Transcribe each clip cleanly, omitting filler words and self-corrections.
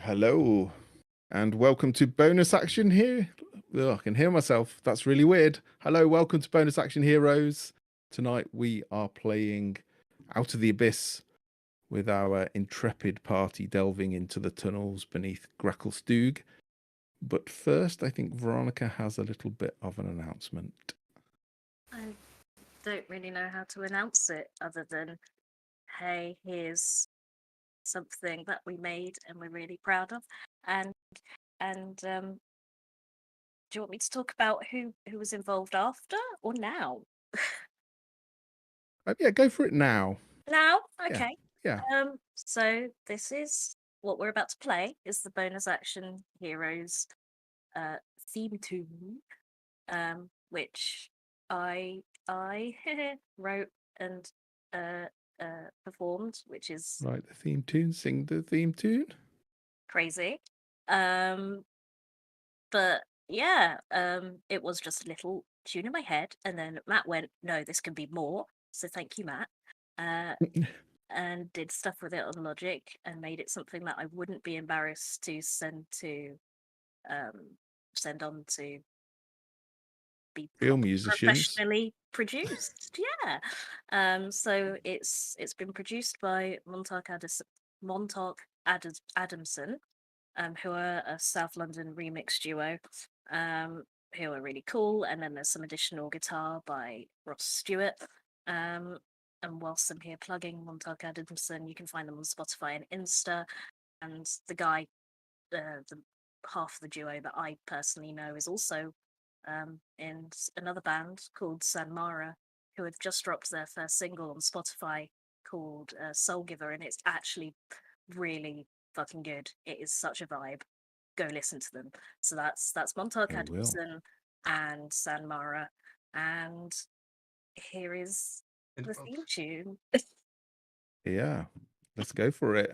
Hello, and welcome to bonus action here. Ugh, I can hear myself. That's really weird. Hello, welcome to bonus action heroes. Tonight we are playing Out of the Abyss with our intrepid party delving into the tunnels beneath Gracklestug. But first, I think Veronica has a little bit of an announcement. I don't really know how to announce it other than, hey, here's something that we made and we're really proud of. And do you want me to talk about who was involved after or now? Yeah, go for it now. Now, Yeah, okay. yeah. So this is what we're about to play is the bonus action heroes theme tune, which I wrote and uh, performed, which is Right, the theme tune. Sing the theme tune. crazy. Um, but yeah, it was just a little tune in my head, and then Matt went, "No, this can be more." So thank you, Matt. Uh, and did stuff with it on Logic and made it something that I wouldn't be embarrassed to um, send on to be Real musicians. professionally produced. Yeah. So it's been produced by Adamson, who are a South London remix duo, who are really cool. And then there's some additional guitar by Ross Stewart. And whilst I'm here plugging Montauk Adamson, you can find them on Spotify and Insta. And the guy, the half of the duo that I personally know, is also in another band called San Mara, who have just dropped their first single on Spotify called Soul Giver, and it's actually really fucking good. It is such a vibe. Go listen to them. So that's Montauk I will. Adamson and San Mara, and here is the theme tune. Yeah, let's go for it.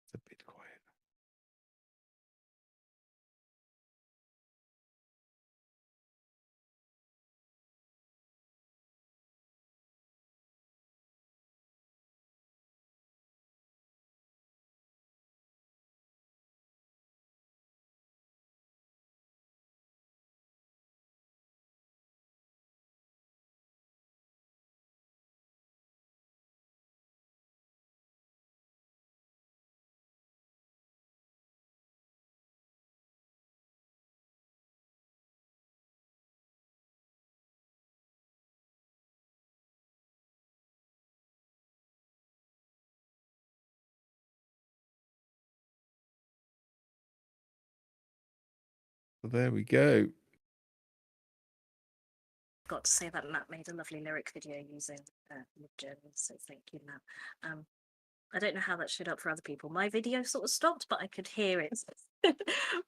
It's a bit quiet. There we go. Got to say that Matt made a lovely lyric video using Midjourney, so thank you, Matt. I don't know how that showed up for other people. My video sort of stopped, but I could hear it.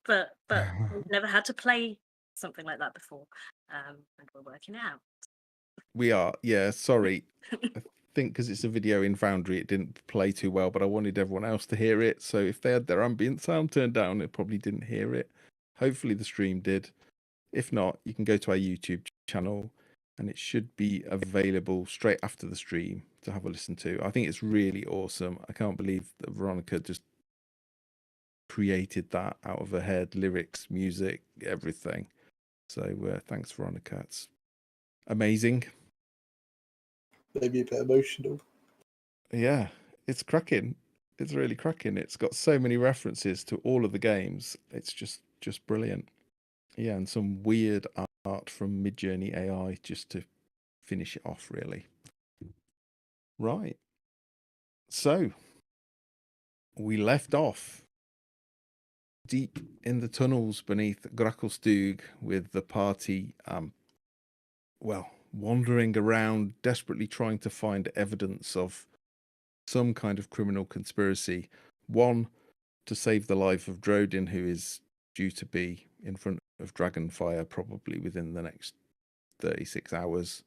but we've never had to play something like that before, and we're working it out. We are, yeah, sorry. I think because it's a video in Foundry, it didn't play too well, but I wanted everyone else to hear it. So if they had their ambient sound turned down, it probably didn't hear it. Hopefully the stream did. If not, you can go to our YouTube channel and it should be available straight after the stream to have a listen to. I think it's really awesome. I can't believe that Veronica just created that out of her head, lyrics, music, everything. So thanks, Veronica. It's amazing. Maybe a bit emotional. Yeah, it's cracking. It's really cracking. It's got so many references to all of the games. It's just brilliant. Yeah, and some weird art from Midjourney AI just to finish it off, really. Right. So we left off deep in the tunnels beneath Gracklestug with the party, well, wandering around, desperately trying to find evidence of some kind of criminal conspiracy. One, to save the life of Drodin, who is due to be in front of Dragonfire probably within the next 36 hours,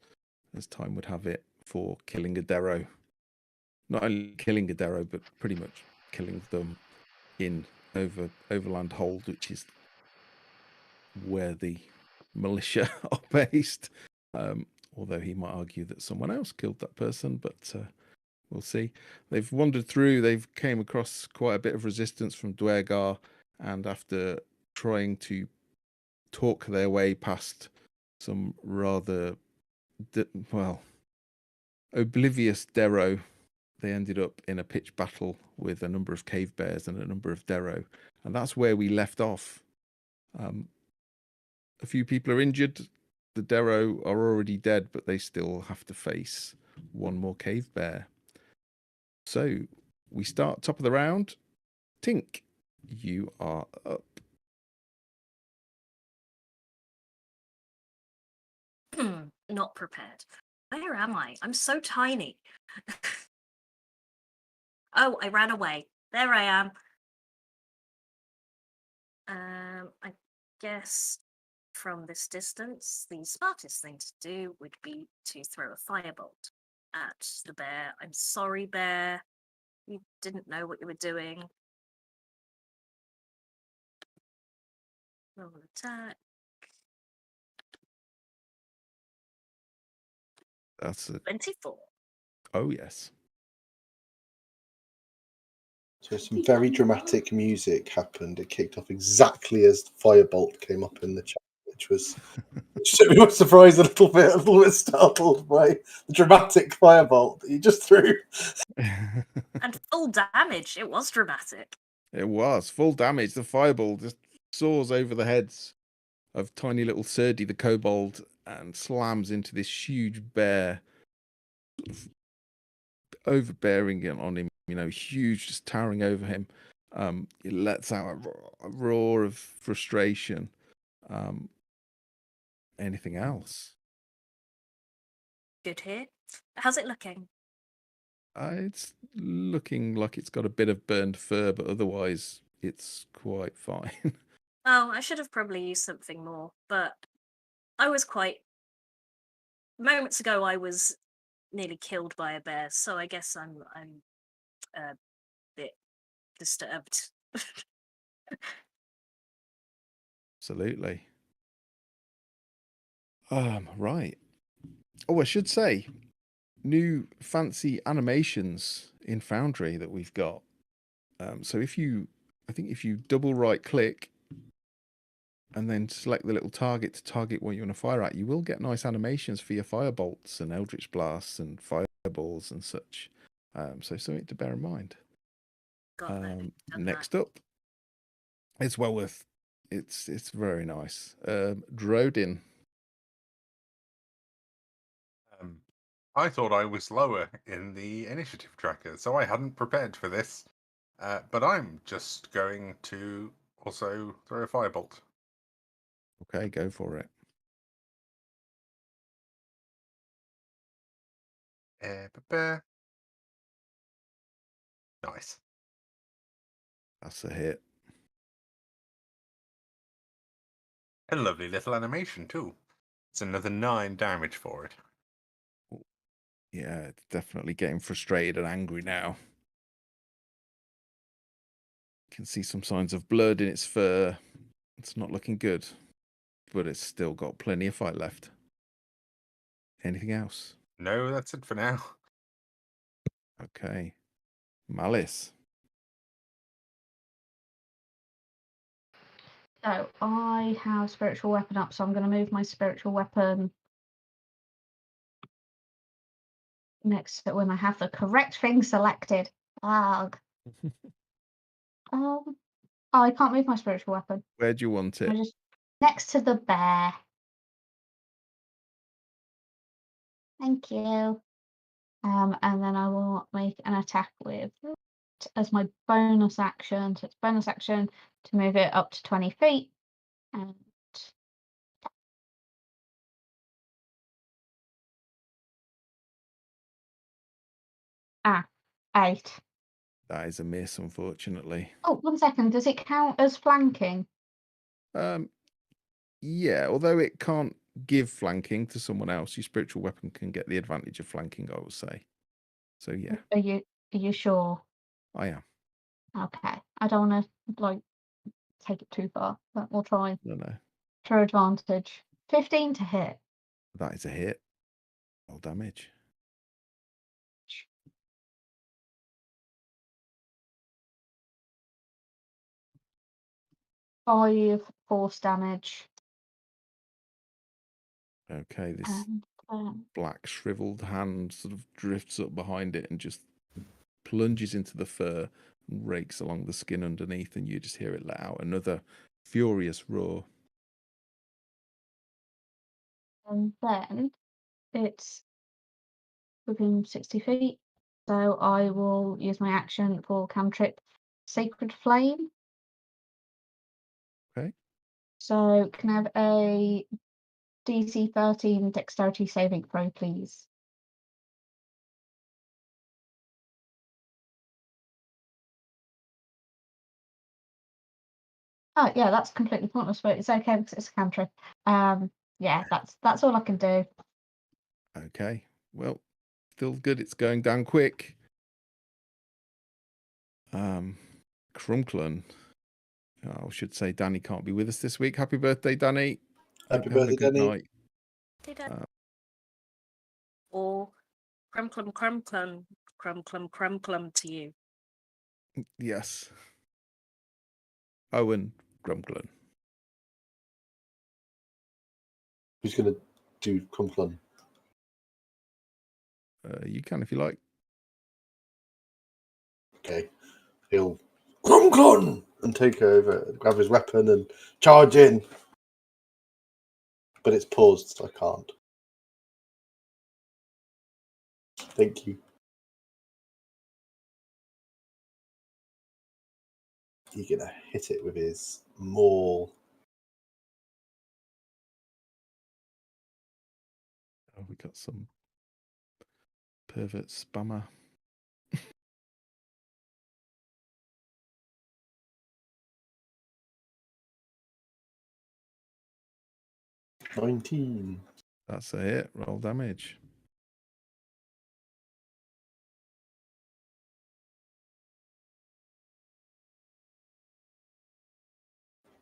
as time would have it, for killing a Derro. Not only killing a Derro, but pretty much killing them in Overland Hold, which is where the militia are based. Although he might argue that someone else killed that person, but we'll see. They've wandered through. They've came across quite a bit of resistance from Dwergar, and after trying to talk their way past some rather oblivious Derro, they ended up in a pitched battle with a number of cave bears and a number of Derro, and that's where we left off. A few people are injured. The Derro are already dead, but they still have to face one more cave bear. So we start top of the round. Tink, you are up. Not prepared. Where am I? I'm so tiny. Oh, I ran away. There I am. I guess from this distance, the smartest thing to do would be to throw a firebolt at the bear. I'm sorry, bear. You didn't know what you were doing. Roll attack. That's it. 24. Oh, yes. So some very dramatic music happened. It kicked off exactly as the firebolt came up in the chat, which took me by surprise, a little bit startled by the dramatic firebolt that you just threw. And full damage. It was dramatic. It was full damage. The fireball just soars over the heads of tiny little Serdi the kobold and slams into this huge bear, overbearing it on him, huge, just towering over him. It lets out a roar of frustration. Anything else? Good here. How's it looking? It's looking like it's got a bit of burned fur, but otherwise it's quite fine. Oh, I should have probably used something more, but I was moments ago I was nearly killed by a bear, so I guess I'm a bit disturbed. Absolutely. Right. Oh, I should say, new fancy animations in Foundry that we've got. So if you double right click and then select the little target to target what you want to fire at, you will get nice animations for your firebolts and eldritch blasts and fireballs and such. So something to bear in mind. Next up, it's well worth. It's very nice. Drodin. I thought I was lower in the initiative tracker, so I hadn't prepared for this. But I'm just going to also throw a firebolt. Okay, go for it. Nice. That's a hit. A lovely little animation too. It's another 9 damage for it. Yeah, it's definitely getting frustrated and angry now. You can see some signs of blood in its fur. It's not looking good, but it's still got plenty of fight left. Anything else? No, that's it for now. Okay. Malice. So I have spiritual weapon up, so I'm going to move my spiritual weapon next to when I have the correct thing selected. Oh, I can't move my spiritual weapon. Where do you want it? I just next to the bear. Thank you. And then I will make an attack with it as my bonus action. So it's bonus action to move it up to 20 feet. And 8. That is a miss, unfortunately. Oh, 1 second. Does it count as flanking? Yeah, although it can't give flanking to someone else, your spiritual weapon can get the advantage of flanking, I would say. So yeah. Are you sure? I am. Okay. I don't want to take it too far, but we'll try No. for advantage. 15 to hit. That is a hit. Roll damage. Five force damage. Okay, this And black shriveled hand sort of drifts up behind it and just plunges into the fur and rakes along the skin underneath, and you just hear it let out another furious roar. then it's within 60 feet. So I will use my action for cantrip Sacred Flame. Okay. So can I have a DC 13 dexterity saving throw, please? Oh yeah, that's completely pointless, but it's okay because it's a cantrip. Yeah, that's all I can do. Okay. Well, still good. It's going down quick. Crunklen. I should say Danny can't be with us this week. Happy birthday, Danny. Hope Happy you're having birthday, a good Danny. night. Hey, Dad. Or crumb to you. Yes. Owen Crunklen. Who's going to do Crumplan? You can if you like. Okay. He'll Crumplan and take over, grab his weapon and charge in. But it's paused, so I can't. Thank you. He's going to hit it with his maul. Oh, we got some pervert spammer. $19. That's a hit. Roll damage.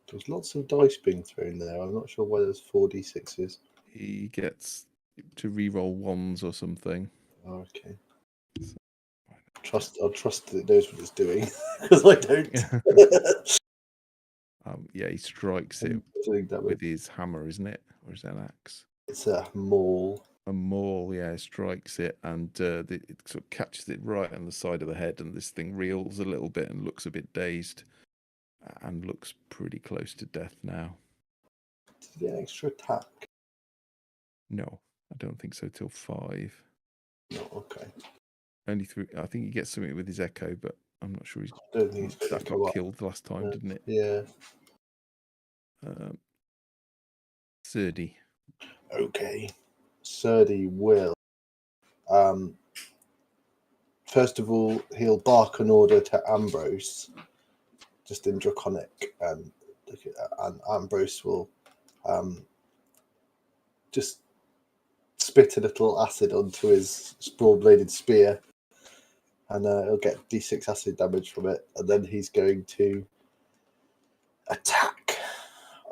There's lots of dice being thrown there. I'm not sure why there's 4d6s. He gets to re-roll ones or something. Oh, okay. I'll trust that it knows what it's doing because I don't. Yeah, he strikes it with his hammer, isn't it? Or is that an axe? It's a maul. A maul, yeah, strikes it, and it sort of catches it right on the side of the head, and this thing reels a little bit and looks a bit dazed, and looks pretty close to death now. Did he get an extra attack? No, I don't think so. Till 5. No, okay. Only 3. I think he gets something with his echo, but I'm not sure. I don't think he's that got killed last time, didn't it? Yeah. Surdy. Okay. Surdy will. First of all, he'll bark an order to Ambrose, just in Draconic, and Ambrose will just spit a little acid onto his broad-bladed spear, and he'll get d6 acid damage from it, and then he's going to attack.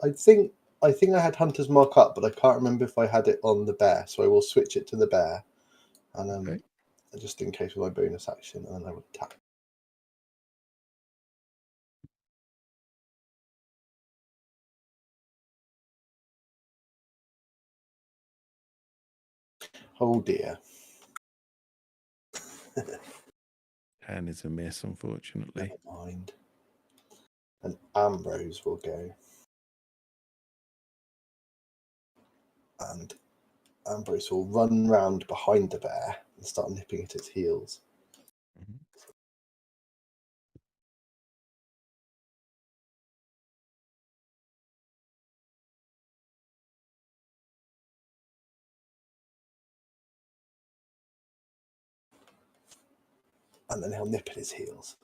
I think I had Hunter's Mark up, but I can't remember if I had it on the bear, so I will switch it to the bear, and Okay. just in case with my bonus action, and then I will attack. Oh dear. 10 is a miss, unfortunately. Never mind. And Ambrose will go. And Ambrose will run round behind the bear and start nipping at its heels. Mhm. And then he'll nip at his heels.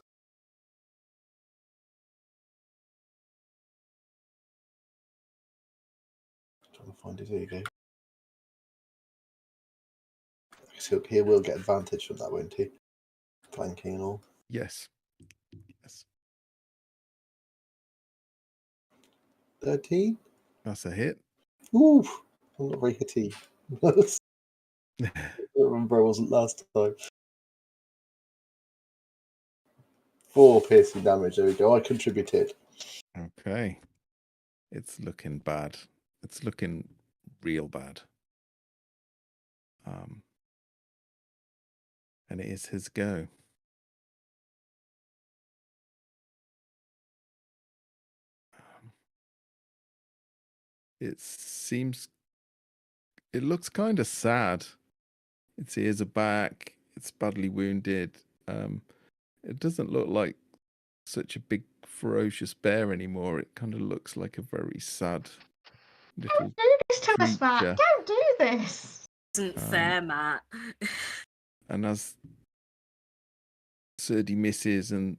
Trying to find it. Here you go. So he will get advantage from that, won't he? Flanking and all. Yes. 13? That's a hit. Ooh, I'm not very hitty. I remember I wasn't last time. 4 piercing damage. There we go. I contributed. Okay. It's looking bad. It's looking real bad. And it is his go. It looks kind of sad. Its ears are back. It's badly wounded. It doesn't look like such a big, ferocious bear anymore. It kind of looks like a very sad little Don't do this to us, Matt. creature. Don't do this. Isn't fair, Matt. And as Serdi misses and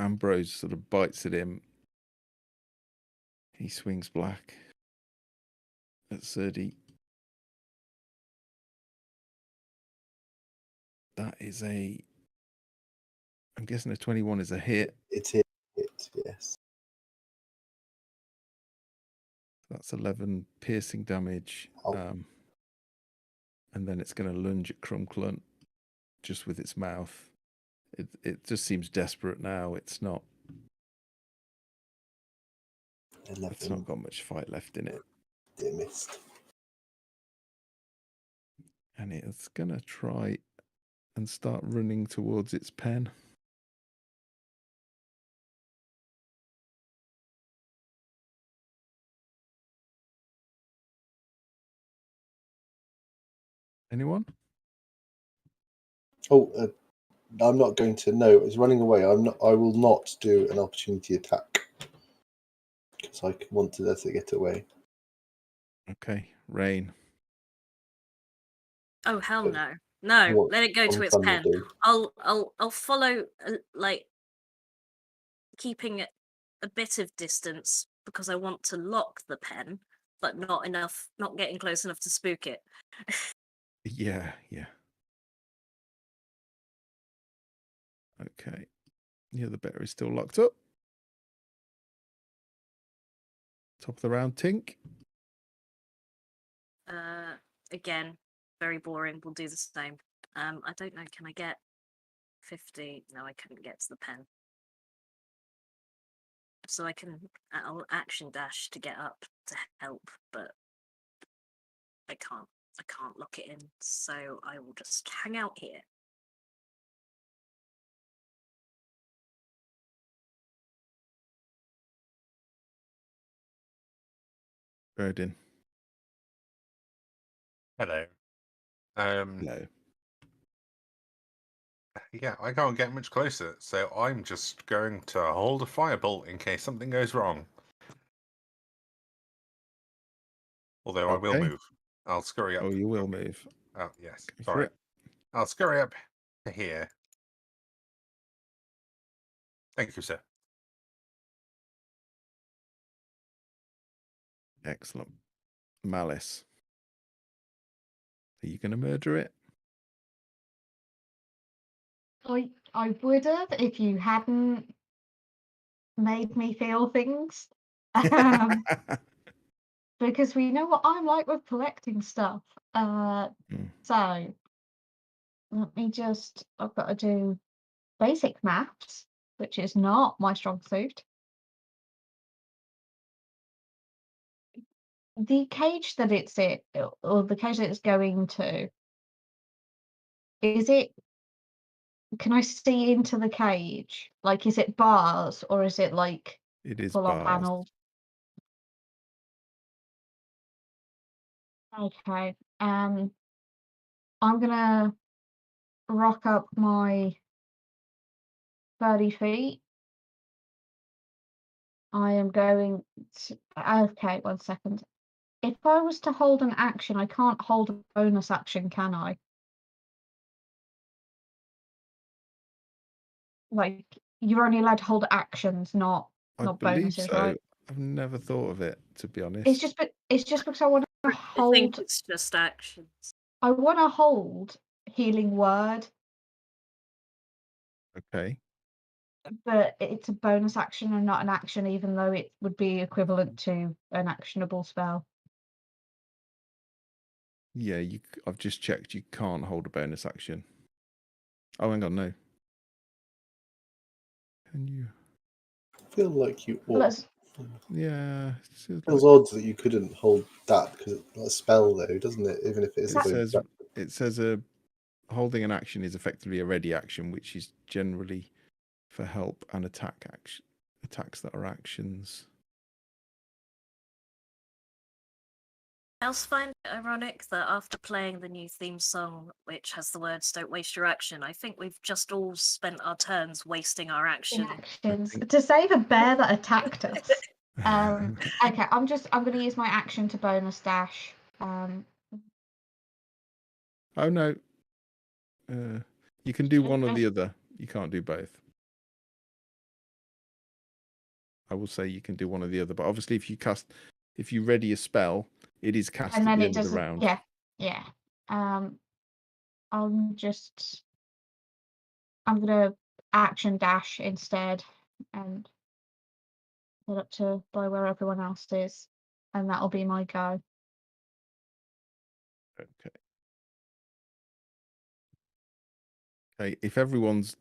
Ambrose sort of bites at him, he swings black at Serdi. That is I'm guessing a 21 is a hit. It is hit, yes. That's 11 piercing damage. Oh. And then it's going to lunge at Crunklunt just with its mouth. It just seems desperate now. It's not 11. It's not got much fight left in it. It missed. And it's going to try and start running towards its pen. Anyone? Oh, I'm not going to. No, it's running away. I'm not. I will not do an opportunity attack because I want to let it get away. Okay, Rain. Oh hell no! No, What let it go to its Fun will pen. do. I'll follow, like, keeping it a bit of distance because I want to lock the pen, but not getting close enough to spook it. Yeah. Okay. Yeah, the bear is still locked up. Top of the round, Tink. Again, very boring. We'll do the same. I don't know. Can I get 50? No, I couldn't get to the pen. So I'll action dash to get up to help, but I can't lock it in. So I will just hang out here. Verdin. Hello. Hello. Yeah, I can't get much closer, so I'm just going to hold a firebolt in case something goes wrong. Although I will Okay. move. I'll scurry up. Oh, you will move. Oh, yes. Go for Sorry. it. I'll scurry up to here. Thank you, sir. Excellent. Malice. Are you going to murder it? I would have if you hadn't made me feel things. Because we know what I'm like with collecting stuff. So let me just, I've got to do basic maths, which is not my strong suit. The cage that it's in, or the cage that it's going to, can I see into the cage? Like, is it bars or is it like It is full on bars. panels? Okay. I'm gonna rock up my 30 feet. I am going to, okay, 1 second. If I was to hold an action, I can't hold a bonus action, can I? Like, you're only allowed to hold actions, not I believe bonuses, so. right? I've never thought of it, to be honest. It's just because I want to I think hold. it's just actions. I want to hold healing word, Okay. but it's a bonus action and not an action, even though it would be equivalent to an actionable spell. Yeah, I've just checked. You can't hold a bonus action. Oh, hang on, no. Can you? I feel like you ought. Let's Yeah. It feels odd that you couldn't hold that because it's a spell, though, doesn't it? Even if it is a bonus. It says holding an action is effectively a ready action, which is generally for help and attacks that are actions. I also find it ironic that after playing the new theme song, which has the words "Don't waste your action," I think we've just all spent our turns wasting our action. actions to save a bear that attacked us. Okay, I'm going to use my action to bonus dash. Oh no. You can do one or the other. You can't do both. I will say you can do one or the other, but obviously if you ready a spell, it is cast and at then the it end of the doesn't. round. Yeah. I'm gonna action dash instead and get up to by where everyone else is, and that'll be my go. Okay, if everyone's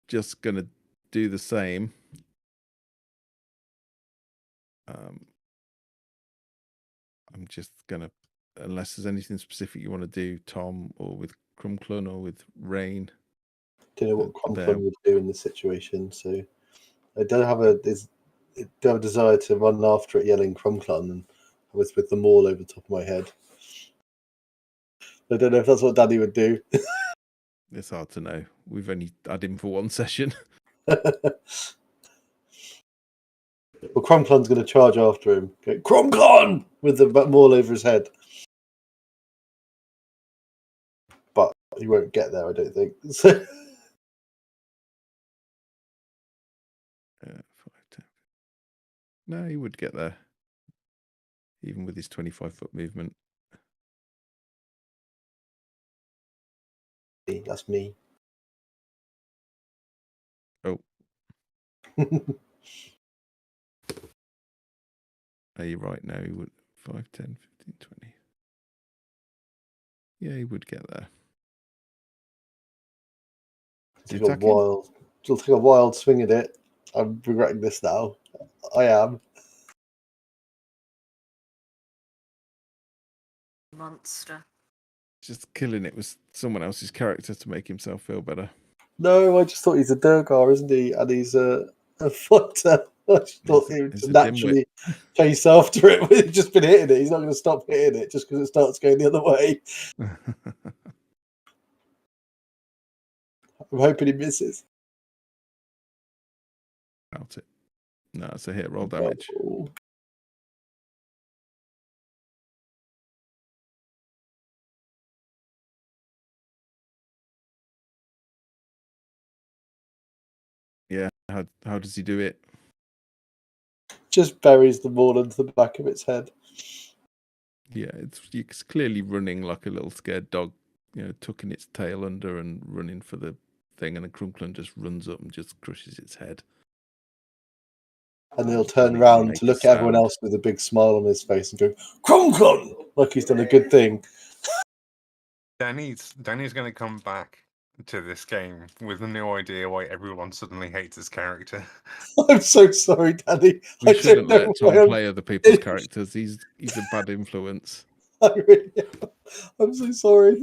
just gonna do the same, I'm just gonna, unless there's anything specific you want to do, Tom, or with Crumclun, or with Rain. Don't know what Crumclun would do in this situation, so I don't have a desire to run after it yelling Crumclun and with them all over the top of my head. I don't know if that's what Danny would do. It's hard to know. We've only had him for one session. Well, Crumclun's going to charge after him. Go, Crumclun! With the maul over his head. But he won't get there, I don't think. So... 5, 10. No, he would get there. Even with his 25-foot movement. That's me. Oh. Are you right now? He would 5, 10, 15, 20. Yeah, he would get there. It'll take a wild swing at it. I'm regretting this now. I am. Monster. Just killing it with someone else's character to make himself feel better. No, I just thought he's a Durgar, isn't he? And he's a fighter. I just thought he would naturally chase after it. He's just been hitting it. He's not going to stop hitting it just because it starts going the other way. I'm hoping he misses. Doubt it. No, it's a hit. Roll damage. Oh. Yeah. How does he do it? Just buries the maul into the back of its head. Yeah, it's clearly running like a little scared dog, tucking its tail under and running for the thing, and then Crumclun just runs up and just crushes its head. And he'll turn around to look at everyone else with a big smile on his face and go, Crumclun! Like he's done a good thing. Danny's going to come back to this game with no idea why everyone suddenly hates his character. I'm so sorry, Danny. We shouldn't let Tom play other people's characters. He's a bad influence. I really am. I'm so sorry.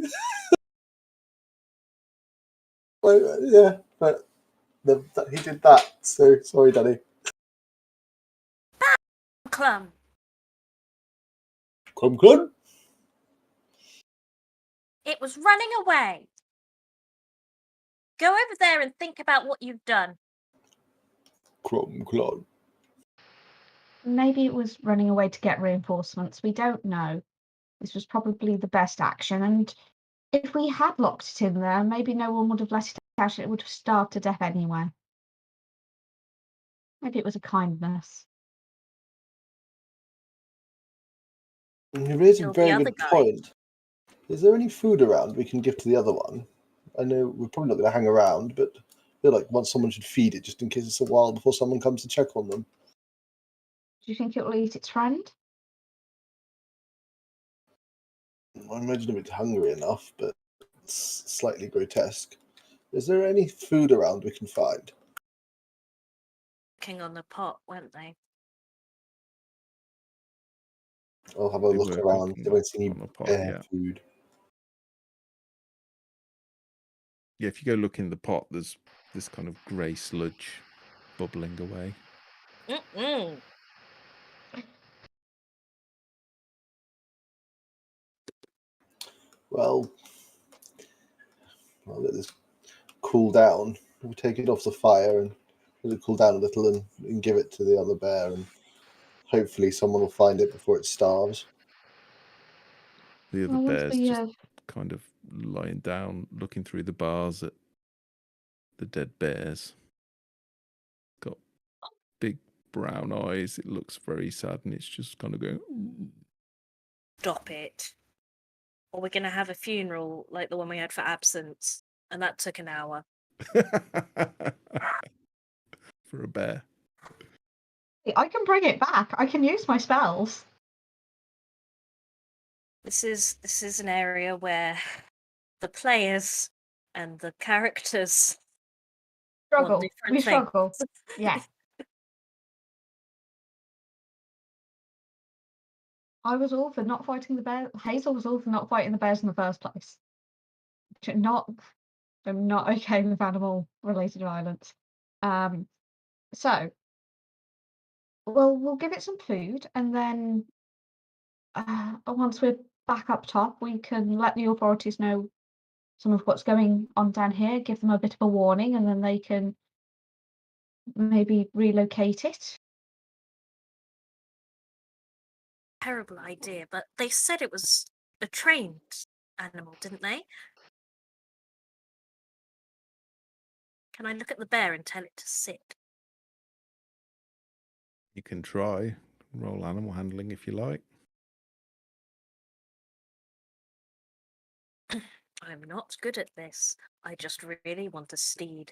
Yeah, but he did that. So sorry, Danny. Clum. Crumclun? It was running away. Go over there and think about what you've done. Crumclun. Maybe it was running away to get reinforcements. We don't know. This was probably the best action, and if we had locked it in there, maybe no one would have let it out. It would have starved to death anyway. Maybe it was a kindness. You raise a very good point. Is there any food around we can give to the other one? I know we're probably not going to hang around, but I feel like once someone should feed it just in case it's a while before someone comes to check on them. Do you think it will eat its friend? I imagine it's hungry enough, but it's slightly grotesque. Is there any food around we can find? King on the pot, weren't they? I'll have a They look were around. cooking There won't see any on the pot, bear yeah. food. Yeah, if you go look in the pot, there's this kind of grey sludge bubbling away. Mm-mm. Well, I'll let this cool down. We'll take it off the fire and let it cool down a little and give it to the other bear, and hopefully someone will find it before it starves. The other Well, once bear's we just kind of lying down, looking through the bars at the dead bears. Got big brown eyes. It looks very sad, and it's just kind of going. Stop it. Or we're going to have a funeral like the one we had for Absence, and that took an hour. For a bear. I can bring it back. I can use my spells. This is an area where the players and the characters want Struggle. different We things. struggle. Yeah. I was all for not fighting the bear. Hazel was all for not fighting the bears in the first place. I'm not okay with animal-related violence. So, well, we'll give it some food, and then once we're back up top, we can let the authorities know some of what's going on down here, give them a bit of a warning, and then they can maybe relocate it. Terrible idea, but they said it was a trained animal, didn't they? Can I look at the bear and tell it to sit? You can try. Roll animal handling if you like. I'm not good at this. I just really want a steed.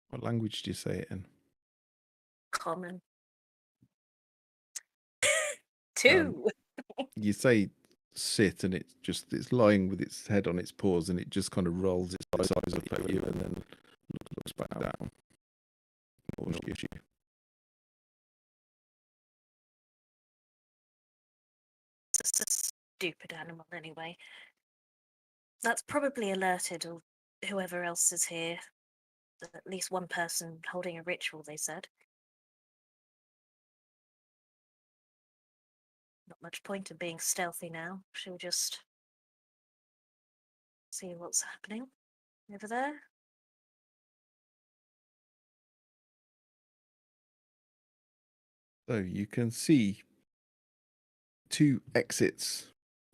What language do you say it in? Common. 2. You say sit, and it's lying with its head on its paws, and it just kind of rolls its eyes up at you, and then looks back down. Ignores you. It's a stupid animal anyway. That's probably alerted whoever else is here. There's at least one person holding a ritual, they said. Not much point in being stealthy now. Shall we just see what's happening over there? So you can see 2 exits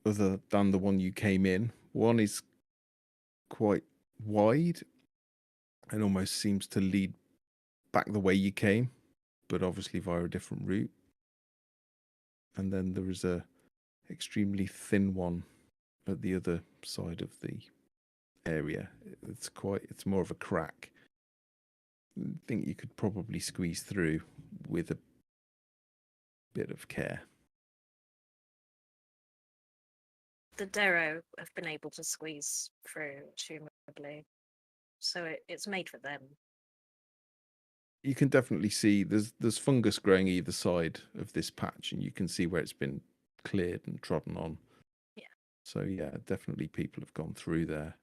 other than the one you came in. One is quite wide and almost seems to lead back the way you came, but obviously via a different route. And then there is a extremely thin one at the other side of the area. It's more of a crack. I think you could probably squeeze through with a bit of care. The Derro have been able to squeeze through, presumably. So it's made for them. You can definitely see there's fungus growing either side of this patch, and you can see where it's been cleared and trodden on. Yeah. So yeah, definitely people have gone through there.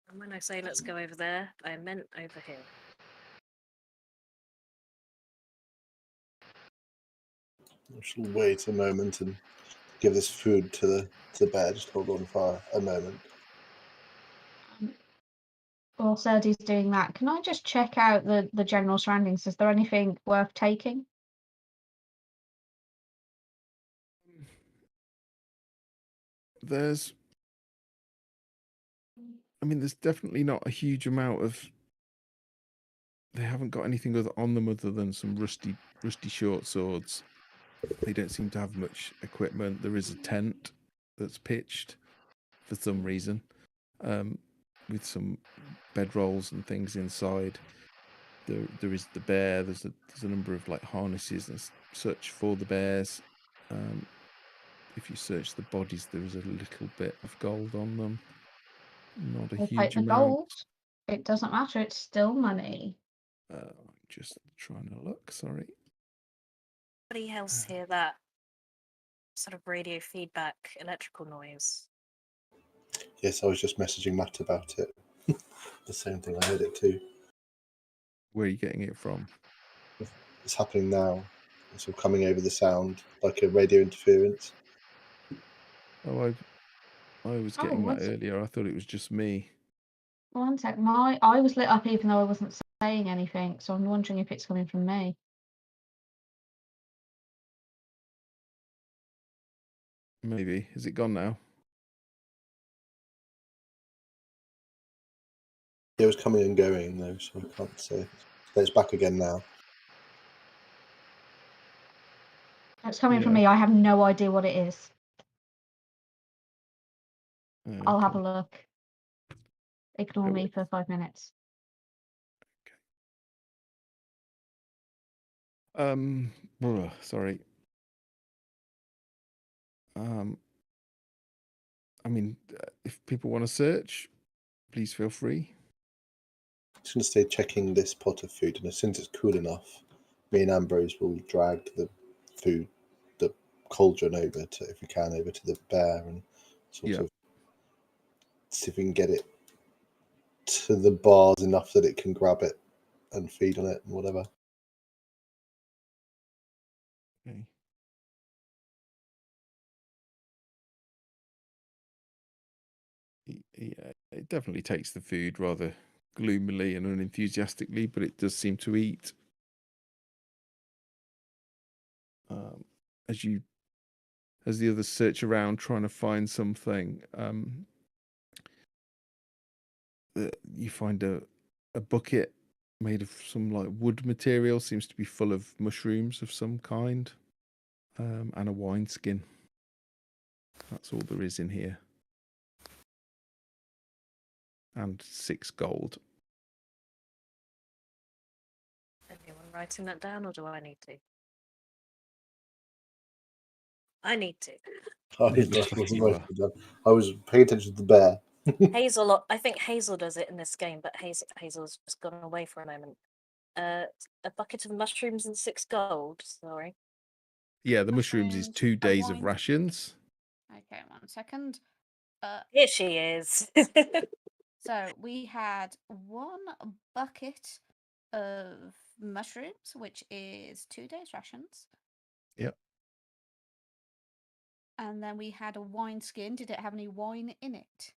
And when I say let's go over there, I meant over here. I shall wait a moment and give this food to the bear. Just hold on for a moment. While Serdi's doing that, can I just check out the general surroundings? Is there anything worth taking? There's definitely not a huge amount of. They haven't got anything on them other than some rusty short swords. They don't seem to have much equipment. There is a tent that's pitched for some reason, with some bedrolls and things inside. there is the bear. There's a number of like harnesses and search for the bears. If you search the bodies, there is a little bit of gold on them. Not a We'll take huge the amount. gold. It doesn't matter. It's still money. Just trying to look. Sorry. Anybody else hear that sort of radio feedback electrical noise? Yes, I was just messaging Matt about it. The same thing. I heard it too. Where are you getting it from? It's happening now. It's all coming over the sound like a radio interference. Oh, I was getting that what's- earlier. I thought it was just me. One sec. I was lit up even though I wasn't saying anything, so I'm wondering if it's coming from me. Maybe. Is it gone now? It was coming and going though, so I can't say. But it's back again now. It's coming from Yeah. me. I have no idea what it is. I'll have a Okay. look. Ignore Go me with- for 5 minutes. Sorry. I mean, if people want to search, please feel free. I'm just going to stay checking this pot of food, and as soon as it's cool enough, me and Ambrose will drag the food, the cauldron over to, if we can, over to the bear and sort of see if we can get it to the bars enough that it can grab it and feed on it and whatever. Okay. Yeah, it definitely takes the food rather gloomily and unenthusiastically, but it does seem to eat. As the others search around trying to find something, you find a bucket made of some like wood material, seems to be full of mushrooms of some kind, and a wineskin. That's all there is in here. And 6 gold. Anyone writing that down, or do I need to? I need to. I was paying attention to the bear. Hazel, I think Hazel does it in this game, but Hazel's just gone away for a moment. A bucket of mushrooms and 6 gold. Sorry. Yeah, the mushrooms is Mushrooms, 2 a days of wine- rations. Okay, 1 second. Here she is. So we had 1 bucket of mushrooms, which is 2 days rations. Yep. And then we had a wine skin. Did it have any wine in it?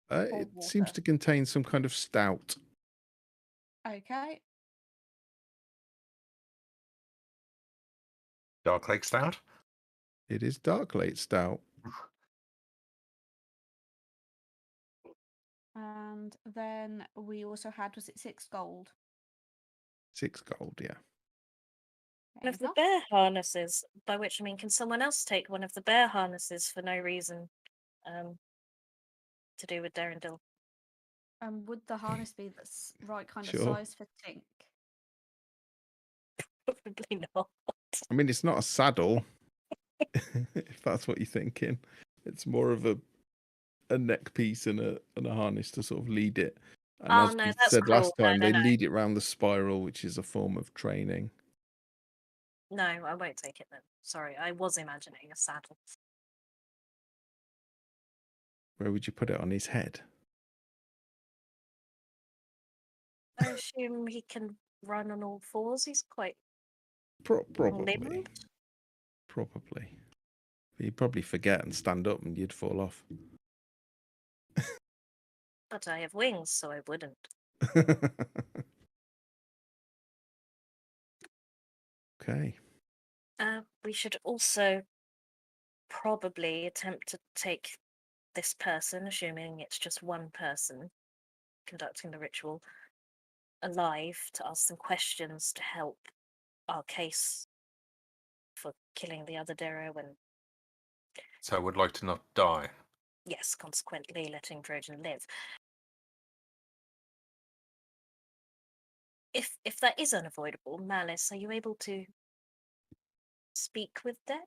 It seems water. to contain some kind of stout. Okay. Dark Lake Stout. It is dark late stout. And then we also had, was it 6 gold? 6 gold, yeah. One of the enough. bear harnesses, by which I mean, can someone else take one of the bear harnesses for no reason to do with Darendil? Would the harness be the right kind Sure. of size for Tink? Probably not. I mean, it's not a saddle, if that's what you're thinking. It's more of a neck piece and a harness to sort of lead it. And Oh, as no, we that's said last cool. No, time, no, they no. lead it around the spiral, which is a form of training. No, I won't take it then. Sorry, I was imagining a saddle. Where would you put it on his head? I assume he can run on all 4s. He's quite Probably. limbed. Probably. You'd probably forget and stand up and you'd fall off. But I have wings, so I wouldn't. Okay. We should also probably attempt to take this person, assuming it's just one person conducting the ritual, alive, to ask some questions to help our case for killing the other Derro and, So I would like to not die. yes, consequently letting Trojan live. if that is unavoidable, Malice, are you able to speak with dead?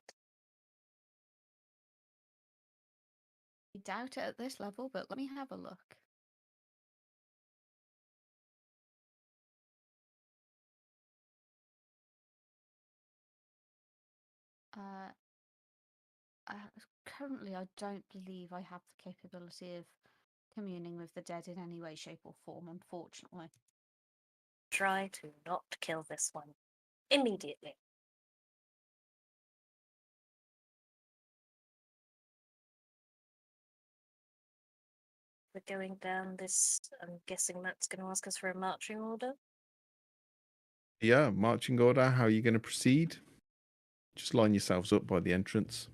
I doubt it at this level, but let me have a look. Currently, I don't believe I have the capability of communing with the dead in any way, shape, or form, unfortunately. Try to not kill this one immediately. We're going down this. I'm guessing Matt's going to ask us for a marching order. Yeah, marching order. How are you going to proceed? Just line yourselves up by the entrance.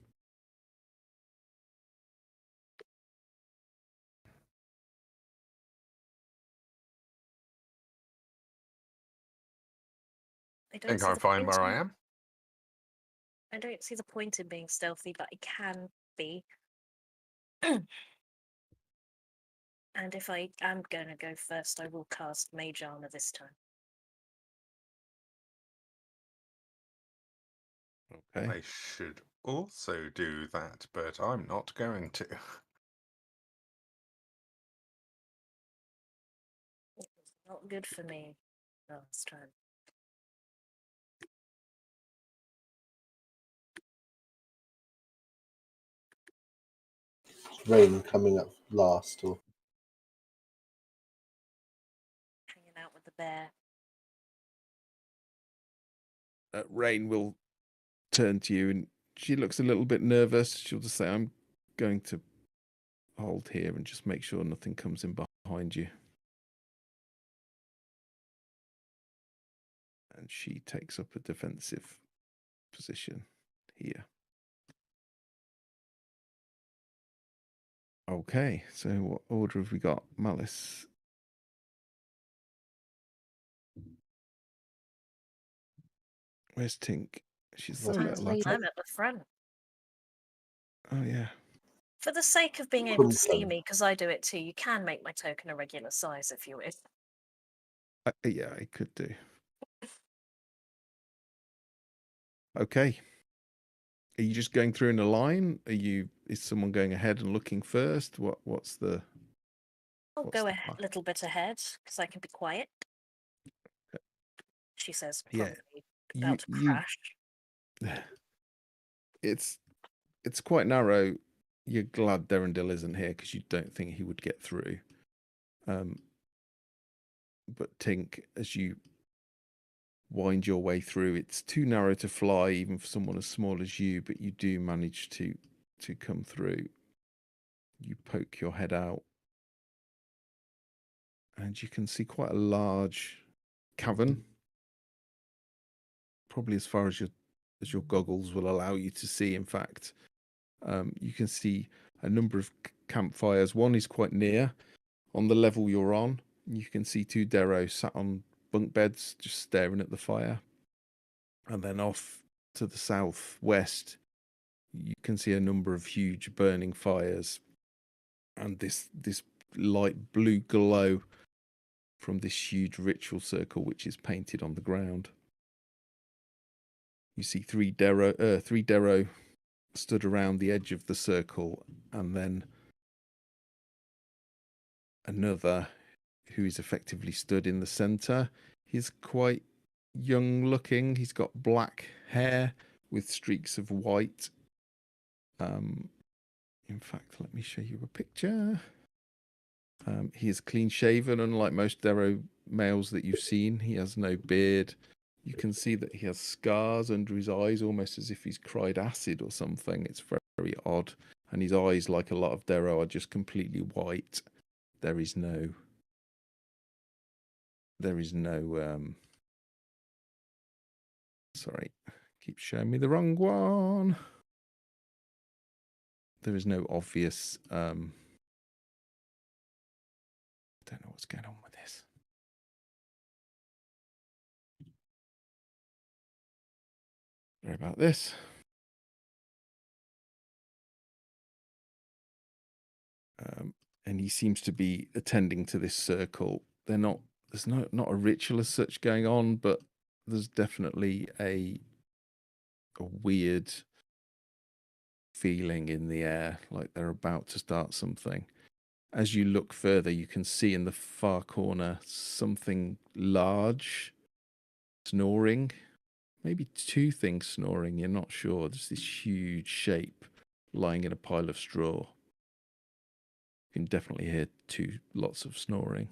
I think I'm fine where I am. I don't see the point in being stealthy, but I can be. And if I am going to go first, I will cast Mage Armor this time. Okay. I should also do that, but I'm not going to. It was not good for me last time. Rain coming up last, or Hanging out with the bear. Rain will turn to you, and she looks a little bit nervous. She'll just say, "I'm going to hold here and just make sure nothing comes in behind you." And she takes up a defensive position here. Okay, so what order have we got? Malice. Where's Tink? She's Well, there, Tink's little lad. leading. I'm at the front. Oh yeah. For the sake of being able to see me, because I do it too, you can make my token a regular size if you wish. Yeah, I could do. Okay. Are you just going through in a line? Is someone going ahead and looking first? What's the I'll What's go the a plan? little bit ahead, because I can be quiet. She says, Yeah, probably about to you crash. it's quite narrow. You're glad Derrendil isn't here because you don't think he would get through. But Tink, as you wind your way through, it's too narrow to fly even for someone as small as you, but you do manage to come through. You poke your head out and you can see quite a large cavern, probably as far as your goggles will allow you to see. In fact, you can see a number of campfires. One is quite near on the level you're on. You can see two Derro sat on bunk beds just staring at the fire. And then off to the southwest, you can see a number of huge burning fires and this light blue glow from this huge ritual circle which is painted on the ground. You see three Derro stood around the edge of the circle, and then another who is effectively stood in the center. He's quite young looking. He's got black hair with streaks of white. In fact, let me show you a picture. He is clean shaven, unlike most Derro males that you've seen. He has no beard. You can see that he has scars under his eyes, almost as if he's cried acid or something. It's very, very odd. And his eyes, like a lot of Derro, are just completely white. There is no sorry, keep showing me the wrong one. There is no obvious don't know what's going on with this. Sorry about this. And he seems to be attending to this circle. They're not there's not a ritual as such going on, but there's definitely a weird feeling in the air, like they're about to start something. As you look further, you can see in the far corner something large snoring. Maybe two things snoring, you're not sure. There's this huge shape lying in a pile of straw. You can definitely hear lots of snoring.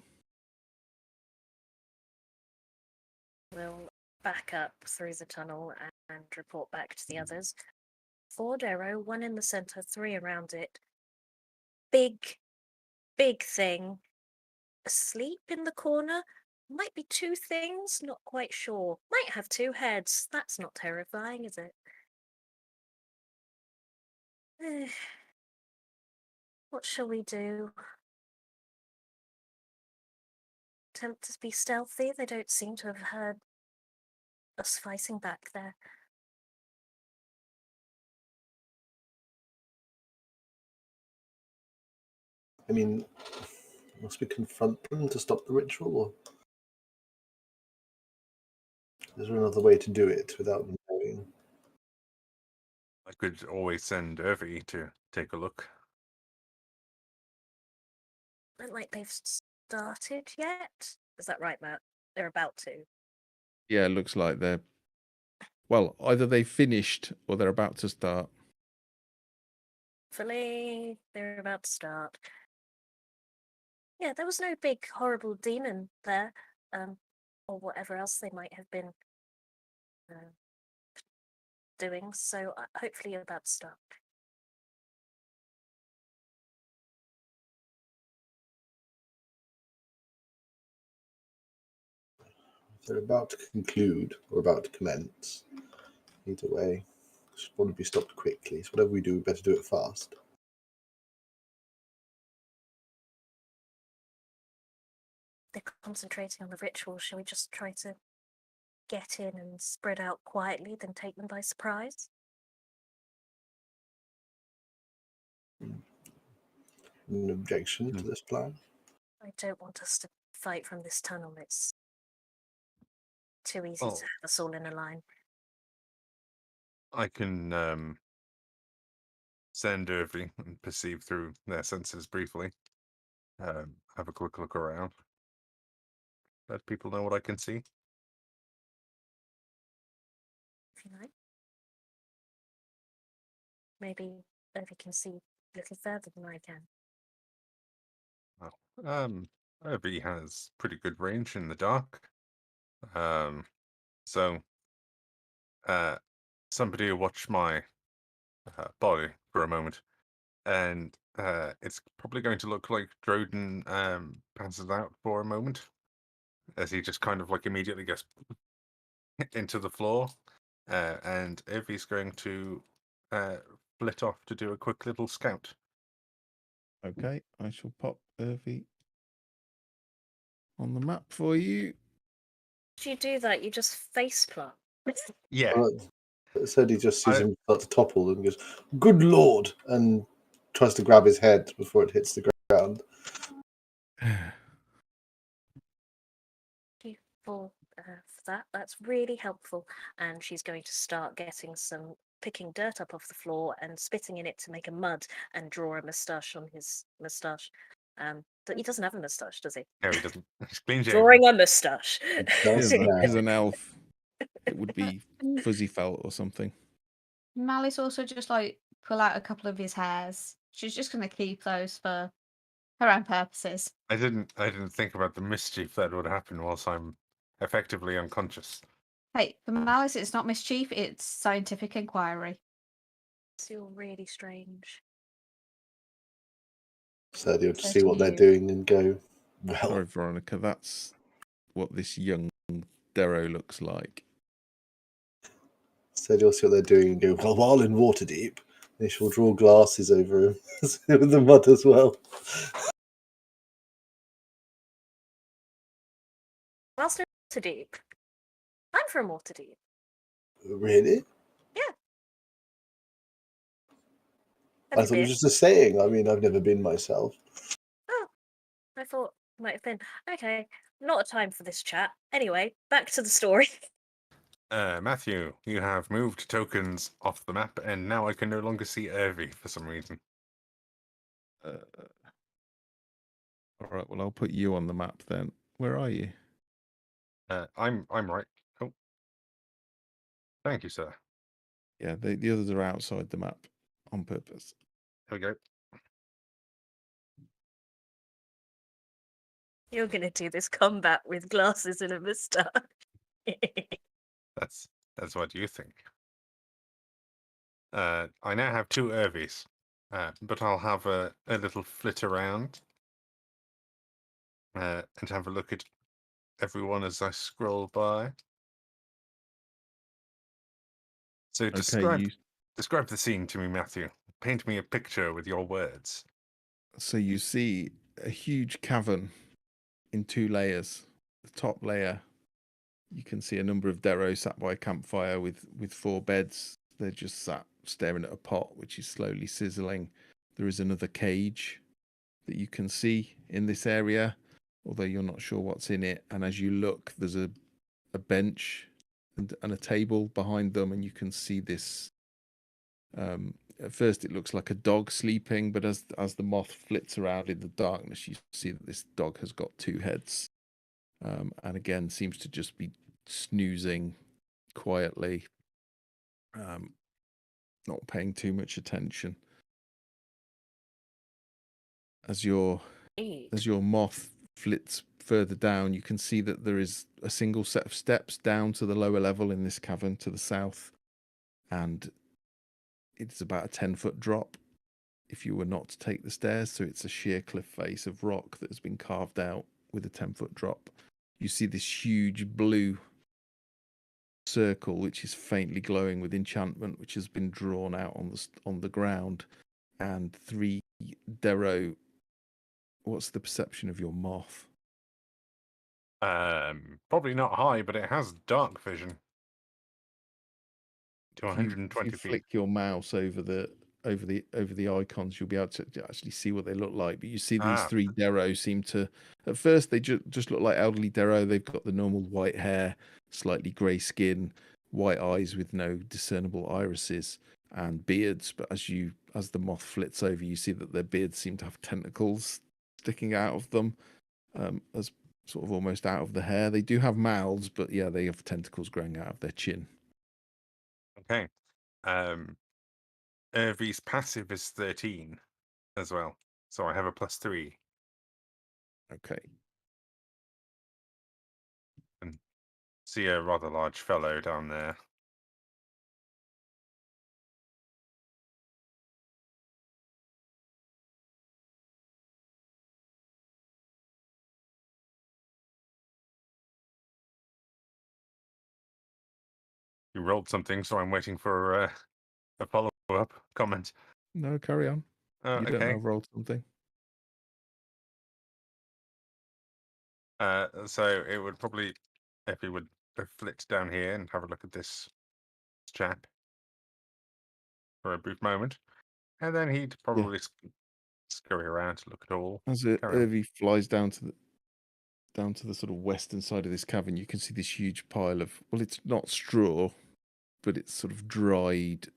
We'll back up through the tunnel and report back to the others. 4 Derro, 1 in the center, 3 around it. Big thing. Asleep in the corner. Might be 2 things, not quite sure. Might have 2 heads. That's not terrifying, is it? What shall we do? Attempt to be stealthy? They don't seem to have heard us fighting back there. I mean, must we confront them to stop the ritual, or is there another way to do it without them knowing? I could always send Irvi to take a look. Not like they've started yet. Is that right, Matt? They're about to. Yeah, it looks like well, either they finished or they're about to start. Hopefully, they're about to start. Yeah, there was no big horrible demon there, or whatever else they might have been doing. So hopefully, you're about to start. If they're about to conclude or about to commence, either way, it should probably be stopped quickly. So whatever we do, we better do it fast. They're concentrating on the ritual. Shall we just try to get in and spread out quietly, then take them by surprise? An objection to this plan? I don't want us to fight from this tunnel. It's too easy Oh. to have us all in a line. I can send Irvi and perceive through their senses briefly. Have a quick look around. Let people know what I can see. If you like. Maybe Irvi can see a little further than I can. Irvi has pretty good range in the dark. So somebody will watch my body for a moment, and it's probably going to look like Droden passes out for a moment, as he just kind of like immediately gets into the floor, and Irvi's going to flit off to do a quick little scout. Okay, I shall pop Irvi on the map for you. If you do that, you just faceplant. Yeah. Said he just sees him start to topple and goes, "Good lord!" and tries to grab his head before it hits the ground. For that. That's really helpful. And she's going to start picking dirt up off the floor and spitting in it to make a mud and draw a moustache on his moustache. He doesn't have a moustache, does he? No, he doesn't. He's clean shaven. Drawing a moustache. Does He's now. an elf. It would be fuzzy felt or something. Malice also just like pull out a couple of his hairs. She's just going to keep those for her own purposes. I didn't think about the mischief that would happen whilst I'm effectively unconscious. Hey, for Malice, it's not mischief; it's scientific inquiry. It's all really strange. So he'll So see to what they're you. doing and go, well, Sorry, Veronica, that's what this young Derro looks like. so he'll see what they're doing and go, well, while in Waterdeep, they shall draw glasses over him with the mud as well. Whilst in Waterdeep. I'm from Waterdeep. Really? Yeah. I Have you thought it been? was just a saying. I mean, I've never been myself. Oh, I thought Might have been. Okay, not a time for this chat. Anyway, back to the story. Matthew, you have moved tokens off the map, and now I can no longer see Irvy for some reason. All right. Well, I'll put you on the map then. Where are you? I'm right. Oh, thank you, sir. Yeah, the others are outside the map on purpose. Here we go. You're gonna do this combat with glasses and a moustache. That's what you think. I now have 2 Irvies, but I'll have a little flit around and have a look at everyone as I scroll by. So Okay, describe the scene to me, Matthew. Paint me a picture with your words. so you see a huge cavern in 2 layers. The top layer, you can see a number of Derro sat by a campfire with 4 beds. They're just sat staring at a pot which is slowly sizzling. There is another cage that you can see in this area, although you're not sure what's in it. And as you look, there's a bench and a table behind them, and you can see this. At first, it looks like a dog sleeping, but as the moth flits around in the darkness, you see that this dog has got 2 heads, and again seems to just be snoozing quietly, not paying too much attention. As your moth flits further down, you can see that there is a single set of steps down to the lower level in this cavern to the south, and it's about a 10-foot drop if you were not to take the stairs. So it's a sheer cliff face of rock that has been carved out with a 10-foot drop. You see this huge blue circle which is faintly glowing with enchantment, which has been drawn out on the ground, and 3 Derro. What's the perception of your moth? Probably not high, but it has dark vision to If you 120 feet. flick your mouse over the icons, you'll be able to actually see what they look like. But you see these 3 Derro seem to, at first they just look like elderly Derro. They've got the normal white hair, slightly grey skin, white eyes with no discernible irises, and beards. But as the moth flits over, you see that their beards seem to have tentacles sticking out of them, as sort of almost out of the hair. They do have mouths, but yeah, they have tentacles growing out of their chin. Okay. Irvy's passive is 13 as well, so I have a +3. Okay. And see a rather large fellow down there. You rolled something, so I'm waiting for a follow-up comment. No, carry on. You don't know Okay. I've rolled something. So it would probably, if he would flit down here and have a look at this chap for a brief moment, and then he'd probably scurry around to look at all. As Irvy flies down to the sort of western side of this cavern, you can see this huge pile of, well, it's not straw, but it's sort of dried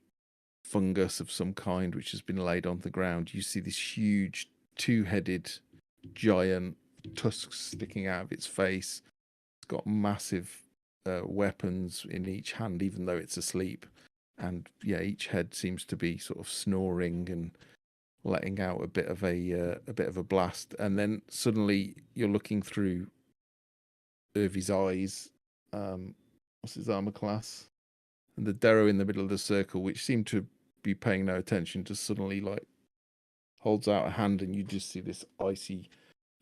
fungus of some kind which has been laid on the ground. You see this huge 2-headed giant, tusks sticking out of its face. It's got massive weapons in each hand, even though it's asleep. And yeah, each head seems to be sort of snoring and letting out a bit of a blast. And then suddenly you're looking through Irvy's eyes. What's his armor class? And the Derro in the middle of the circle, which seemed to be paying no attention, just suddenly like holds out a hand, and you just see this icy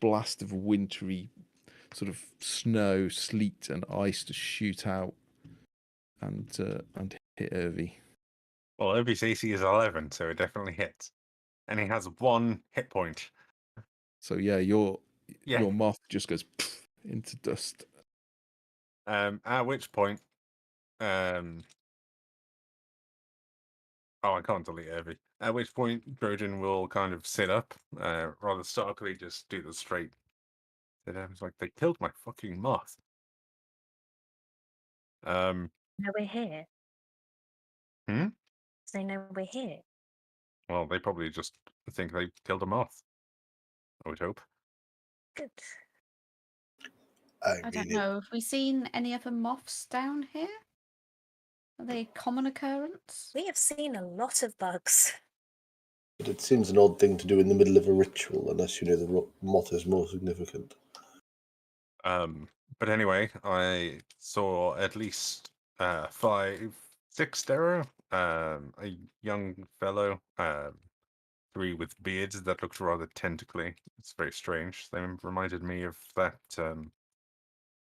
blast of wintry sort of snow, sleet, and ice to shoot out and hit Irvy. Well, Irvy's AC is 11, so it definitely hits, and he has 1 hit point. So yeah, your moth just goes into dust. At which point, oh, I can't delete Irvy. At which point, Trojan will kind of sit up, rather starkly, just do the straight I was like, they killed my fucking moth. No, we're here. Hmm? They know we're here. Well, they probably just think they killed a moth. I would hope. Good. I don't know. Have we seen any other moths down here? Are they a common occurrence? We have seen a lot of bugs. But it seems an odd thing to do in the middle of a ritual, unless you know the moth is more significant. But anyway, I saw at least 5, 6 Derro. A young fellow, 3 with beards that looked rather tentacly. It's very strange. They reminded me of that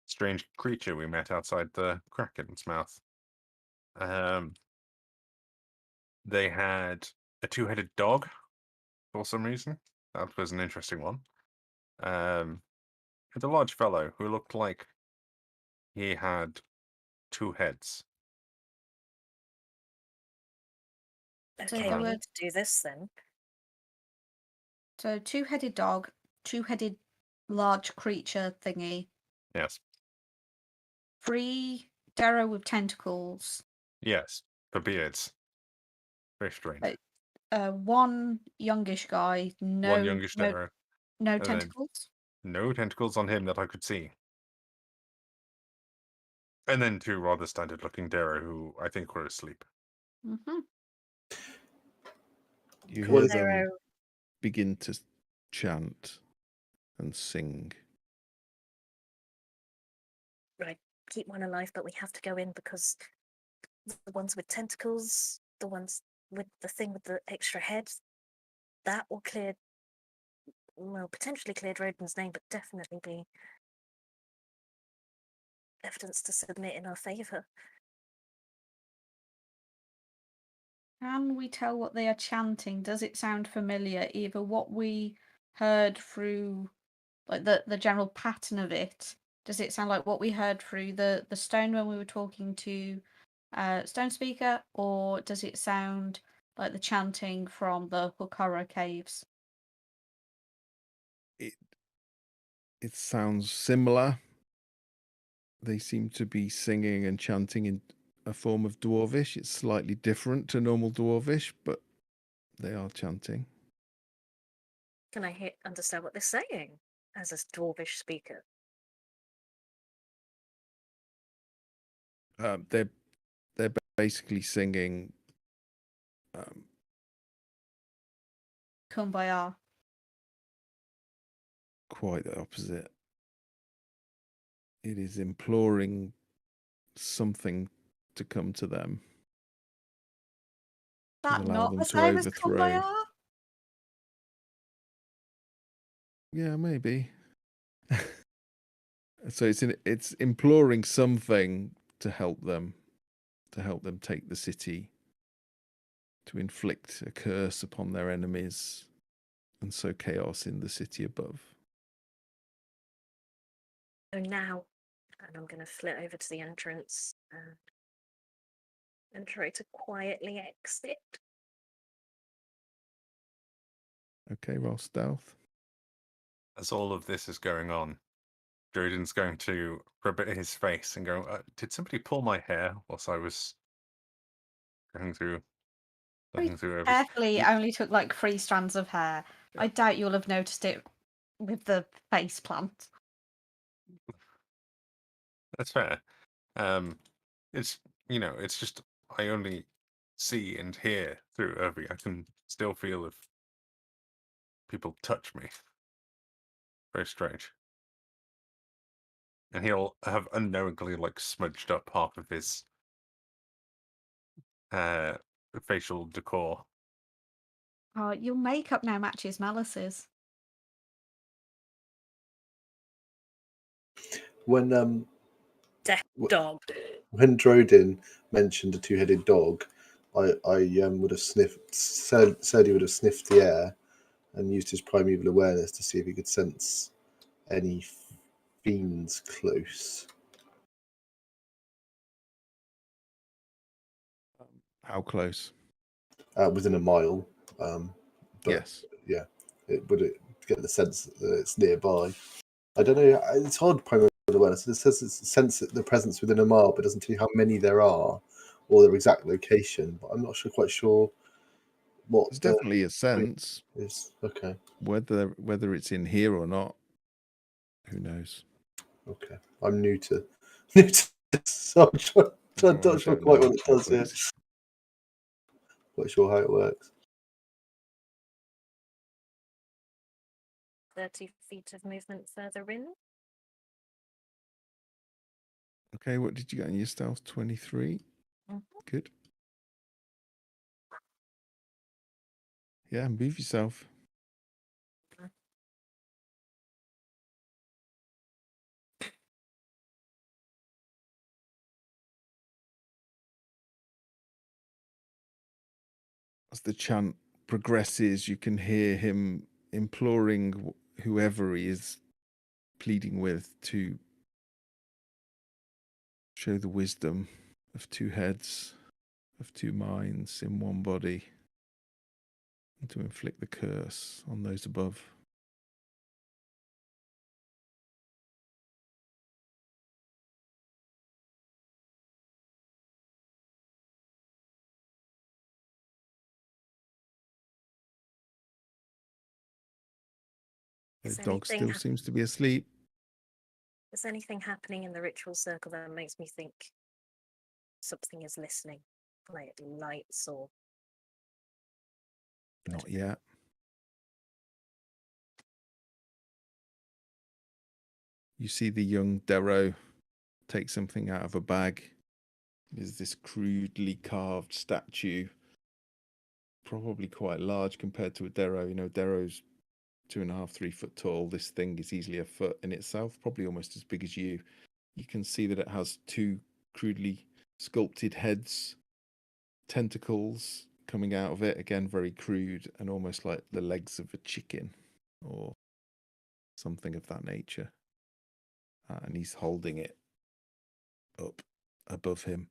strange creature we met outside the Kraken's mouth. They had a 2-headed dog for some reason. That was an interesting one. And a large fellow who looked like he had 2 heads. So Okay, there we were- need to do this then. So 2-headed dog, 2-headed large creature thingy, Yes. 3 Derro with tentacles, Yes. For beards. Very strange. Right. 1 youngish guy, One no youngish Derro. no then- tentacles. No tentacles on him that I could see. And then 2 rather standard looking Derro who I think were asleep. Mm-hmm. You Well, hear Derro- them begin to chant and sing. Right, keep one alive, but we have to go in because the ones with tentacles, the ones with the thing with the extra head, that will clear, well, potentially clear Rodin's name, but definitely be evidence to submit in our favour. Can we tell what they are chanting? Does it sound familiar? Either what we heard through, like the general pattern of it. Does it sound like what we heard through the stone when we were talking to Stone Speaker, or does it sound like the chanting from the Hukara caves? It sounds similar. They seem to be singing and chanting in a form of Dwarvish. It's slightly different to normal Dwarvish, but they are chanting. Can I understand what they're saying as a Dwarvish speaker? They're basically singing. Kumbaya. Quite the opposite. It is imploring something to come to them. That allow not them the to same as overthrow. Kumbaya? Yeah, maybe. So it's imploring something to help them take the city, to inflict a curse upon their enemies, and sow chaos in the city above. So now, and I'm going to flit over to the entrance and try to quietly exit. Okay, roll stealth. As all of this is going on, Droden's going to rub it in his face and go, did somebody pull my hair whilst I was going through everything? Carefully, it only took like 3 strands of hair. Yeah. I doubt you'll have noticed it with the face plant. That's fair. It's it's just I only see and hear through Irvi. I can still feel if people touch me. Very strange. And he'll have unknowingly like smudged up half of his facial decor. Oh, your makeup now matches Melis's. When Death dog. when Drodin mentioned a 2-headed dog, I would have said he would have sniffed the air and used his primeval awareness to see if he could sense any fiends close. How close? Within a mile. But Yes. yeah, it would get the sense that it's nearby. I don't know. It's hard primordial awareness. It says it's sense the presence within a mile, but doesn't tell you how many there are or their exact location. But I'm not quite sure what There's definitely a sense. is. Okay. Whether it's in here or not, who knows? Okay. I'm new to this, so I'm Oh, not I sure don't quite know what it how it does here. works. Quite sure how it works. 30 feet of movement further in. Okay, what did you get in your stealth? 23. Mhm. Good. Yeah, move yourself. As the chant progresses, you can hear him imploring whoever he is pleading with to show the wisdom of two heads, of two minds in one body, and to inflict the curse on those above. The Is dog anything still seems to be asleep. Is anything happening in the ritual circle that makes me think something is listening? Like lights or Not yet. You see the young Derro take something out of a bag. There's this crudely carved statue, probably quite large compared to a Derro. You know, Derro's 2.5, 3 foot tall. This thing is easily a foot in itself, probably almost as big as you. You can see that it has two crudely sculpted heads, tentacles coming out of it, again very crude and almost like the legs of a chicken or something of that nature. And he's holding it up above him.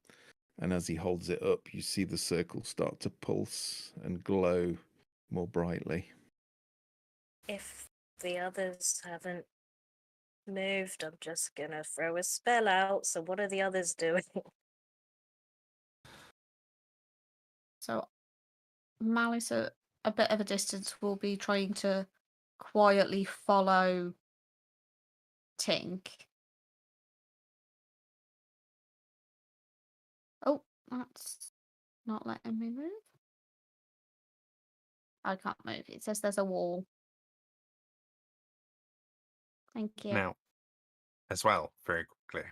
And as he holds it up, you see the circle start to pulse and glow more brightly. if the others haven't moved, I'm just gonna throw a spell out. So what are the others doing? So Malice at a bit of a distance will be trying to quietly follow Tink. Oh, that's not letting me move. I can't move. It says there's a wall. Thank you. Now, as well, very quickly,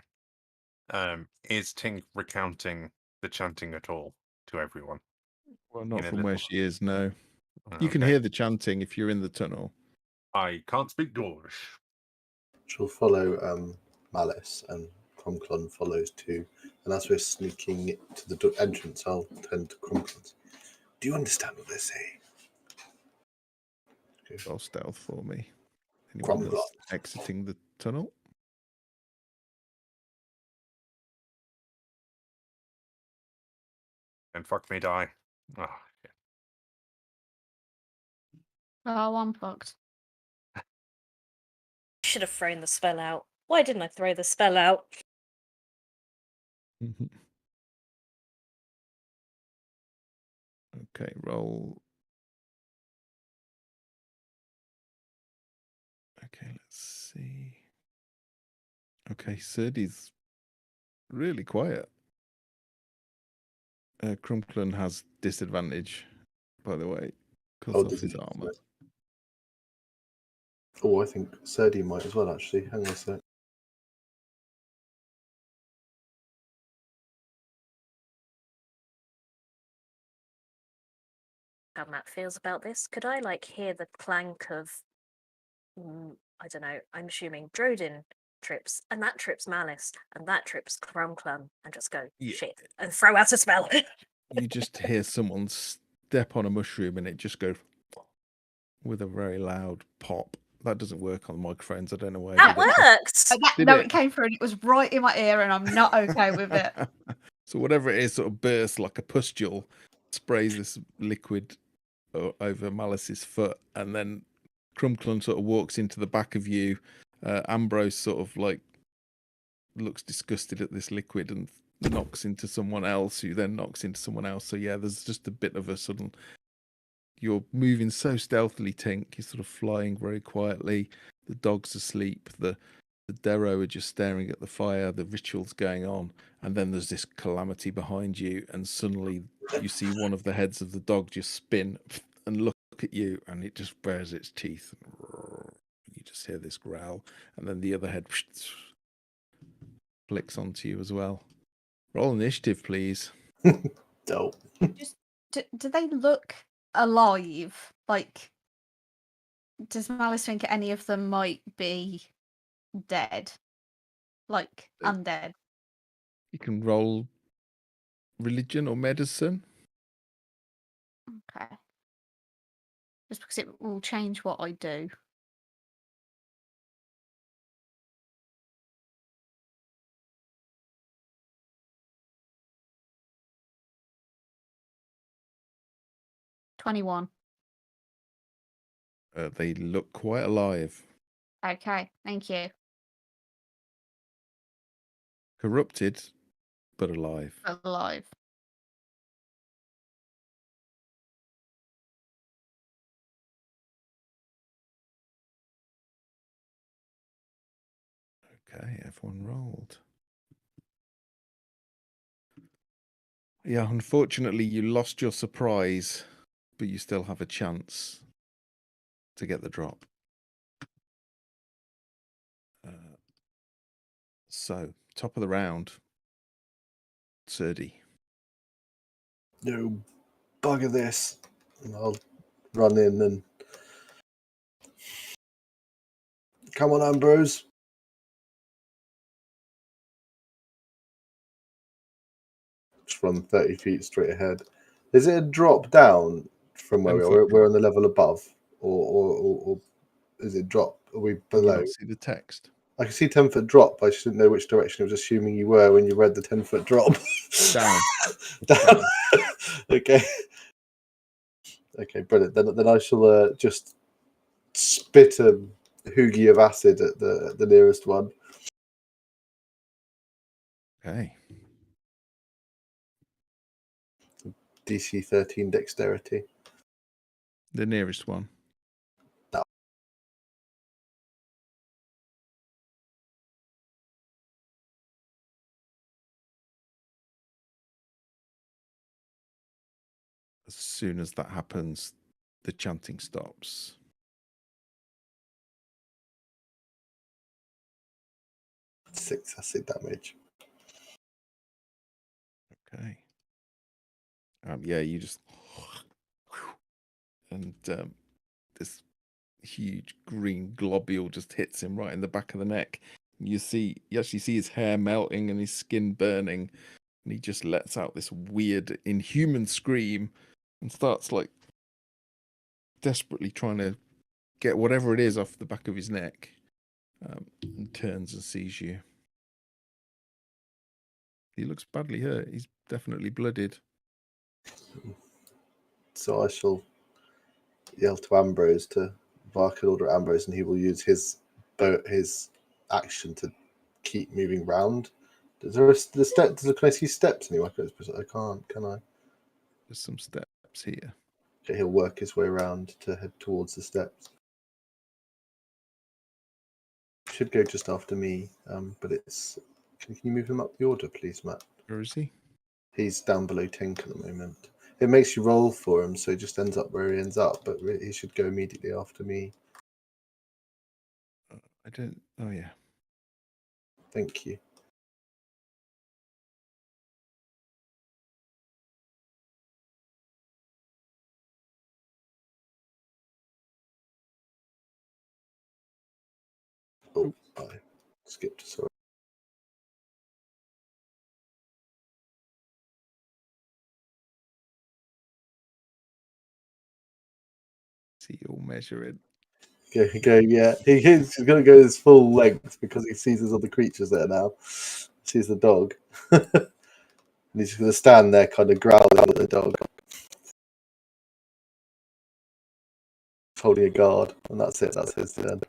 is Tink recounting the chanting at all to everyone? Well, not In a from where little- she is, no. You can Okay. hear the chanting if you're in the tunnel. I can't speak Dwarvish. She'll follow Malice, and Crumclun follows too. And as we're sneaking to the entrance, I'll turn to Crumclun. Do you understand what they're saying? Roll stealth for me. Anyone Crumclun. else exiting the tunnel? And fuck me, die. Oh, yeah. Oh, I'm fucked. Should have thrown the spell out. Why didn't I throw the spell out? Okay, roll. Okay, let's see. Okay, Serdy's really quiet. Crumclun has disadvantage, by the way, because of does his he? armor. Oh, I think Serdi might as well, actually. Hang on a sec. How Matt feels about this? Could I hear the clank of I don't know, I'm assuming Drodin trips, and that trips Malice, and that trips Crumclun, and just go, shit, and throw out a spell. You just hear someone step on a mushroom and it just goes with a very loud pop. That doesn't work on microphones. I don't know why. That works! It came through and it was right in my ear and I'm not okay with it. So whatever it is sort of bursts like a pustule, sprays this liquid over Malice's foot, and then Crumclun sort of walks into the back of you Ambrose sort of like looks disgusted at this liquid and knocks into someone else, who then knocks into someone else. So yeah, there's just a bit of a sudden. You're moving so stealthily, Tink. You're sort of flying very quietly. The dog's asleep. The Derro are just staring at the fire. The ritual's going on, and then there's this calamity behind you, and suddenly you see one of the heads of the dog just spin and look at you, and it just bares its teeth. You just hear this growl, and then the other head flicks onto you as well. Roll initiative, please. Dope. Do they look alive? Like, does Malice think any of them might be dead? Like, undead? You can roll religion or medicine. Okay. Just because it will change what I do. $21. They look quite alive. Okay, thank you. Corrupted, but alive. Alive. Okay, everyone rolled. Yeah, unfortunately, you lost your surprise, but you still have a chance to get the drop. So, top of the round, Serdi. No, bugger this. And I'll run in and come on, Ambrose. Just run 30 feet straight ahead. Is it a drop down from where we are? We're on the level above, or is it drop? Are we below? You see the text. I can see 10-foot drop. I just didn't know which direction. I was assuming you were when you read the 10-foot drop. Down. Down. Okay. Okay, brilliant. Then I shall just spit a hoogie of acid at the nearest one. Okay. DC 13 dexterity. The nearest one. No. As soon as that happens, the chanting stops. Six acid damage. Okay. Yeah, you just and this huge green globule just hits him right in the back of the neck. You actually see his hair melting and his skin burning, and he just lets out this weird inhuman scream and starts like desperately trying to get whatever it is off the back of his neck, and turns and sees you. He looks badly hurt. He's definitely blooded. So I shall yell to Ambrose to bark an order at Ambrose, and he will use his action to keep moving round. Is there the step? Can I see steps anywhere? I can't. Can I? There's some steps here. Okay, he'll work his way around to head towards the steps. Should go just after me, but it's. Can you move him up the order, please, Matt? Where is he? He's down below Tink at the moment. It makes you roll for him, so he just ends up where he ends up, but he should go immediately after me. I don't. Oh, yeah. Thank you. Oh, I skipped, sorry. See, you'll measure it. Go, yeah. He's going to go his full length because he sees there's other creatures there now. Sees the dog. And he's going to stand there kind of growling at the dog. Holding a guard. And that's it. That's his turn.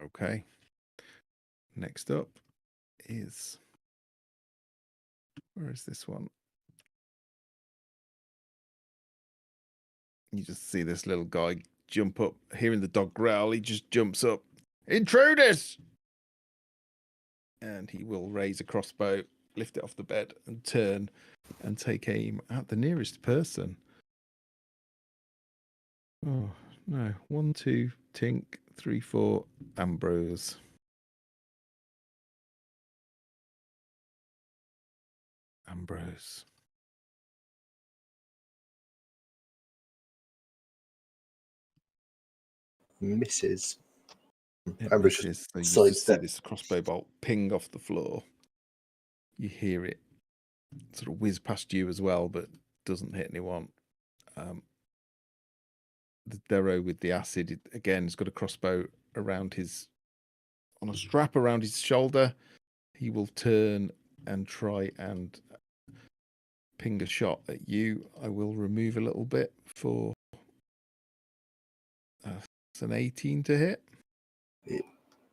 Okay. Next up is, where is this one? You just see this little guy jump up, hearing the dog growl. He just jumps up. Intruders! And he will raise a crossbow, lift it off the bed, and turn and take aim at the nearest person. Oh, no. 1, 2, Tink. 3, 4, Ambrose. Ambrose. Misses. It Ambrose misses, so you just see sidestep. this crossbow bolt ping off the floor. You hear it sort of whiz past you as well, but doesn't hit anyone. The Derro with the acid, again, has got a crossbow around on a strap around his shoulder. He will turn and try and ping a shot at you. I will remove a little bit for it's an 18 to hit.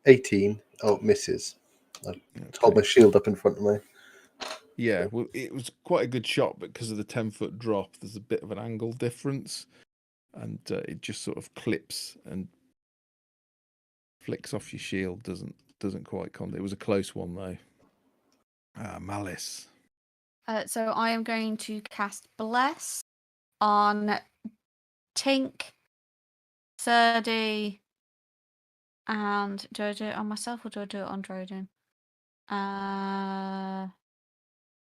18. Oh, misses. I hold Okay. my shield up in front of me. Yeah, well, it was quite a good shot, but because of the 10-foot drop, there's a bit of an angle difference, and it just sort of clips and flicks off your shield. Doesn't quite It was a close one though. Malice. So I am going to cast Bless on Tink, Surdy, and do I do it on myself or do I do it on Droden?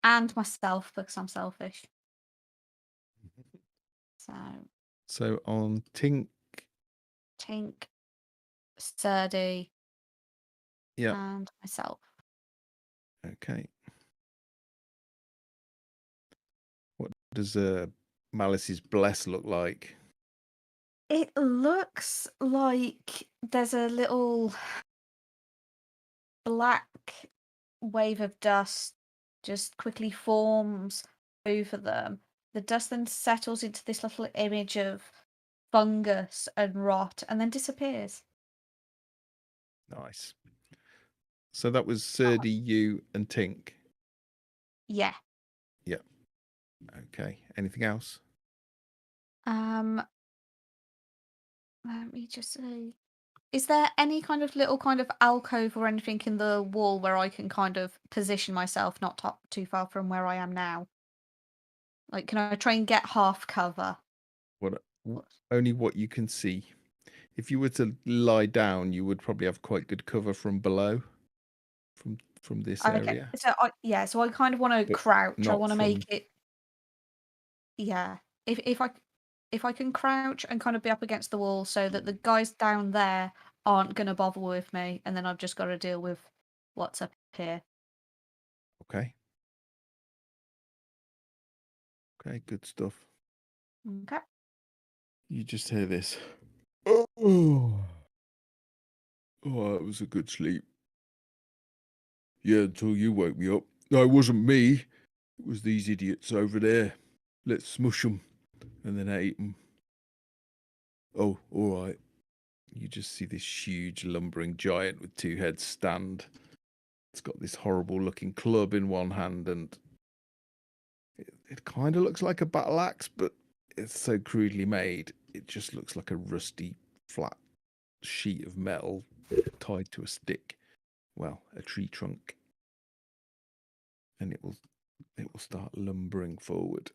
And myself because I'm selfish. So on Tink, Surdy, yeah. and myself. Okay. What does Malice's bless look like? It looks like there's a little black wave of dust just quickly forms over them. The dust then settles into this little image of fungus and rot and then disappears. Nice. So that was Surdy, you, and Tink. Yeah. Yeah. Okay. Anything else? Let me just see. Is there any kind of little kind of alcove or anything in the wall where I can kind of position myself not too far from where I am now? Like, can I try and get half cover? Only what you can see. If you were to lie down, you would probably have quite good cover from below, from this area. So I kind of want to But crouch. I not want to from- make it. Yeah, if I can crouch and kind of be up against the wall so that the guys down there aren't going to bother with me, and then I've just got to deal with what's up here. Okay. Okay, good stuff. Okay. You just hear this. Oh, it was a good sleep. Yeah, until you woke me up. No, it wasn't me. It was these idiots over there. Let's smush them. And then I ate them. Oh, all right. You just see this huge lumbering giant with 2 heads stand. It's got this horrible looking club in one hand, and it kind of looks like a battle axe, but it's so crudely made. It just looks like a rusty, flat sheet of metal tied to a stick. Well, a tree trunk. And it will start lumbering forward.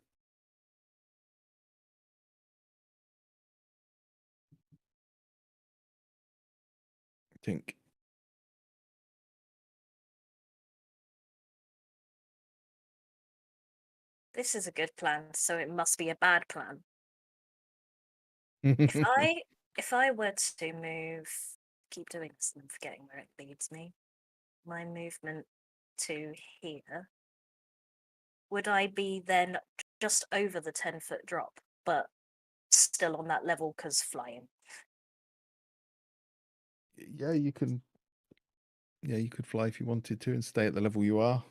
Tink. This is a good plan, so it must be a bad plan. If I were to move, keep doing this and forgetting where it leads me, my movement to here, would I be then just over the 10-foot drop, but still on that level because flying? Yeah, you can. Yeah, you could fly if you wanted to and stay at the level you are.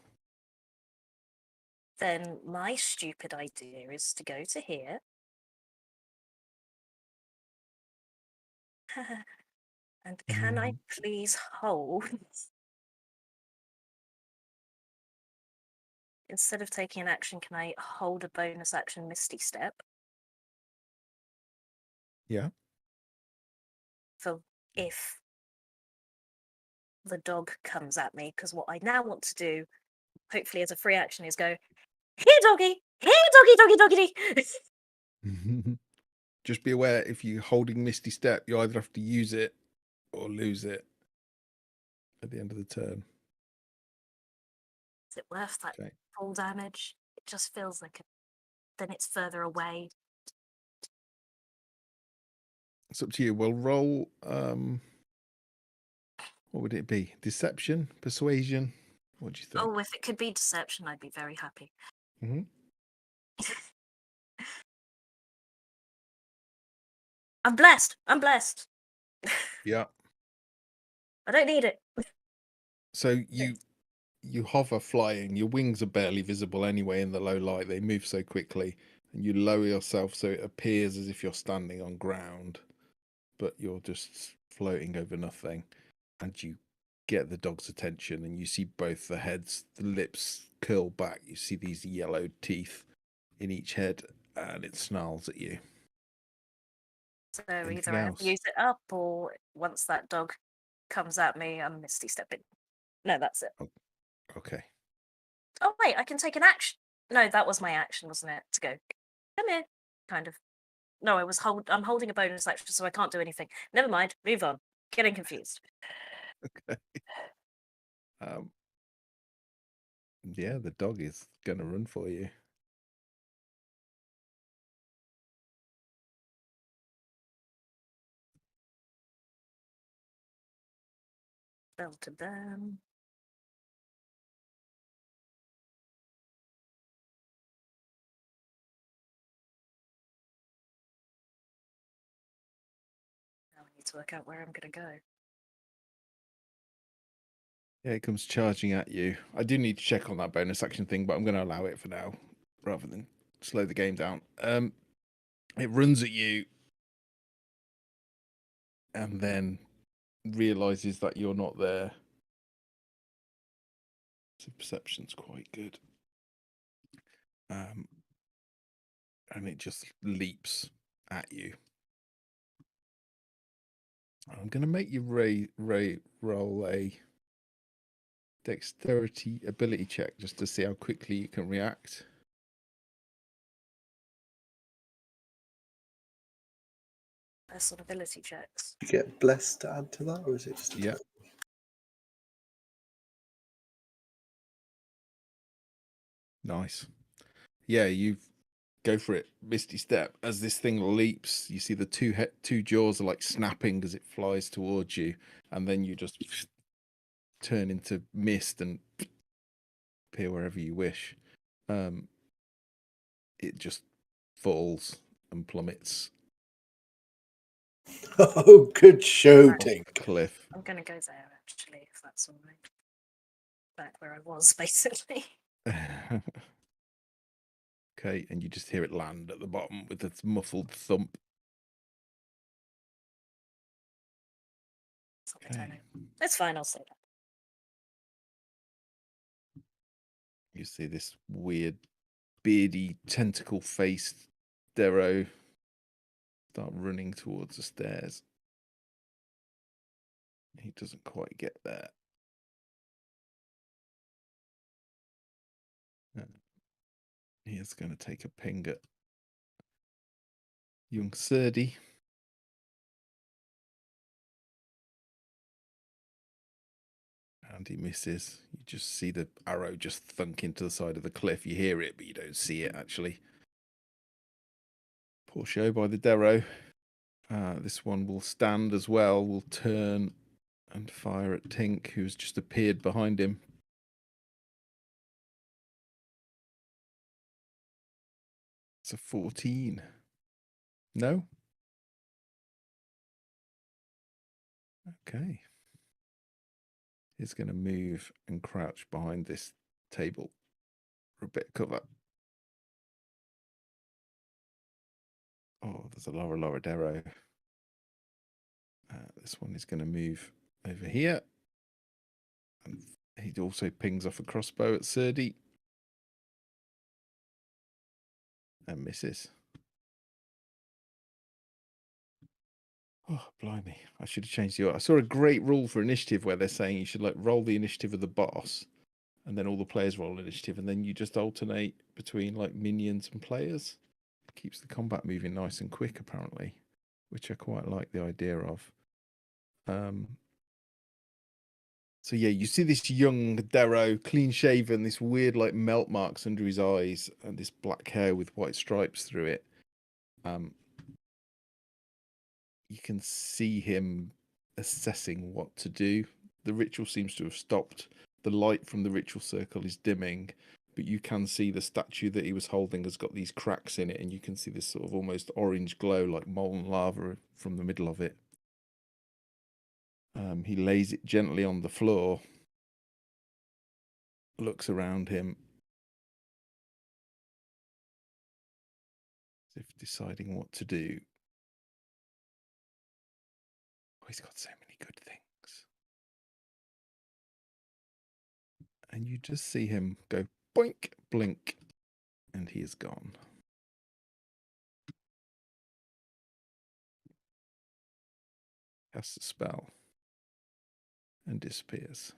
Then my stupid idea is to go to here. And can I please hold, instead of taking an action, can I hold a bonus action Misty Step Yeah. for if the dog comes at me? Because what I now want to do, hopefully as a free action, is go, here doggy, here doggy, doggy, doggy. Just be aware, if you're holding Misty Step, you either have to use it or lose it at the end of the turn. Is it worth that Okay. full damage? It just feels like then it's further away. It's up to you. We'll roll. What would it be? Deception? Persuasion? What do you think? Oh, if it could be deception, I'd be very happy. Mm-hmm. I'm blessed. I'm blessed. Yeah. I don't need it. So you hover flying. Your wings are barely visible anyway in the low light. They move so quickly, and you lower yourself so it appears as if you're standing on ground, but you're just floating over nothing. And you get the dog's attention, and you see both the heads, the lips curl back. You see these yellowed teeth in each head, and it snarls at you. So Anything either I have to else? use it up, or once that dog comes at me, I'm Misty Stepping. No, that's it. Okay. Oh wait, I can take an action. No, that was my action, wasn't it? To go, come here, kind of. No, I'm holding a bonus action, so I can't do anything. Never mind. Move on. Getting confused. Okay. Yeah, the dog is gonna run for you. Spell to burn. Now I need to work out where I'm gonna go. Yeah, it comes charging at you. I do need to check on that bonus action thing, but I'm going to allow it for now rather than slow the game down. It runs at you and then realizes that you're not there. So perception's quite good. And it just leaps at you. I'm going to make you roll a dexterity ability check just to see how quickly you can react. That's on ability checks. You get blessed to add to that, or is it just a Yeah. Nice. Yeah, you go for it. Misty Step. As this thing leaps, you see the two jaws are like snapping as it flies towards you, and then you just turn into mist and appear wherever you wish. It just falls and plummets Oh, good show, Right. Tink. cliff. I'm gonna go there actually, if that's all right. Back where I was, basically. Okay, and you just hear it land at the bottom with its muffled thump. It's not my turn. It's fine, I'll say that. You see this weird, beardy, tentacle-faced Derro start running towards the stairs. He doesn't quite get there. He is going to take a ping at young Serdi. And he misses. You just see the arrow just thunk into the side of the cliff. You hear it, but you don't see it, actually. Poor show by the Derro. This one will stand as well. Will turn and fire at Tink, who's just appeared behind him. It's a 14. No? Okay. He's going to move and crouch behind this table for a bit of cover. Oh, there's a Laura Derro. This one is going to move over here. And he also pings off a crossbow at Serdi. And misses. Oh, blimey. I should have changed the... I saw a great rule for initiative where they're saying you should like roll the initiative of the boss and then all the players roll initiative and then you just alternate between like minions and players. It keeps the combat moving nice and quick, apparently, which I quite like the idea of. So yeah, you see this young Derro, clean shaven, this weird like melt marks under his eyes and this black hair with white stripes through it. You can see him assessing what to do. The ritual seems to have stopped. The light from the ritual circle is dimming, but you can see the statue that he was holding has got these cracks in it, and you can see this sort of almost orange glow like molten lava from the middle of it. He lays it gently on the floor, looks around him, as if deciding what to do. Oh, he's got so many good things. And you just see him go boink, blink, and he is gone. Casts a spell and disappears.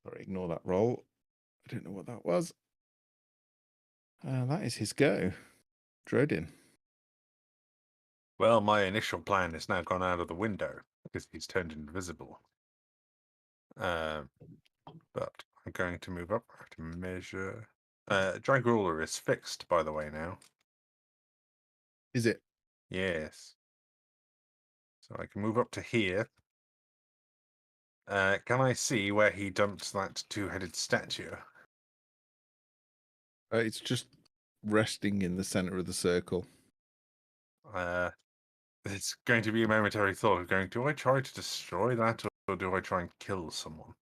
Sorry, ignore that roll. I don't know what that was. That is his go. Drodin. Well, my initial plan has now gone out of the window because he's turned invisible. But I'm going to move up to measure. Drag ruler is fixed, by the way, now. Is it? Yes. So I can move up to here. Can I see where he dumped that two-headed statue? It's just resting in the center of the circle. It's going to be a momentary thought of going, do I try to destroy that or do I try and kill someone?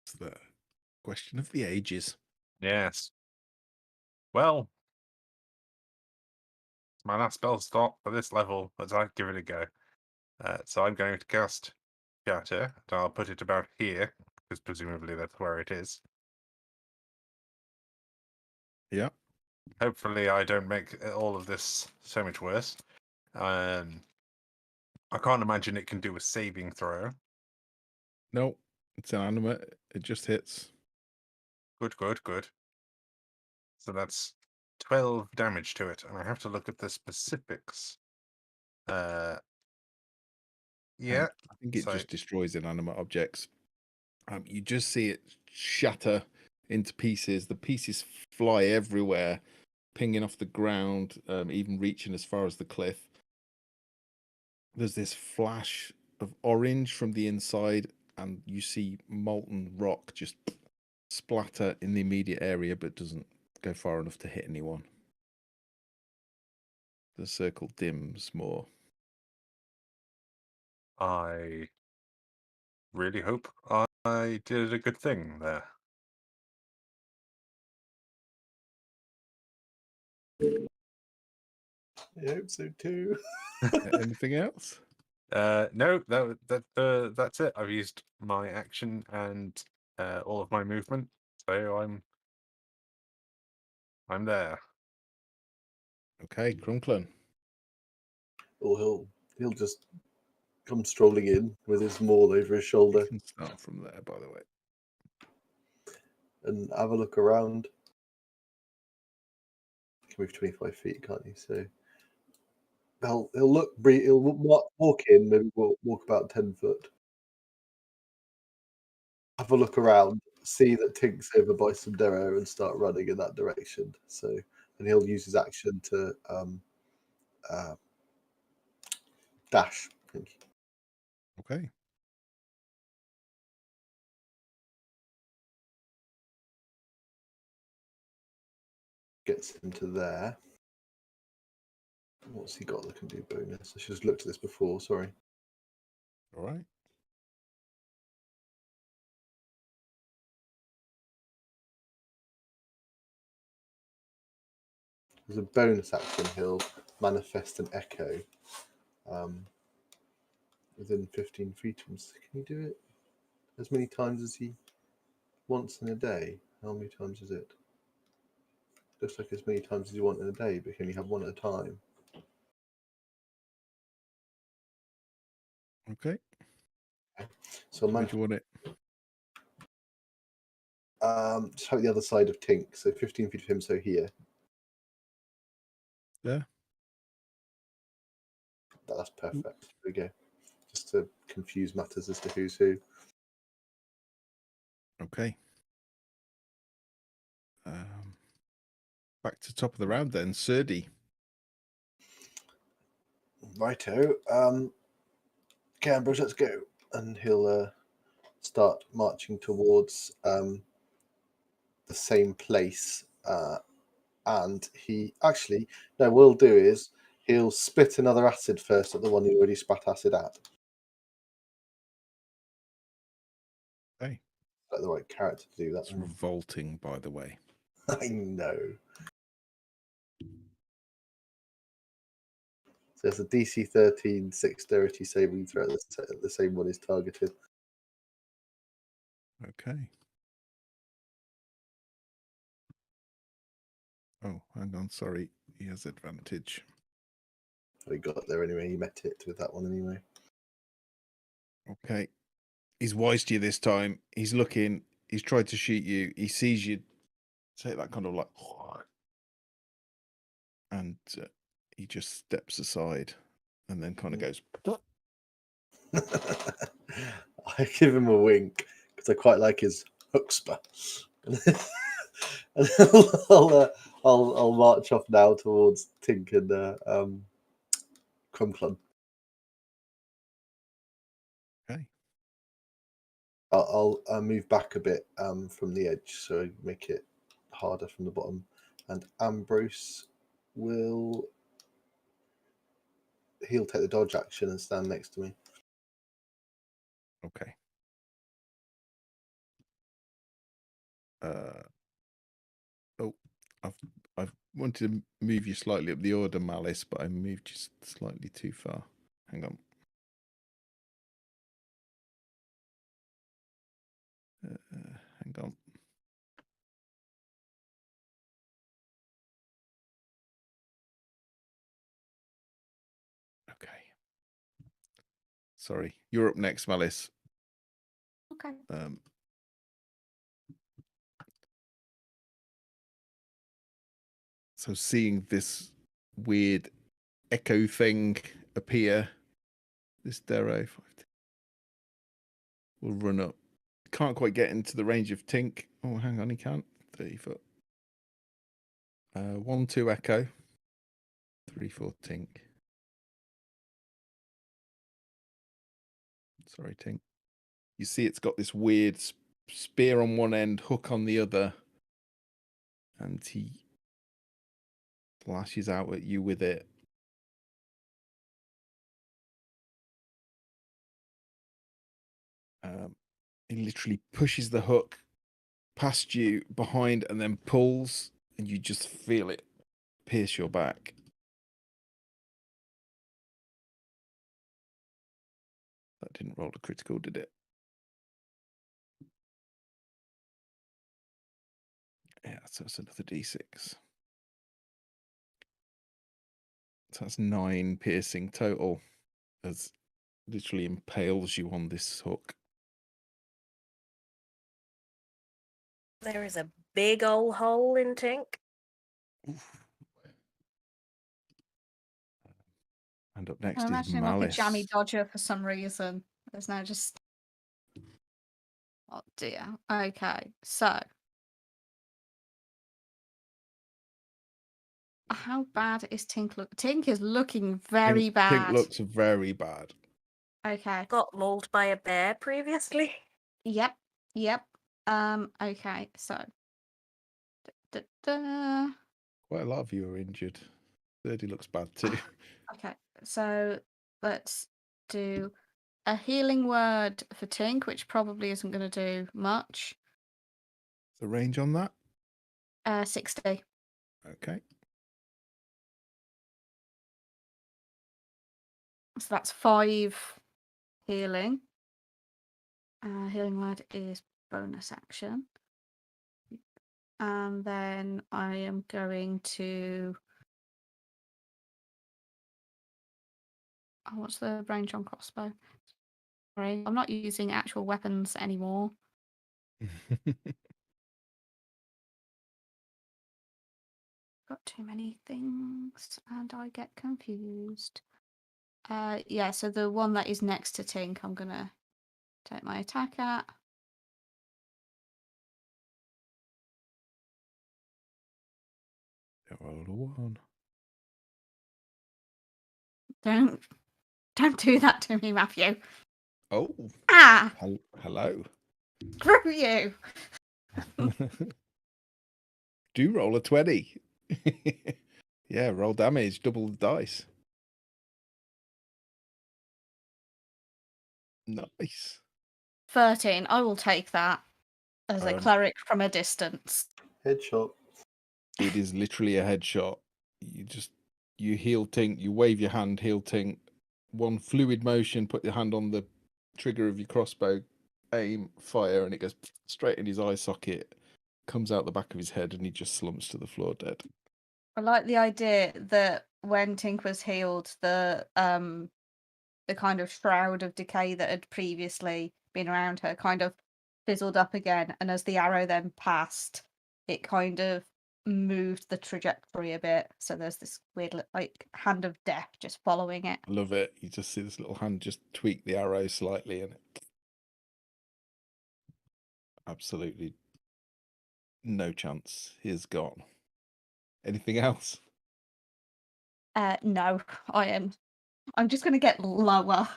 It's the question of the ages. Yes. Well, my last spell stop for this level, but I'd give it a go. So I'm going to cast Shatter, and I'll put it about here, because presumably that's where it is. Yeah. Hopefully I don't make all of this so much worse. I can't imagine it can do a saving throw. No, it's inanimate. It just hits. Good, good, good. So that's 12 damage to it, and I have to look at the specifics. Yeah. I think it so just destroys inanimate objects. You just see it shatter into pieces. The pieces fly everywhere, pinging off the ground, even reaching as far as the cliff. There's this flash of orange from the inside, and you see molten rock just splatter in the immediate area, but doesn't go far enough to hit anyone. The circle dims more. I really hope I did a good thing there. I hope so too. Anything else? No, that's it. I've used my action and all of my movement, so I'm there. Okay, Crunklin. Or he'll just come strolling in with his maul over his You shoulder can start from there, by the way. and have a look around. You can move 25 feet, can't you? So he'll look. He'll walk in, maybe walk about 10 foot. Have a look around, see that Tink's over by some Derro, and start running in that direction. So, and he'll use his action to dash. I think. Okay. Gets into there. What's he got that can do bonus? I should have looked at this before. Sorry. All right. There's a bonus action. He'll manifest an echo within 15 feet. Can he do it as many times as he wants in a day? How many times is it? Looks like as many times as you want in a day, but you can only have one at a time. Okay. So Where do you want it? just have it the other side of Tink, so 15 feet of him, so here. There. That's perfect. There we go. Just to confuse matters as to who's who. Okay. Back to top of the round then, Serdi. Righto. Okay, Ambrose, let's go. And he'll start marching towards the same place. And he actually, no, what he'll do is he'll spit another acid first at the one he already spat acid at. Okay. Like the right character to do that. It's revolting, by the way. I know. So it's a DC 13 dexterity saving throw. The same one is targeted. Okay. Oh, hang on. Sorry. He has advantage. He got there anyway. He met it with that one anyway. Okay. He's wise to you this time. He's looking. He's tried to shoot you. He sees you take that kind of like... And he just steps aside and then kind of goes... I give him a wink because I quite like his huxpah. And I'll march off now towards Tink and Crumplum. Okay. I'll move back a bit from the edge so I make it harder from the bottom. And Ambrose he'll take the dodge action and stand next to me. Okay. Oh, I've wanted to move you slightly up the order, Malice, but I moved you slightly too far. Hang on. Hang on. Okay. Sorry. You're up next, Malice. Okay. So seeing this weird echo thing appear, this Derro will run up. Can't quite get into the range of Tink. Oh, hang on, he can't. 30 foot. 1, 2 echo. 3, 4 Tink. Sorry, Tink. You see it's got this weird spear on one end, hook on the other. And he lashes out at you with it. He literally pushes the hook past you behind and then pulls, and you just feel it pierce your back. That didn't roll a critical, did it? Yeah, so it's another d6. So that's 9 piercing total, as literally impales you on this hook. There is a big old hole in Tink. Oof. And up next I'm is imagining like a Malice. jammy dodger for some reason. There's now just... Oh dear. Okay, so... How bad is Tink look? Tink is looking very bad. Tink looks very bad. Okay. Got mauled by a bear previously. Yep. Okay, so... Quite a lot of you are injured. 30 looks bad too. Okay, so let's do a healing word for Tink, which probably isn't going to do much. The range on that? 60. Okay. So that's 5 healing. Healing word is bonus action. And then I am going to... Oh, what's the range on crossbow? Sorry, I'm not using actual weapons anymore. Got too many things and I get confused. Yeah, so the one that is next to Tink, I'm gonna take my attack at. Roll a 1. Don't do that to me, Matthew. Oh, Ah, hello. screw you. Do roll a 20. Yeah, roll damage, double the dice. Nice. 13. I will take that as a Um, cleric from a distance. Headshot. It is literally a headshot. You heal Tink, you wave your hand, heal Tink. One fluid motion, put your hand on the trigger of your crossbow, aim, fire, and it goes straight in his eye socket, comes out the back of his head, and he just slumps to the floor dead. I like the idea that when Tink was healed, the kind of shroud of decay that had previously been around her kind of fizzled up again, and as the arrow then passed, it kind of moved the trajectory a bit. So there's this weird like hand of death just following it. I love it. You just see this little hand just tweak the arrow slightly, and it absolutely no chance. He's gone. Anything else? No, I'm just gonna get lower.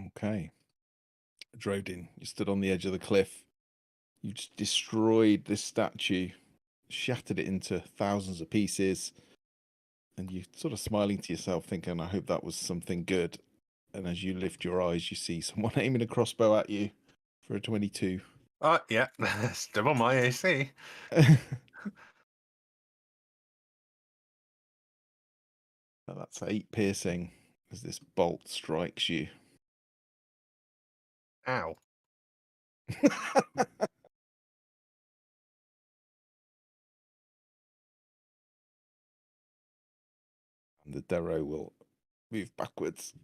Okay. Drodin, you stood on the edge of the cliff. You just destroyed this statue, shattered it into thousands of pieces, and you're sort of smiling to yourself, thinking, I hope that was something good. And as you lift your eyes, you see someone aiming a crossbow at you for a 22. Yeah, that's double my AC. That's 8 piercing as this bolt strikes you. Ow. And the Derro will move backwards.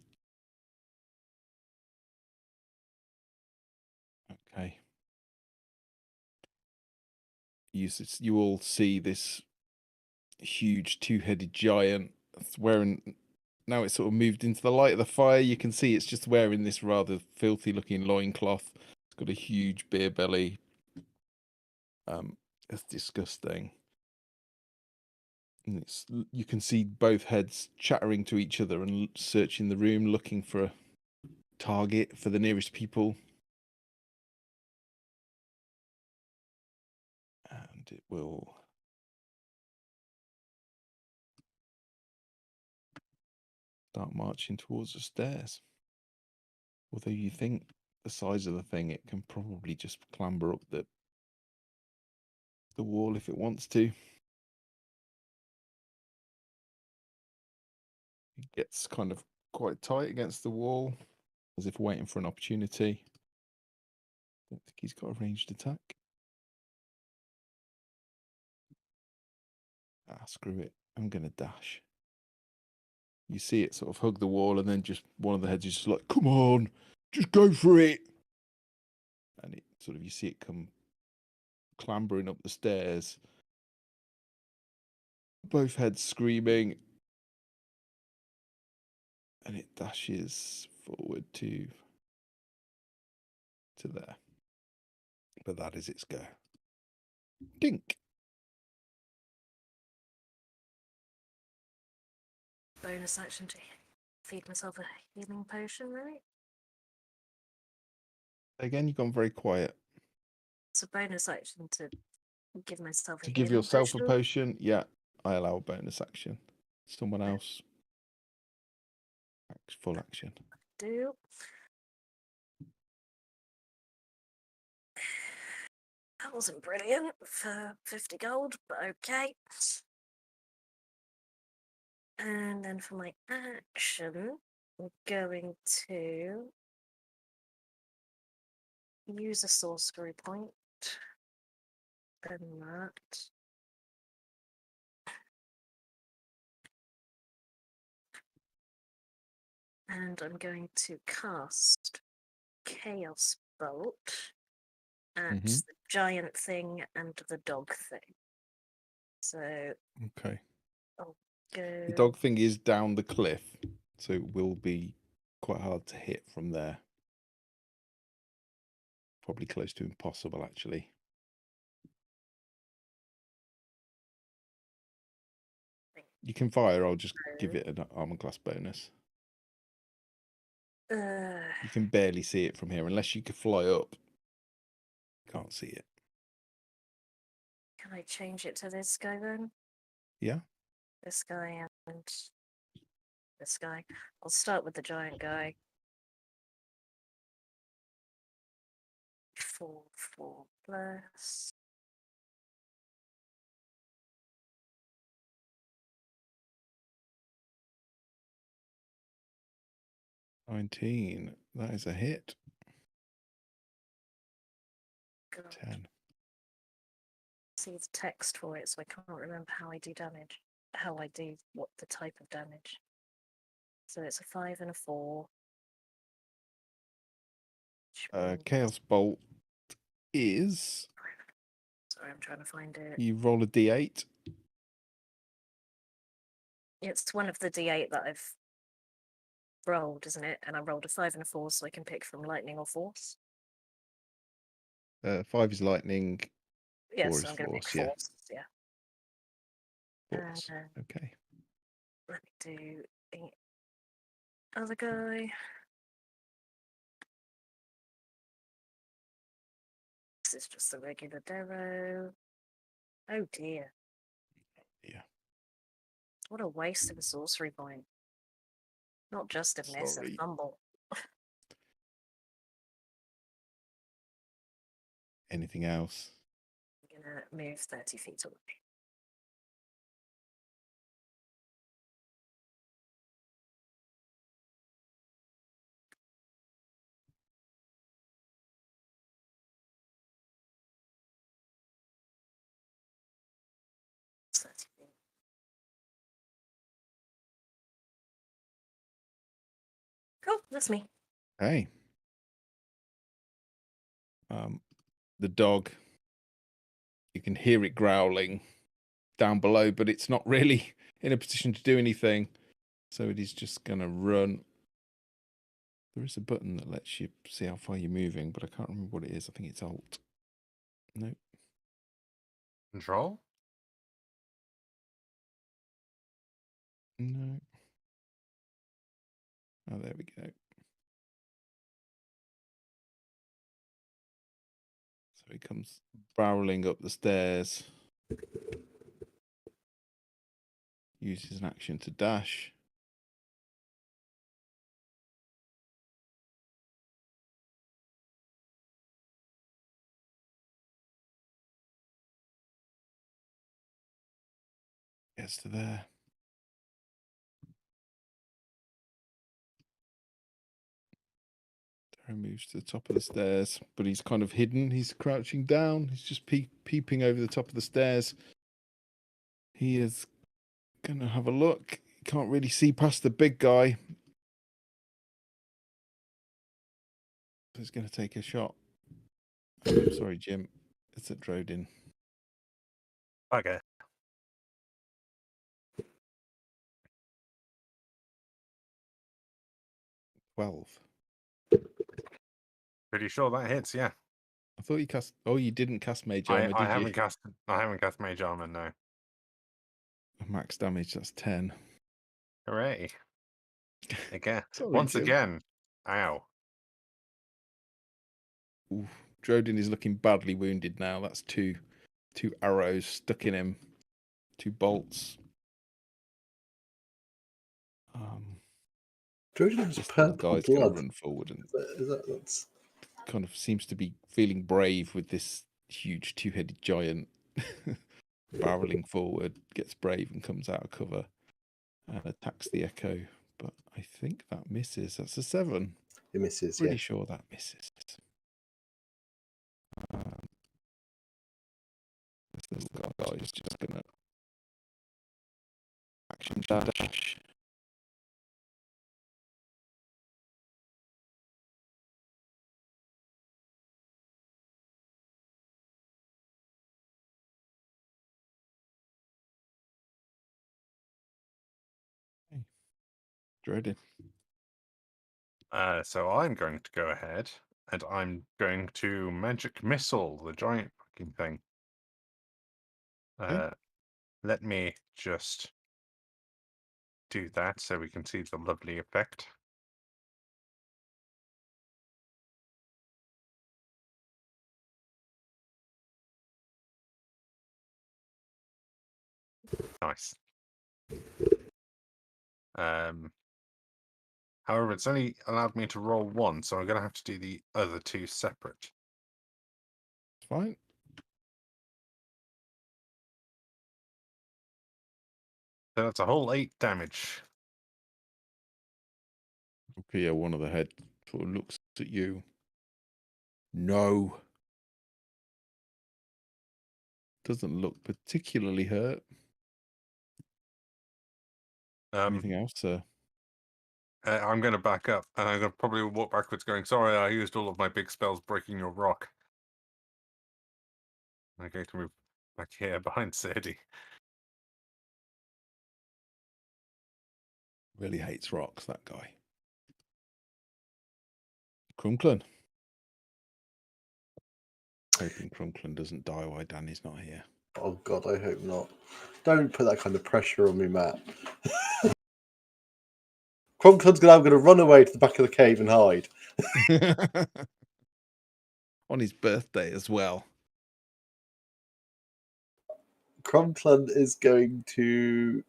Okay. You all see this huge 2-headed giant wearing... Now it's sort of moved into the light of the fire. You can see it's just wearing this rather filthy looking loincloth. It's got a huge beer belly. It's disgusting. And you can see both heads chattering to each other and searching the room, looking for a target for the nearest people. And it will start marching towards the stairs. Although you think the size of the thing, it can probably just clamber up the wall if it wants to. It gets kind of quite tight against the wall, as if waiting for an opportunity. Don't think he's got a ranged attack. Screw it. I'm going to dash. You see it sort of hug the wall, and then just one of the heads is just like, come on, just go for it. And it sort of, you see it come clambering up the stairs. Both heads screaming. And it dashes forward to there. But that is its go. Dink. Bonus action to feed myself a healing potion, right? Again, you've gone very quiet. It's a bonus action to give myself a To give healing yourself a potion. potion, yeah, I allow a bonus action. Someone else, full action. Do. That wasn't brilliant for 50 gold, but okay. And then for my action, I'm going to use a sorcery point. And that. And I'm going to cast Chaos Bolt at Mhm. the giant thing and the dog thing. So Okay. I'll The go. dog thing is down the cliff, so it will be quite hard to hit from there. Probably close to impossible, actually. You can fire. I'll just give it an armor class bonus. You can barely see it from here unless you could fly up. Can't see it. Can I change it to this guy then? Yeah. This guy and this guy. I'll start with the giant guy. 4 plus. $19. That is a hit. God. 10. See the text for it, so I can't remember how I do damage. How I do what the type of damage. So it's a 5 and a 4. which means- Chaos Bolt is. Sorry, I'm trying to find it. You roll a d8. It's one of the D8 that I've rolled, isn't it? And I rolled a 5 and a 4, so I can pick from lightning or force. 5 is lightning. Yes, 4 so is I'm going to pick force. Yeah. force. Yeah. Force. Okay. Let me do the other guy. This is just the regular Derro. Oh dear. Yeah. What a waste of a sorcery point. Not just a miss, a Sorry. fumble. Anything else? I'm going to move 30 feet away. Cool, that's me. Hey. The dog. You can hear it growling down below, but it's not really in a position to do anything. So it is just going to run. There is a button that lets you see how far you're moving, but I can't remember what it is. I think it's Alt. No. Control? No. Oh, there we go. So he comes barreling up the stairs. Uses an action to dash. Gets to there. Derro moves to the top of the stairs, but he's kind of hidden. He's crouching down. He's just peeping over the top of the stairs. He is going to have a look. He can't really see past the big guy. So he's going to take a shot. I'm sorry, Jim. It's at Drodin. Okay. Pretty sure that hits, yeah. I thought you cast. Oh, you didn't cast Mage Armor, I did haven't you? cast Mage Armor, no. Max damage. That's 10. Hooray. Again. Sorry, Once Jim. again. Ow. Ooh, Drodin is looking badly wounded now. That's two 2 arrows stuck in him, 2 bolts. Trojan's This purple guy's going to blood. run forward and That's kind of seems to be feeling brave with this huge 2-headed giant barreling forward, gets brave and comes out of cover and attacks the echo. But I think that misses. That's a 7. it misses. Pretty Yeah. sure that misses. This little guy is just going to action dash. Dreaded. So I'm going to go ahead and I'm going to magic missile the giant fucking thing. Okay. Let me just do that so we can see the lovely effect. Nice. However, it's only allowed me to roll 1, so I'm going to have to do the other 2 separate. Fine. So that's a whole 8 damage. Okay, yeah, one of the head sort of looks at you. No. Doesn't look particularly hurt. Anything else, sir? I'm going to back up, and I'm going to probably walk backwards going, sorry, I used all of my big spells breaking your rock. I'm going to move back here behind Sadie. Really hates rocks, that guy. Crumclan. Hoping Crumclan doesn't die while Danny's not here. Oh God, I hope not. Don't put that kind of pressure on me, Matt. Crunklin's now going to run away to the back of the cave and hide. On his birthday as well. Crumclan is going to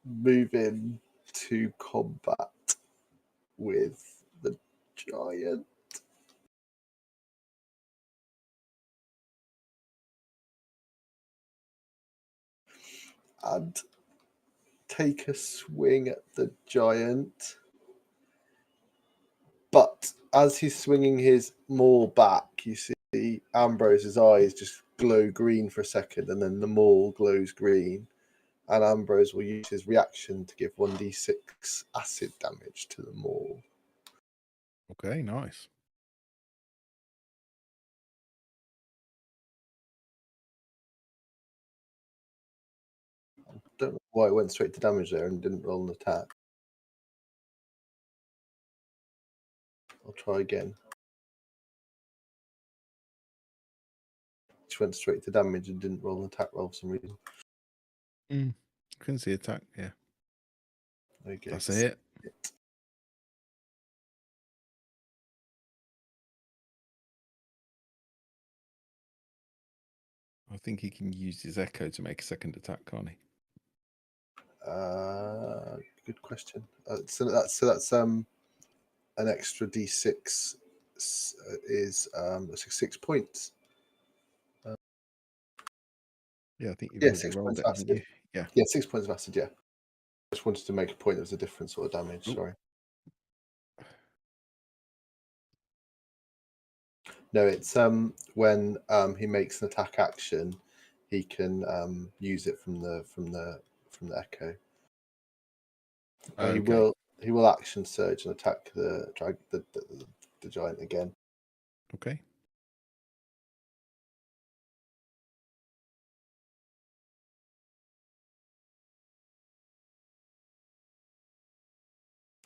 move in to combat with the giant. And take a swing at the giant. But as he's swinging his maul back, you see Ambrose's eyes just glow green for a second, and then the maul glows green. And Ambrose will use his reaction to give 1d6 acid damage to the maul. Okay, nice. I don't know why it went straight to damage there and didn't roll an attack. I'll try again. Which went straight to damage and didn't roll an attack roll for some reason. Couldn't see attack, yeah. Okay, That's it. I think he can use his echo to make a second attack, can't he? Good question. So that's an extra d6 is 6 points. Yeah, I think you've Yeah, already 6 rolled points it, of haven't acid. you? Yeah. Yeah, 6 points of acid. Yeah. Just wanted to make a point. There was a different sort of damage. Ooh. Sorry. No, it's when he makes an attack action, he can use it from the echo. Okay. He will action surge and attack the giant again. Okay.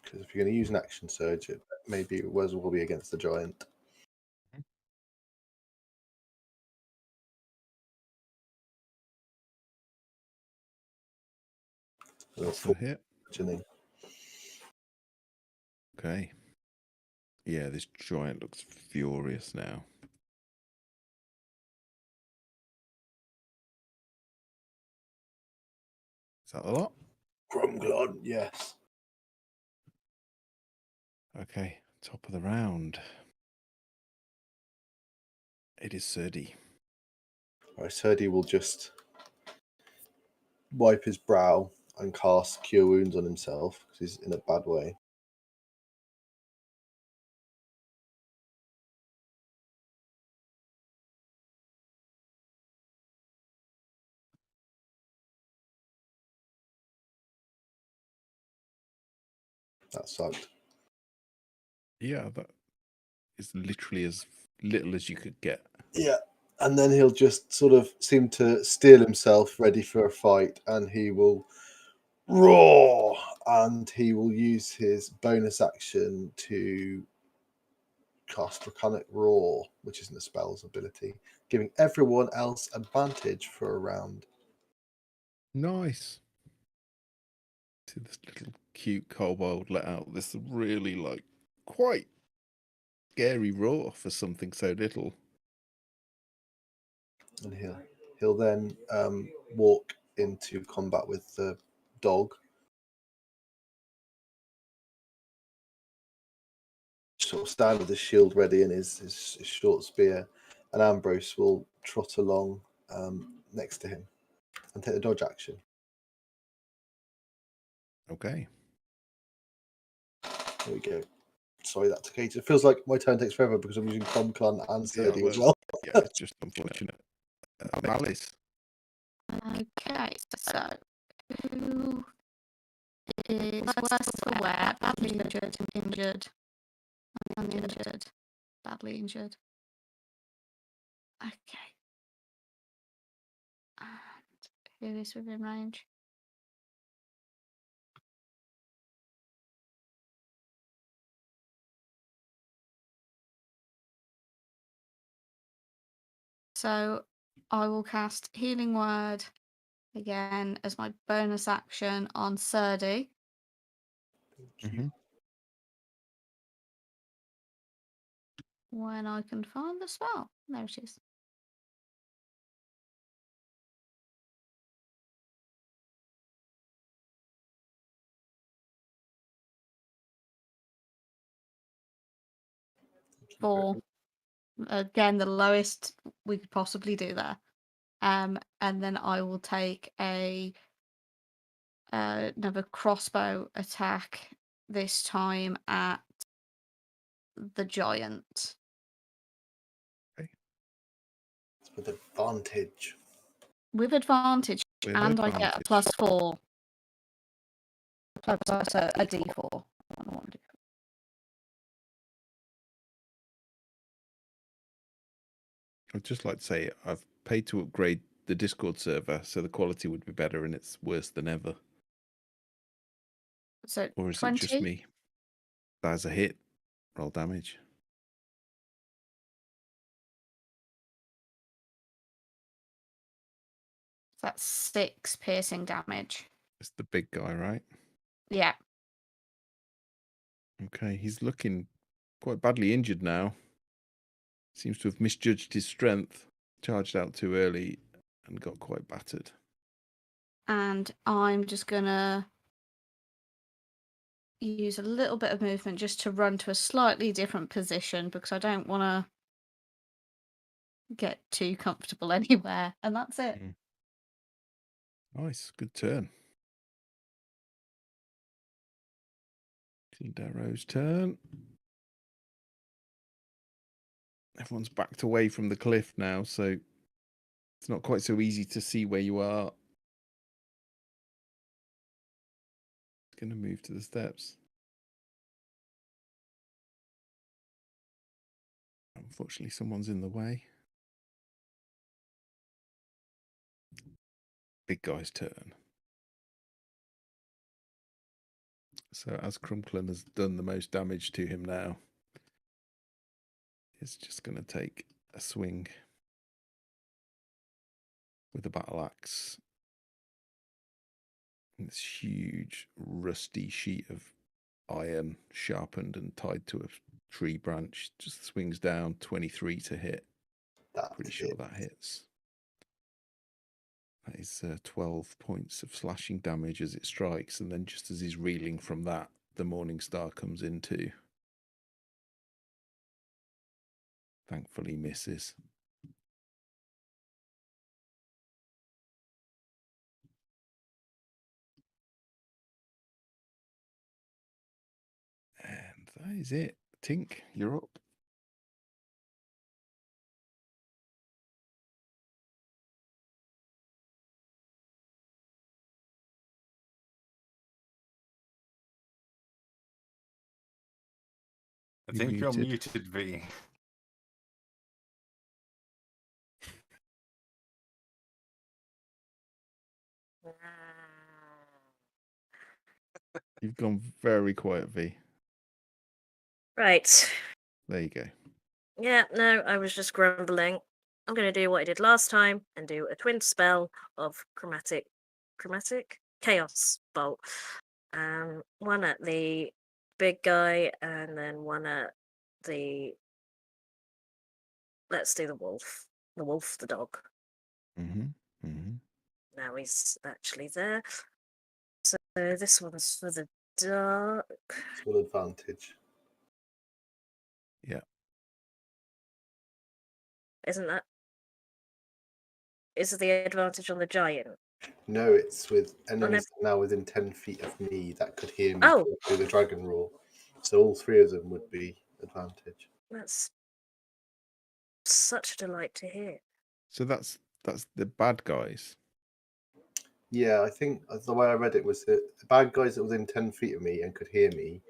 Because if you're going to use an action surge, it maybe it will be against the giant. That's a hit. Bludgeoning. Okay. Yeah, this giant looks furious now. Is that a lot? Grumglon, yes. Okay, top of the round. It is Serdi. Right, Serdi will just wipe his brow and cast Cure Wounds on himself because he's in a bad way. That sucked. Yeah, that is literally as little as you could get. Yeah. And then he'll just sort of seem to steel himself ready for a fight, and he will roar, and he will use his bonus action to cast Draconic Roar, which isn't a spell's ability, giving everyone else advantage for a round. Nice. See this little cute kobold let out this really quite scary roar for something so little. And he'll then walk into combat with the dog. Sort of stand with his shield ready and his short spear, and Ambrose will trot along next to him and take the dodge action. Okay. There we go. Sorry, that took ages. It feels like my turn takes forever because I'm using Comclan and Serdi as well. Yeah, it's just unfortunate. Malice. Okay, so who is worse for wear? Badly injured, uninjured, badly injured. Okay. And who is within range? So I will cast Healing Word again as my bonus action on Serdi. Mm-hmm. When I can find the spell. There it is. For again the lowest we could possibly do there. And then I will take another crossbow attack, this time at the giant. Okay. It's with advantage. With advantage, With and I get a advantage. +4. Plus a D4. I'd just like to say I've paid to upgrade the Discord server, so the quality would be better, and it's worse than ever. So Or is 20? it just me? That's a hit. Roll damage. That's 6 piercing damage. It's the big guy, right? Yeah. Okay, he's looking quite badly injured now. Seems to have misjudged his strength, charged out too early, and got quite battered. And I'm just gonna use a little bit of movement just to run to a slightly different position because I don't want to get too comfortable anywhere. And that's it. Nice, good turn. Derro's turn. Everyone's backed away from the cliff now, so it's not quite so easy to see where you are. It's going to move to the steps. Unfortunately, someone's in the way. Big guy's turn. So as Crumplen has done the most damage to him now, he's just going to take a swing with a battle axe. This huge rusty sheet of iron, sharpened and tied to a tree branch, just swings down. 23 to hit. Pretty sure that hits. That is 12 points of slashing damage as it strikes, and then just as he's reeling from that, the Morning Star comes in too. Thankfully misses. And that is it. Tink, you're up. I You're think you're muted. muted, V. You've gone very quiet, V. Right. There you go. Yeah, no, I was just grumbling. I'm going to do what I did last time and do a twin spell of chromatic chaos bolt. One at the big guy and then one at the. Let's do the wolf. The dog. Mm-hmm. Mm-hmm. Now he's actually there. So this one's for the dog. Full advantage. Yeah. Isn't that? Is the advantage on the giant? No, it's with enemies now within 10 feet of me that could hear me Oh. through the dragon roar. So all three of them would be advantage. That's such a delight to hear. So that's the bad guys. Yeah, I think the way I read it was that the bad guys that were within 10 feet of me and could hear me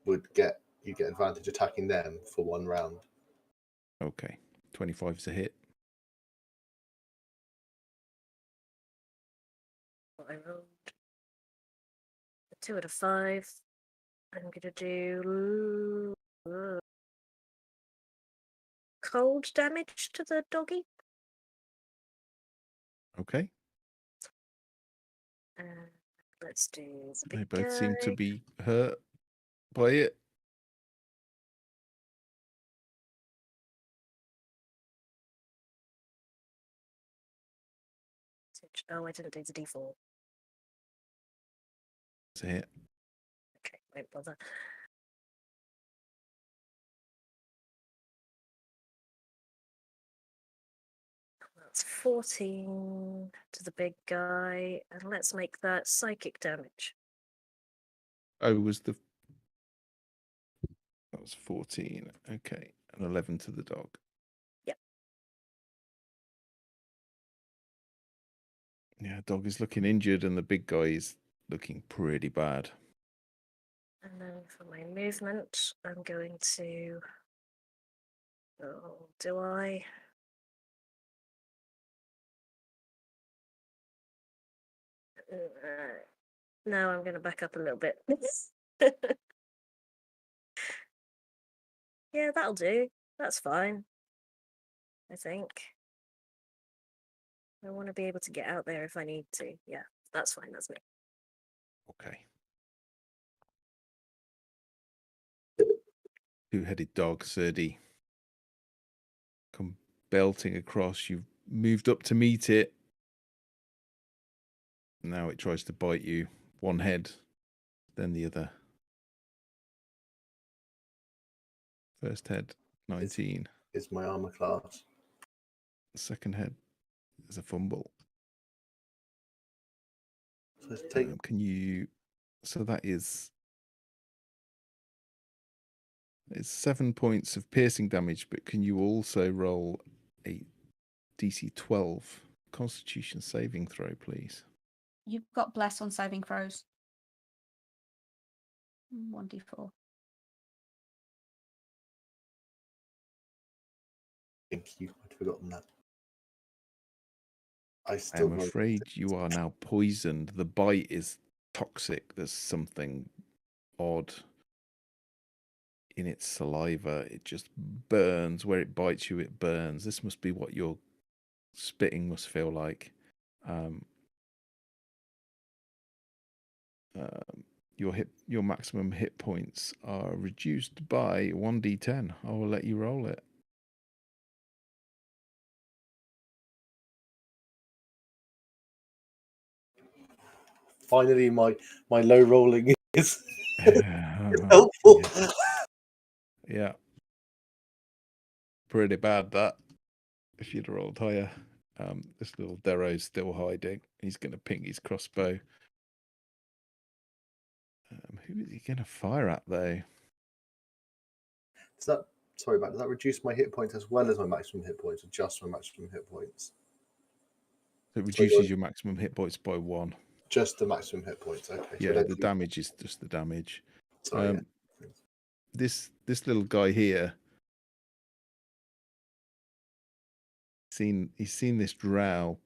would get advantage attacking them for 1 round. Okay. 25's a hit. I rolled a 2 out of 5. I'm gonna do cold damage to the doggy. Okay. Let's do the big They both guy. seem to be hurt by it. Oh, I didn't do the D4. It's a hit. Okay, won't bother. That's 14 to the big guy, and let's make that psychic damage. Oh, that was 14. Okay. And 11 to the dog. Yep. Yeah, dog is looking injured and the big guy is looking pretty bad. And then for my movement, I'm going to. Oh, do I? No, I'm going to back up a little bit. Yeah, that'll do. That's fine. I think. I want to be able to get out there if I need to. Yeah, that's fine. That's me. Okay. Two-headed dog, Serdi. Come belting across. You've moved up to meet it. Now it tries to bite you. One head, then the other. First head, 19. Is my armor class. Second head is a fumble. So let's take. Can you? So that is. It's 7 points of piercing damage, but can you also roll a DC 12 Constitution saving throw, please? You've got bless on saving throws. 1d4. Thank you. I'd forgotten that. I'm afraid you are now poisoned. The bite is toxic. There's something odd in its saliva. It just burns. Where it bites you, it burns. This must be what your spitting must feel like. Your maximum hit points are reduced by 1d10. I will let you roll it. Finally, my low rolling is Yeah. helpful. Yeah. Pretty bad that. If you'd rolled higher. This little Derro's still hiding. He's going to ping his crossbow. Who is he going to fire at though? Does that reduce my hit points as well as my maximum hit points, or just my maximum hit points? It reduces your maximum hit points by 1. Just the maximum hit points. Okay. So Yeah, the damage is just the damage. Sorry. Yeah. This little guy here. He's seen this drow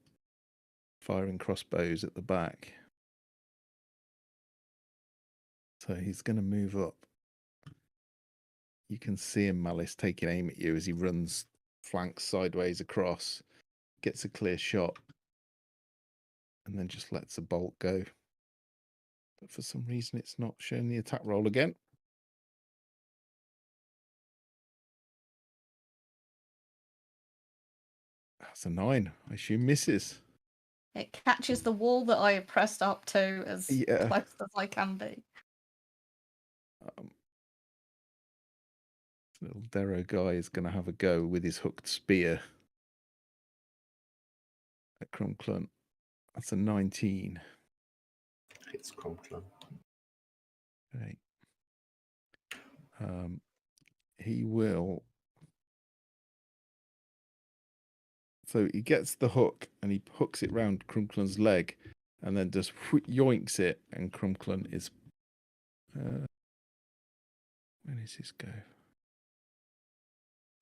firing crossbows at the back. So he's going to move up. You can see him, Malice, taking aim at you as he runs flanks sideways across, gets a clear shot, and then just lets a bolt go. But for some reason, it's not showing the attack roll again. That's a 9. I assume misses. It catches the wall that I pressed up to as close as I can be. This little Derro guy is going to have a go with his hooked spear at Crumclun. That's a 19. It's Crumclun. Okay. He will. So he gets the hook and he hooks it round Crumclun's leg and then just yoinks it, and Crumclun is. When is his go?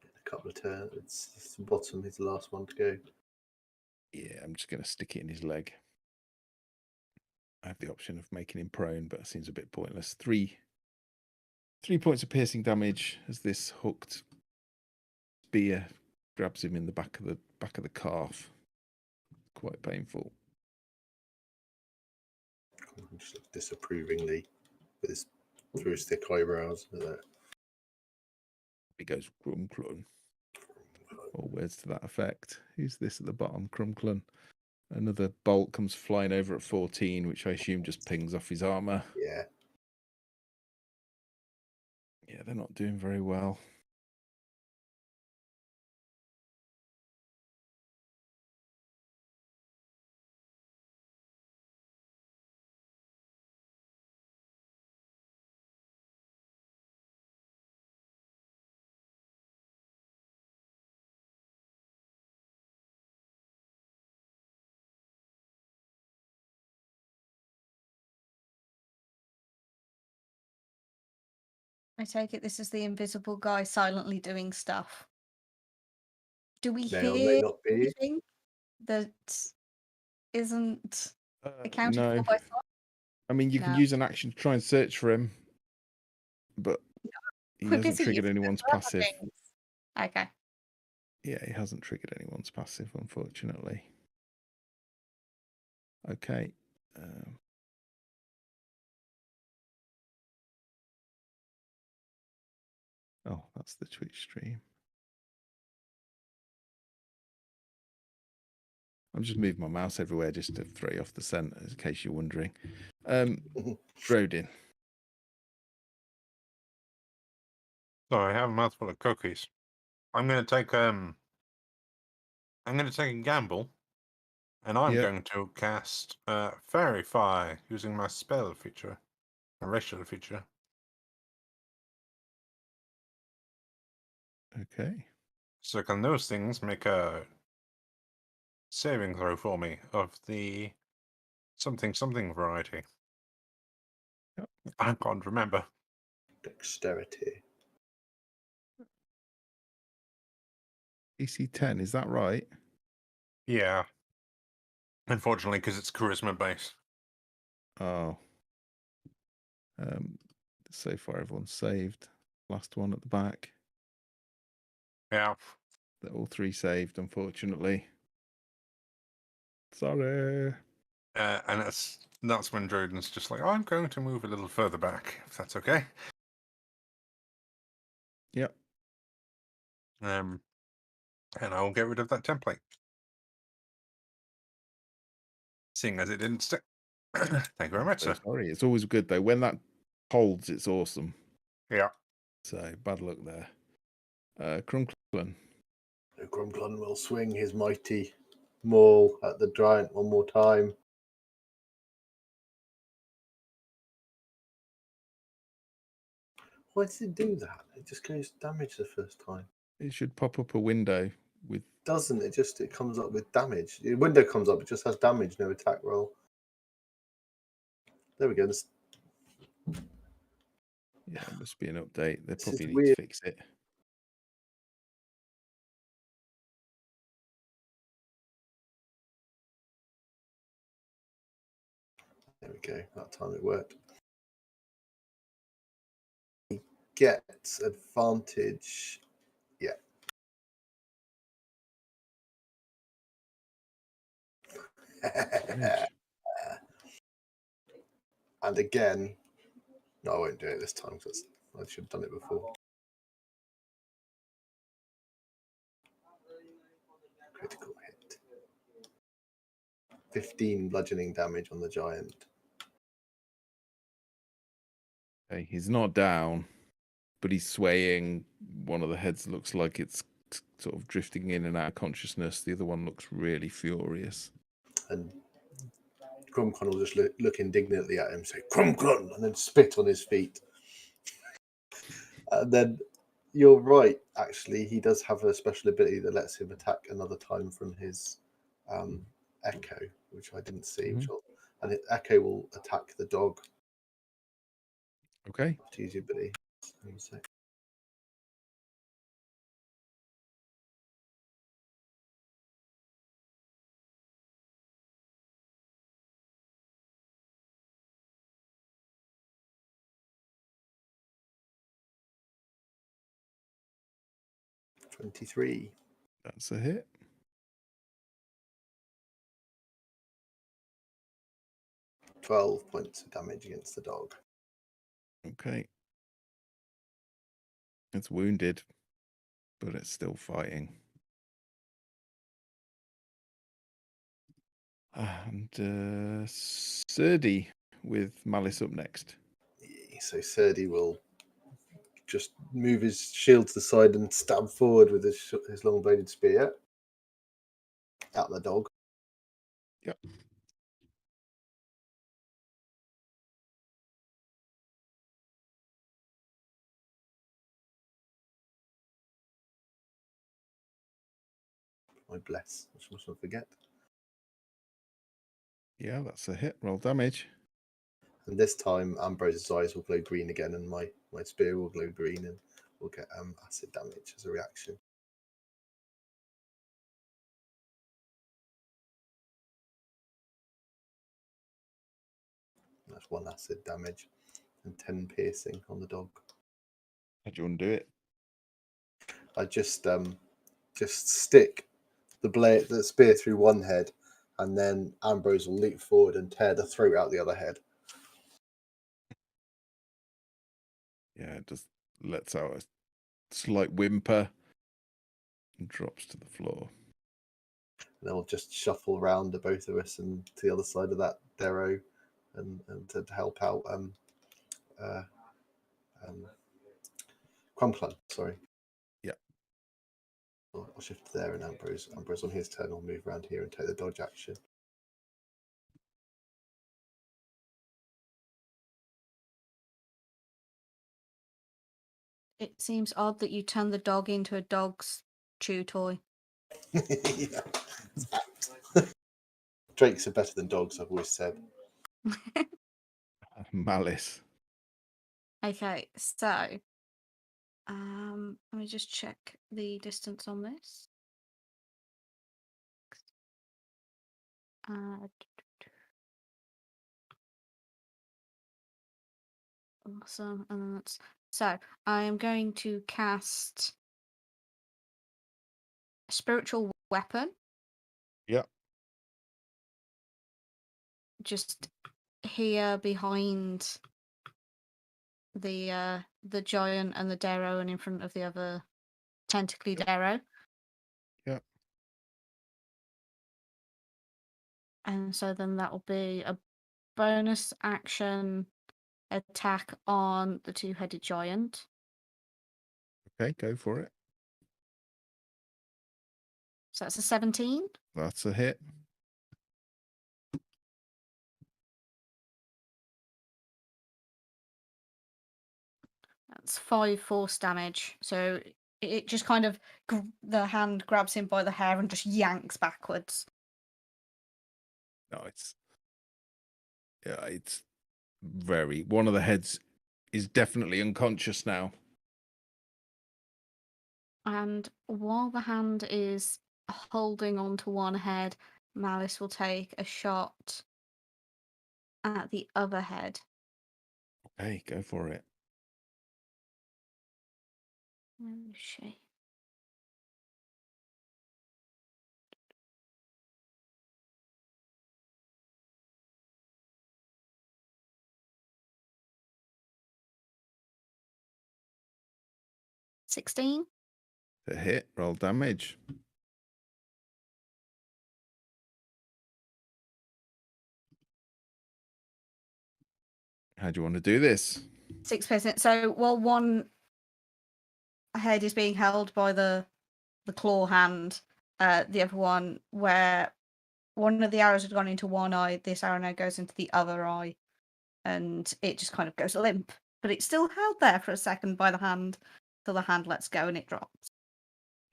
A couple of turns. It's the bottom. It's the last one to go. Yeah, I'm just going to stick it in his leg. I have the option of making him prone, but it seems a bit pointless. 3 points of piercing damage as this hooked spear grabs him in the back of the calf. Quite painful. Just looks disapprovingly with his through his thick eyebrows. He goes Crumclun. Or words to that effect. Who's this at the bottom? Crumclun. Another bolt comes flying over at 14, which I assume just pings off his armor. Yeah. Yeah, they're not doing very well. I take it this is the invisible guy silently doing stuff. Do we May or may hear not be. anything that isn't accounted No. for by sight? I mean, you can use an action to try and search for him, but he We're hasn't busy triggered using anyone's other passive. things. Okay. Yeah, he hasn't triggered anyone's passive, unfortunately. Okay. Oh, that's the Twitch stream. I'm just moving my mouse everywhere just to throw you off the scent, in case you're wondering. Rodin. Sorry, I have a mouthful of cookies. I'm going to take a gamble, and I'm going to cast Fairy Fire using my spell feature, a racial feature. Okay. So can those things make a saving throw for me of the something variety? Yep. I can't remember. Dexterity. EC 10, is that right? Yeah. Unfortunately, because it's charisma based. Oh. So far, everyone's saved. Last one at the back. Yeah. They're all 3 saved, unfortunately. Sorry. And that's when Droden's just like, I'm going to move a little further back, if that's okay. Yep. And I'll get rid of that template. Seeing as it didn't stick. Thank you very much, So sir. sorry. It's always good though. When that holds, it's awesome. Yeah. So bad luck there. Crunklen. So Grumglun will swing his mighty maul at the giant one more time. Why does it do that? It just goes damage the first time. It should pop up a window with. Doesn't it? Just it comes up with damage. The window comes up. It just has damage, no attack roll. There we go. Yeah, it must be an update. They This probably is need weird. to fix it. There we go. That time it worked. He gets advantage. Yeah. Damage. And again, no, I won't do it this time because I should have done it before. Critical hit. 15 bludgeoning damage on the giant. Okay, he's not down, but he's swaying. One of the heads looks like it's sort of drifting in and out of consciousness. The other one looks really furious. And Crumcon will just look indignantly at him, say Crumcon, and then spit on his feet. And then you're right, actually, he does have a special ability that lets him attack another time from his echo, which I didn't see. And echo will attack the dog. Okay. To use your ability. 23. That's a hit. $12 points of damage against the dog. Okay. It's wounded, but it's still fighting. And Serdi with Malice up next. So Serdi will just move his shield to the side and stab forward with his long-bladed spear at the dog. Yep. I bless. I must not forget. Yeah, that's a hit. Roll damage. And this time, Ambrose's eyes will glow green again, and my spear will glow green, and we'll get acid damage as a reaction. That's 1 acid damage and 10 piercing on the dog. How do you want to do it? I just stick the spear through one head, and then Ambrose will leap forward and tear the throat out the other head. Yeah, it just lets out a slight whimper and drops to the floor. And they'll just shuffle around the both of us and to the other side of that Derro, and to help out Crumplan, sorry. Yeah. I'll shift there, and Ambrose on his turn will move around here and take the dodge action. It seems odd that you turn the dog into a dog's chew toy. Yeah. Drakes are better than dogs, I've always said. Malice. Okay, so let me just check the distance on this. Awesome, and then that's so I am going to cast a spiritual weapon. Yeah. Just here behind the giant and the Derro, and in front of the other tentacly Derro. Yeah. And so then that will be a bonus action attack on the two-headed giant. Okay, go for it. So that's a 17. That's a hit. That's 5 force damage. So it just kind of the hand grabs him by the hair and just yanks backwards. Nice. Yeah, it's very. One of the heads is definitely unconscious now. And while the hand is holding on to one head, Malice will take a shot at the other head. Okay, go for it. Where is she? $16. The hit. Roll damage. How do you want to do this? 6%. So while one head is being held by the claw hand, the other one, where one of the arrows had gone into one eye, this arrow now goes into the other eye, and it just kind of goes limp. But it's still held there for a second by the hand, till the hand lets go and it drops.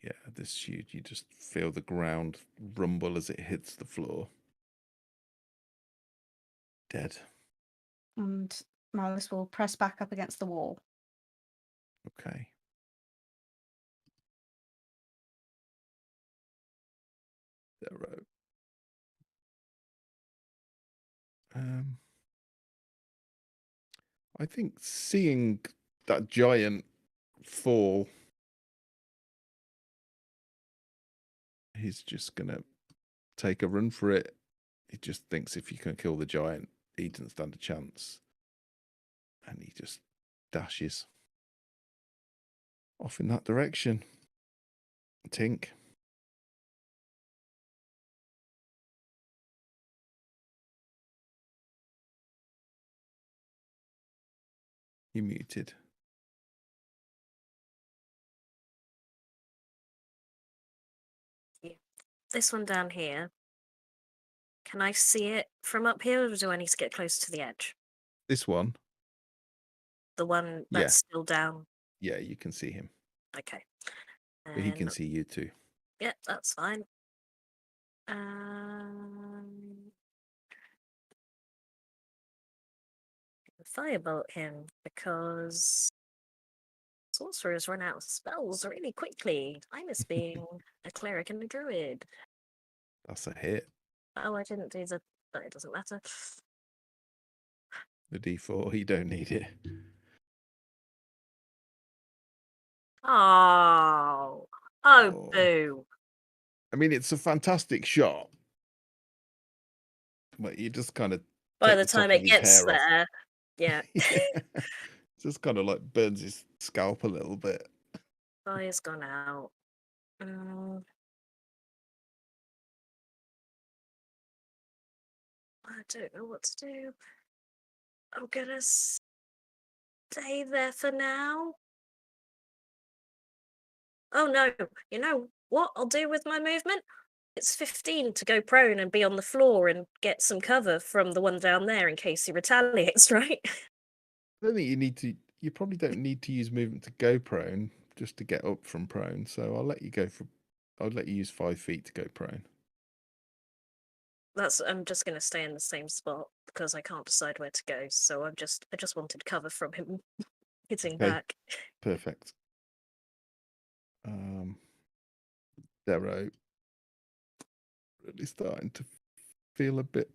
Yeah, this huge. You just feel the ground rumble as it hits the floor. Dead. And Malice will press back up against the wall. Okay. Derro. I think seeing that giant fall, he's just gonna take a run for it. He just thinks if you can kill the giant, he doesn't stand a chance. And he just dashes off in that direction. Tink. You muted. This one down here. Can I see it from up here, or do I need to get close to the edge? This one? The one Yeah. that's still down. Yeah, you can see him. Okay. But he can see you too. Yeah, that's fine. Firebolt him because sorcerers run out of spells really quickly. I miss being a cleric and a druid. That's a hit. Oh, I didn't do the. But it doesn't matter. The D4, you don't need it. Oh, Oh. boo! I mean, it's a fantastic shot. But you just kind of By take the the top time of it his gets hair off. there, yeah. Just kind of like burns his scalp a little bit. Fire's gone out. I don't know what to do. I'm gonna stay there for now. Oh no, you know what I'll do with my movement? It's 15 to go prone and be on the floor and get some cover from the one down there in case he retaliates, right? I don't think you need to. You probably don't need to use movement to go prone, just to get up from prone. So I'll let you go for. I'll let you use 5 feet to go prone. I'm just gonna stay in the same spot because I can't decide where to go. So I just wanted cover from him hitting Okay. back. Perfect. Derro really starting to feel a bit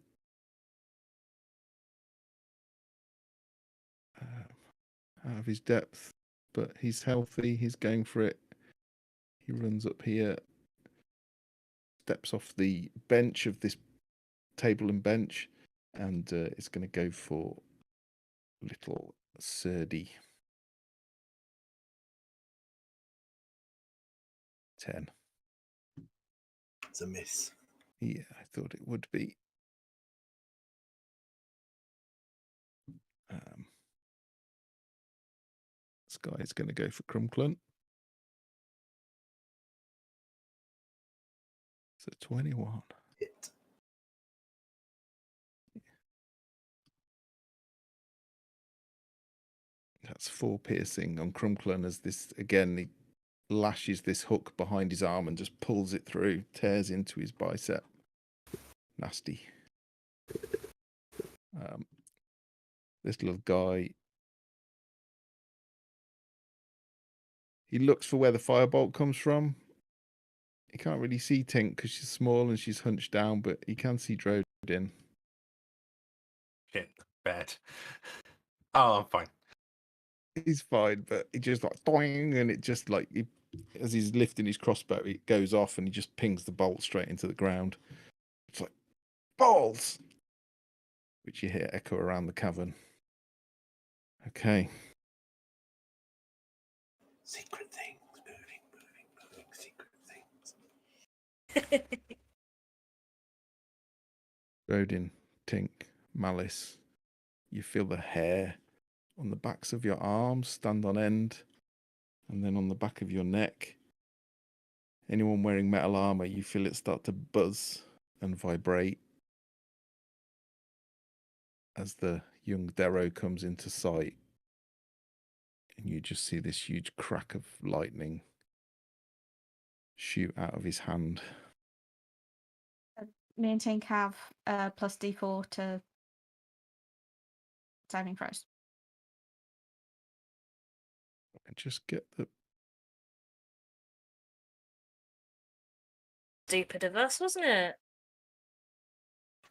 out of his depth, but he's healthy. He's going for it. He runs up here, steps off the bench of this table and bench, and is going to go for little Surdy. 10. It's a miss. Yeah, I thought it would be. guy is going to go for Crumclun. So 21. Hit. That's 4 piercing on Crumclun as this, again, he lashes this hook behind his arm and just pulls it through, tears into his bicep. Nasty. This little guy, he looks for where the firebolt comes from. He can't really see Tink because she's small and she's hunched down, but he can see Drodin. Shit, bad. Oh, I'm fine. He's fine, but he just like doing, and it just like as he's lifting his crossbow, it goes off and he just pings the bolt straight into the ground. It's like balls, which you hear echo around the cavern. Okay. Secret things, moving, secret things. Rodin, Tink, Malice. You feel the hair on the backs of your arms stand on end, and then on the back of your neck. Anyone wearing metal armor, you feel it start to buzz and vibrate as the young Derro comes into sight. And you just see this huge crack of lightning shoot out of his hand. Me and Tink have plus D4 to saving throws. And just get the Stupid of us, wasn't it?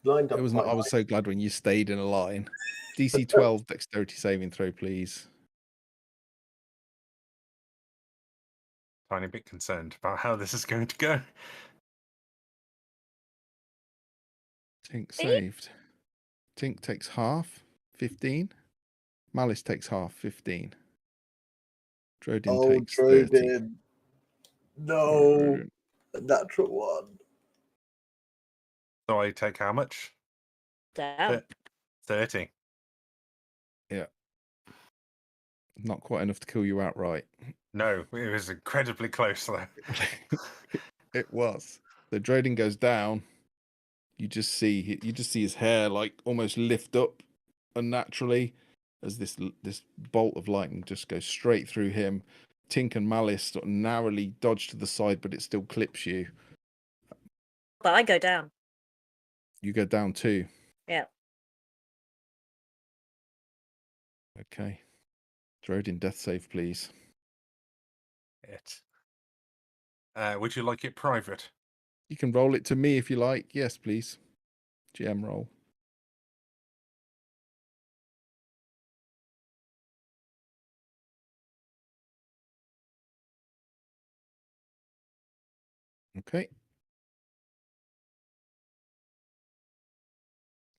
Lined up. It was not. I was so glad when you stayed in a line. DC 12 dexterity saving throw, please. Tiny bit concerned about how this is going to go. Tink saved. Tink takes half, 15. Malice takes half, 15. Drodin takes 30. Drodin. No. A natural one. So I take how much? Damn. 30. Yeah. Not quite enough to kill you outright. No, it was incredibly close though. It was. The Drodin goes down. You just see his hair like almost lift up unnaturally as this bolt of lightning just goes straight through him. Tink and Malice sort of narrowly dodge to the side, but it still clips you. But I go down. You go down too. Yeah. Okay. Drodin, death save, please. Would you like it private? You can roll it to me if you like. Yes, please. GM roll. Okay.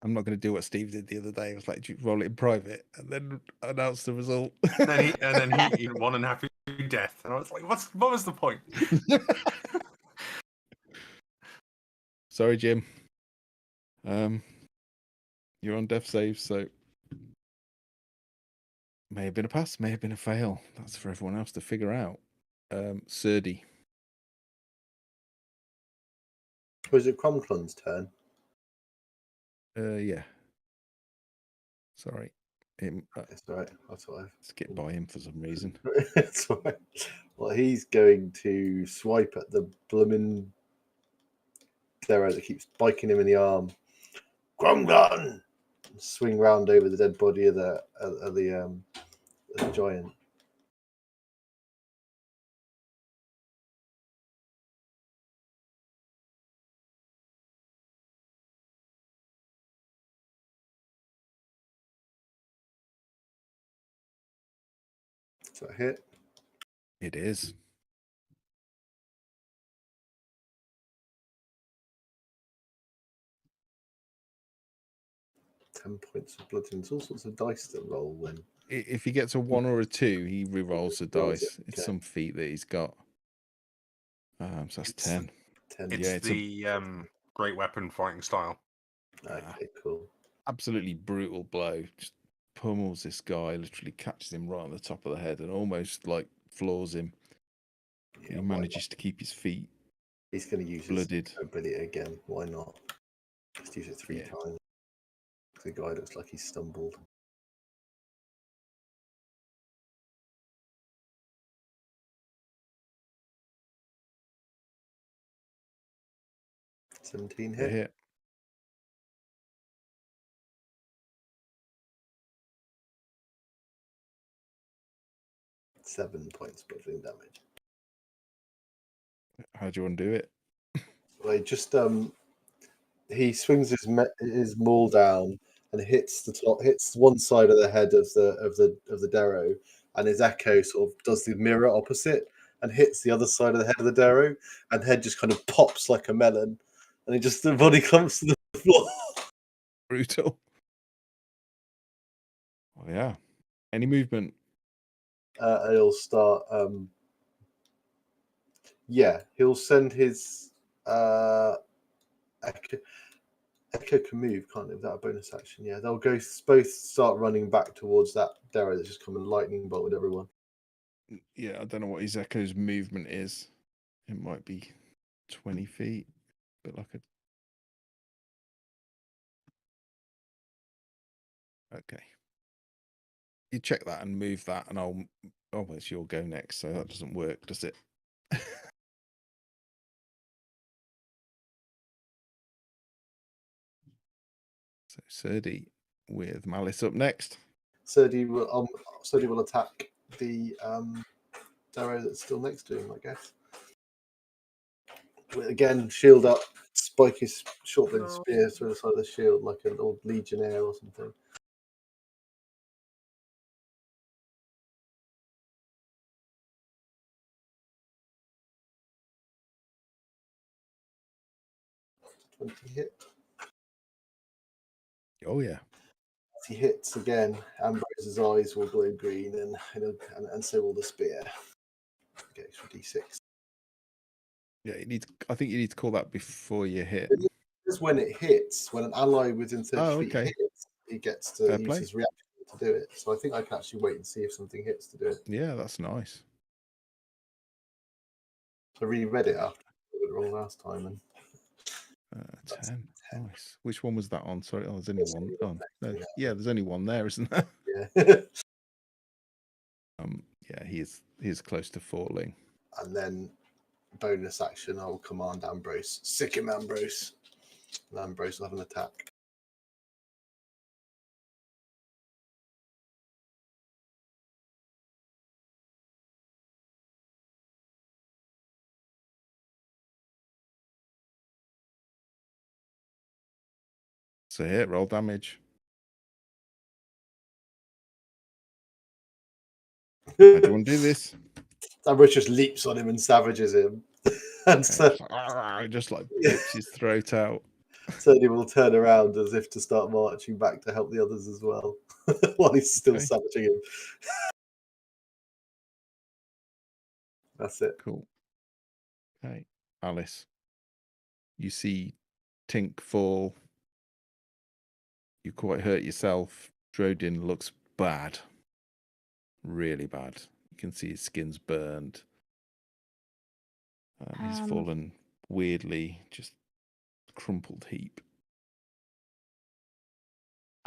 I'm not going to do what Steve did the other day. It was like, do you roll it in private and then announce the result. And then he won an happy death. And I was like, what was the point? Sorry, Jim. You're on death save, so may have been a pass, may have been a fail. That's for everyone else to figure out. Serdi. Was it Crumclun's turn? Yeah. Sorry. That's all right. That's all right. Skip by him for some reason. That's all right. Well, he's going to swipe at the blooming Derro that keeps biking him in the arm. Crumclun! Swing round over the dead body of the giant. Is that a hit? It is. Ten points of blood. There's all sorts of dice to roll when. If he gets a 1 or a 2, he re-rolls the Rolls dice. it, It's okay. some feat that he's got. So that's 10. 10. It's Yeah, it's the great weapon fighting style. Okay, cool. Absolutely brutal blow. Just pummels this guy, literally catches him right on the top of the head and almost like floors him. Yeah, He why not? manages to keep his feet He's going to use blooded. his ability again. Why not? Just use it 3 Yeah. times. The guy looks like he stumbled. $17 They hit. hit. Seven points bludgeoning damage. How do you want to do it? So he just he swings his maul down and hits one side of the head of the Derro, and his echo sort of does the mirror opposite and hits the other side of the head of the Derro, and the head just kind of pops like a melon, and the body comes to the floor. Brutal. Oh yeah. Any movement? He'll start. Yeah, he'll send his Echo can move, can't it? Without a bonus action. Yeah, they'll both start running back towards that Derro that's just come and lightning bolted everyone. Yeah, I don't know what his Echo's movement is. It might be 20 feet, but like a. Okay. You check that and move that, and I'll. Oh, well, it's your go next, so that doesn't work, does it? So Serdi with Malice up next. Serdi will attack the Derro that's still next to him, I guess. Again, shield up, spike his short blade spear through the side of the shield like an old legionnaire or something. Hit. Oh yeah. If he hits again, Ambrose's eyes will glow green, and so will the spear. Okay, for D6. Yeah, I think you need to call that before you hit. Just when it hits, when an ally within 30 feet okay. hits, he gets to Fair use play. his reaction to do it. So I think I can actually wait and see if something hits to do it. Yeah, that's nice. I reread it after I got it wrong last time. And 10. Nice. Which one was that on? Sorry, there's only There's one. only Oh, one next no. to me, Yeah, there's only one there, isn't there? yeah. Yeah, he is close to falling. And then bonus action, I'll command Ambrose. Sick him, Ambrose. And Ambrose will have an attack. So hit, roll damage. How do you want to do this? Ambrose just leaps on him and savages him. And so just like rips his throat out. Serdi will turn around as if to start marching back to help the others as well, while he's still savaging him. That's it. Cool. Okay, Alice. You see Tink fall. You quite hurt yourself. Drodin looks bad. Really bad. You can see his skin's burned. He's fallen weirdly, just crumpled heap.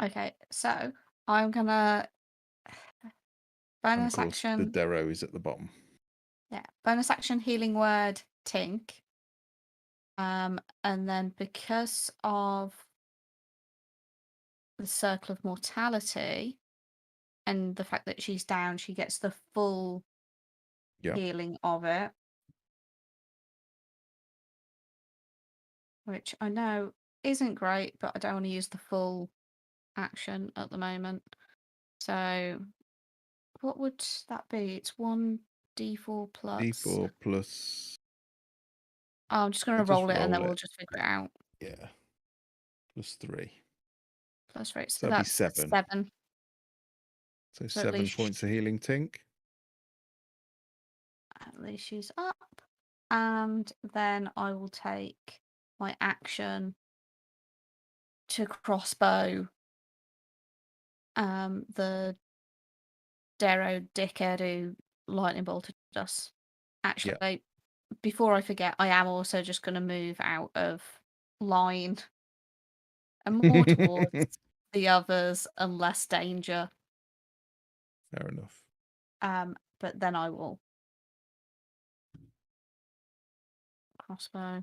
Okay, so I'm gonna bonus and of course, action. the Derro is at the bottom. Yeah, bonus action healing word Tink. And then because of the circle of mortality and the fact that she's down, she gets the full healing of it. Which I know isn't great, but I don't want to use the full action at the moment. So what would that be? It's 1d4 plus. D4 plus. Oh, I'm just going to roll it and then we'll just figure it out. Yeah. Plus 3. Plus 3. So that's 7. 7. So 7 points of healing, Tink. At least she's up. And then I will take my action to crossbow the Derro dickhead who lightning bolted us. Actually, before I forget, I am also just going to move out of line and more towards the others and less danger. Fair enough. But then I will crossbow.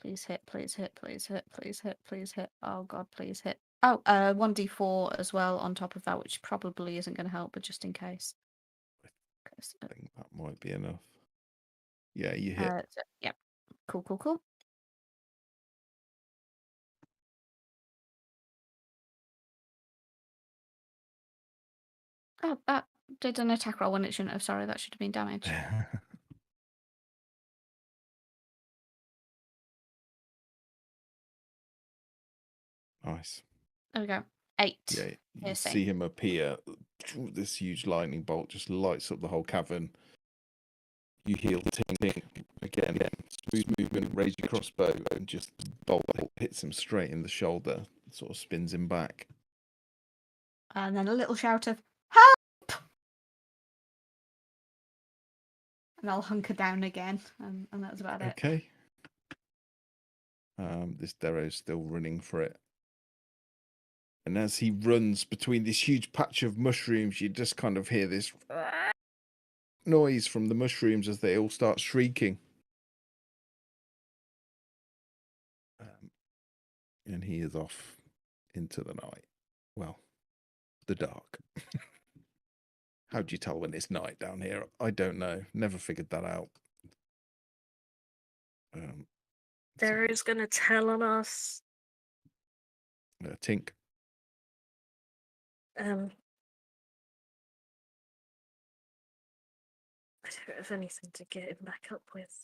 Please hit, please hit, please hit, please hit, please hit. Oh god, please hit. Oh, 1d4 as well on top of that, which probably isn't going to help, but just in case. I think that might be enough. Yeah, you hit. Yep. Cool, cool, cool. Oh, that did an attack roll when it shouldn't have. Sorry, that should have been damage. Nice. There we go. 8. Yeah, you piercing. see him appear. This huge lightning bolt just lights up the whole cavern. You heal ting again. Smooth movement, raise your crossbow, and just bolt hits him straight in the shoulder. Sort of spins him back. And then a little shout of help, and I'll hunker down again, and that's about it. Okay. This Derro's still running for it. And as he runs between this huge patch of mushrooms, you just kind of hear this noise from the mushrooms as they all start shrieking. And he is off into the night. Well, the dark. How do you tell when it's night down here? I don't know. Never figured that out. Derro's going to tell on us. Tink. I don't have anything to get him back up with.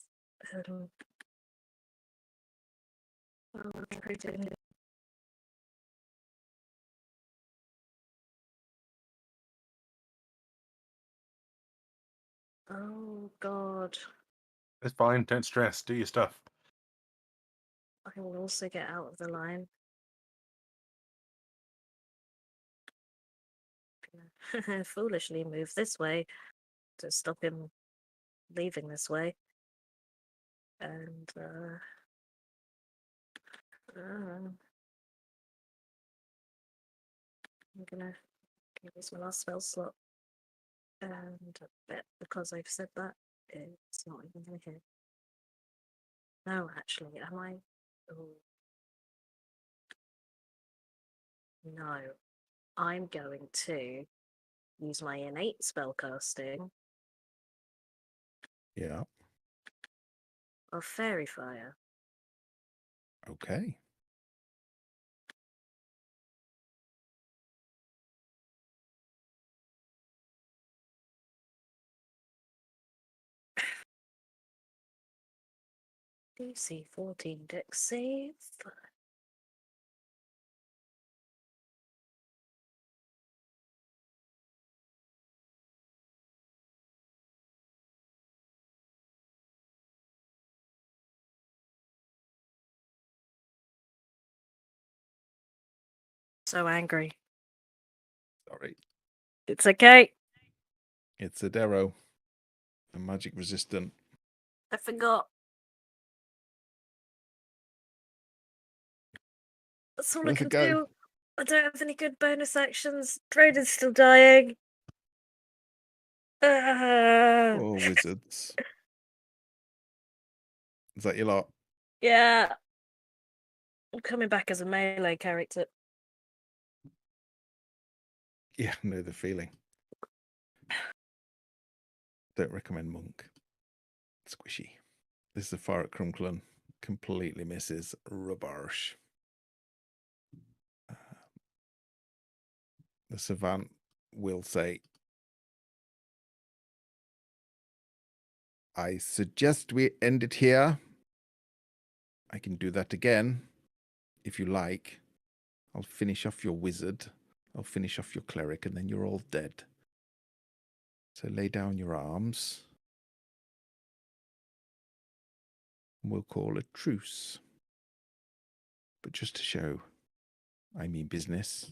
Oh god. It's fine. Don't stress. Do your stuff. I will also get out of the line. Foolishly move this way to stop him leaving this way. And I'm gonna use my last spell slot. And I bet because I've said that, it's not even gonna hit. No, actually, am I? Oh. No. I'm going to use my innate spellcasting Yeah. of Fairy Fire. Okay. DC 14 dex save. So angry. Sorry. It's okay. It's a Derro. A magic resistant. I forgot. That's all Where's I can it go? do. I don't have any good bonus actions. Draden's still dying. Oh, wizards. Is that your lot? Yeah. I'm coming back as a melee character. Yeah, know the feeling. Don't recommend monk. Squishy. This is a fire at Crunklen. Completely misses. Rubbish. The savant will say, I suggest we end it here. I can do that again, if you like. I'll finish off your wizard. I'll finish off your cleric, and then you're all dead. So lay down your arms. And we'll call a truce. But just to show I mean business,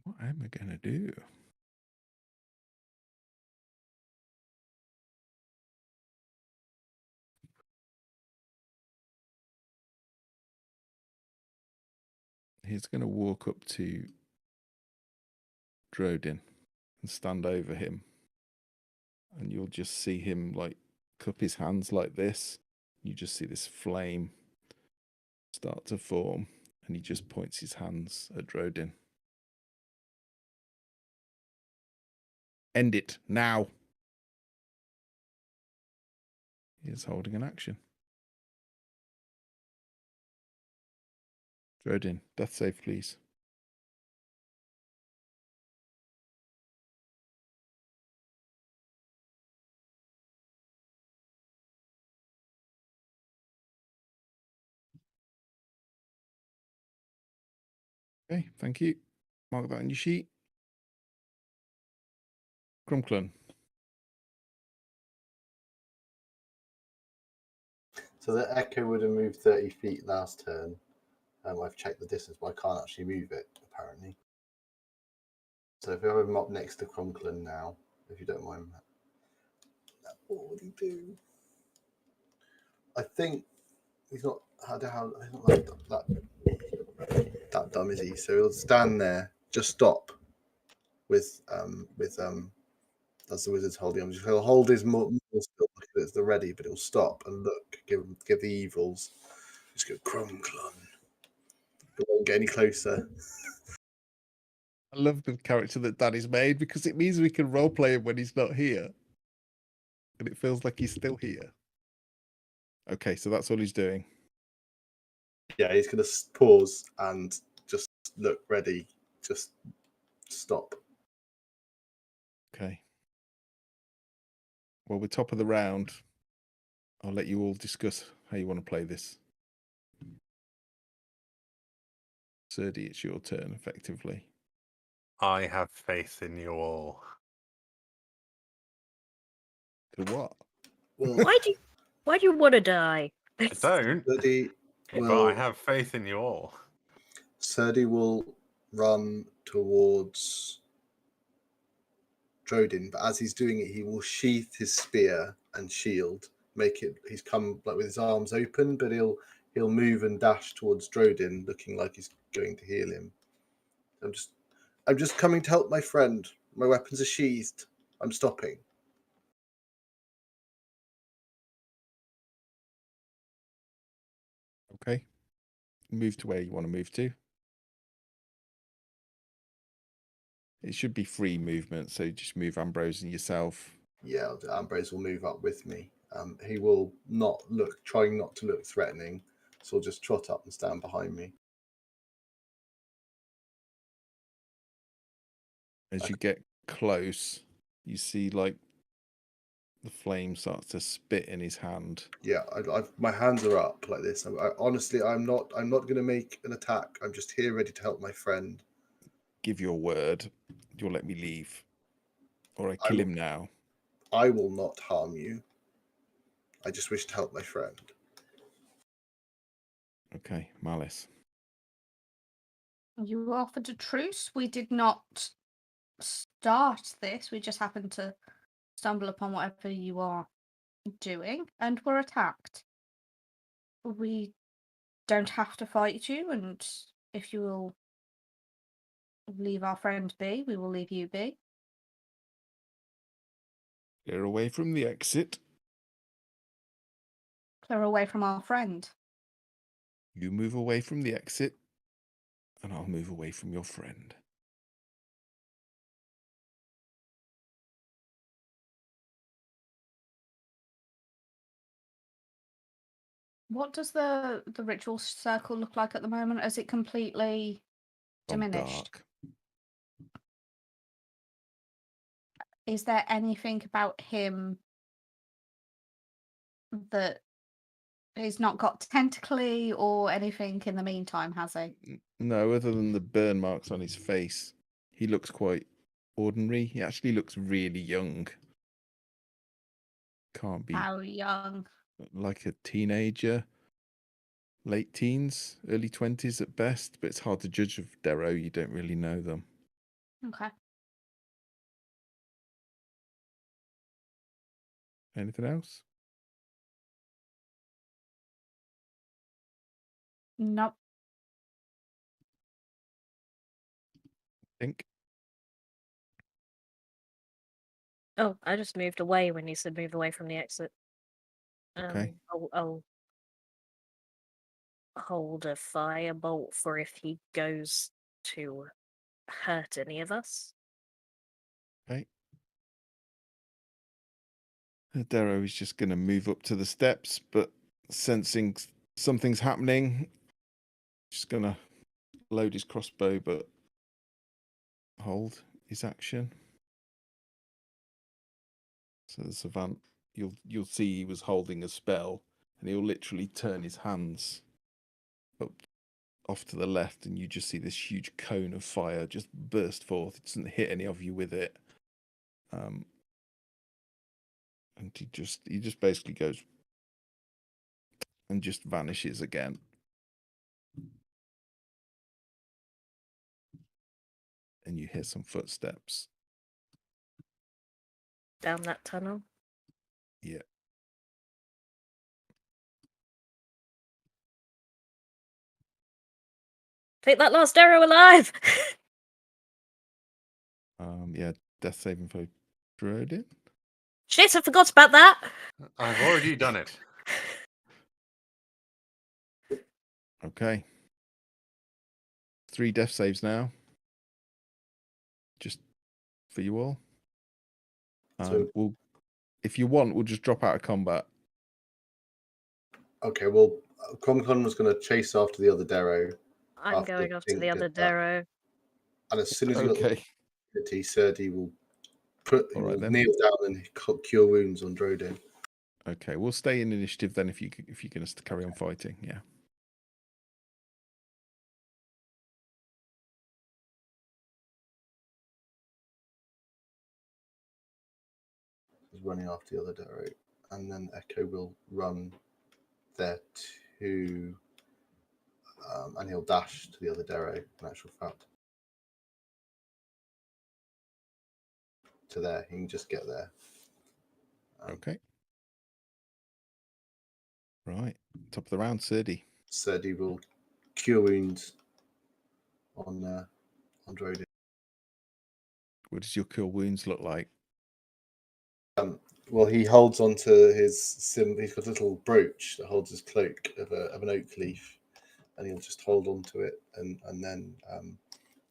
What am I going to do? He's going to walk up to Drodin and stand over him. And you'll just see him like cup his hands like this. You just see this flame start to form. And he just points his hands at Drodin. End it now. He is holding an action. Drodin, death save, please. Okay, thank you. Mark that on your sheet. Crumpclun. So the echo would have moved 30 feet last turn. I've checked the distance, but I can't actually move it, apparently. So if we have him up next to Crumpclun now, if you don't mind, what would he do? I think he's not he's not that dumb, is he? So he'll stand there, just stop with as the wizard's holding him. He'll hold his more still, look at it as the ready, but he'll stop and look, give the evils. Just go Crumpclun. It won't get any closer. I love the character that Danny's made because it means we can roleplay him when he's not here. And it feels like he's still here. Okay, so that's all he's doing. Yeah, he's going to pause and just look ready. Just stop. Okay. Well, we're top of the round. I'll let you all discuss how you want to play this. Serdi, it's your turn, effectively. I have faith in you all. To what? Well, Why do you want to die? I don't, Serdi but I will, have faith in you all. Serdi will run towards Drodin, but as he's doing it, he will sheath his spear and shield. He's come like with his arms open, but he'll move and dash towards Drodin, looking like he's going to heal him. I'm just coming to help my friend. My weapons are sheathed. I'm stopping. Okay. Move to where you want to move to. It should be free movement, so just move Ambrose and yourself. Yeah, Ambrose will move up with me. He will trying not to look threatening, so he'll just trot up and stand behind me. As you get close, you see like the flame starts to spit in his hand. Yeah, my hands are up like this. Honestly, I'm not going to make an attack. I'm just here ready to help my friend. Give your word. You'll let me leave. Or I kill him now. I will not harm you. I just wish to help my friend. Okay, Malice. You offered a truce. We did not start this. We just happened to stumble upon whatever you are doing and were attacked. We don't have to fight you, and if you will leave our friend be, we will leave you be. Clear away from the exit. Clear away from our friend. You move away from the exit, and I'll move away from your friend. What does the ritual circle look like at the moment? Is it completely Gone diminished? dark. Is there anything about him that he's not got tentacly or anything in the meantime, has he? No, other than the burn marks on his face, he looks quite ordinary. He actually looks really young. Can't be How young? like a teenager, late teens, early 20s at best, but it's hard to judge of Derro. You don't really know them. Okay. Anything else? Nope. Think. Oh, I just moved away when you said move away from the exit. Okay. I'll hold a firebolt for if he goes to hurt any of us. Okay. Derro is just going to move up to the steps, but sensing something's happening, just going to load his crossbow, but hold his action. So the savant, you'll see he was holding a spell, and he'll literally turn his hands up off to the left, and you just see this huge cone of fire just burst forth. It doesn't hit any of you with it, and he just basically goes and just vanishes again. And you hear some footsteps. Down that tunnel. Yeah. Take that last arrow alive! Yeah, death saving for Drodin. Shit, I forgot about that! I've already done it. Okay. 3 death saves now. Just for you all. So- If you want, we'll just drop out of combat. Okay, well, Cromcon was going to chase after the other Derro, I'm After going off to Pink the did other that. Derro. and as soon as he got the Okay. opportunity, Serdi will All right, then. kneel down and cure wounds on Drodin. Okay, we'll stay in initiative then if you're going to carry on fighting. Yeah. He's running after the other Derro, and then Echo will run there too, and he'll dash to the other Derro. In actual fact, to there, he can just get there. Okay. Right. Top of the round, Serdi. Serdi will cure wounds on Drodin. What does your cure wounds look like? Well, he holds onto his he's got a little brooch that holds his cloak of an oak leaf, and he'll just hold onto it and then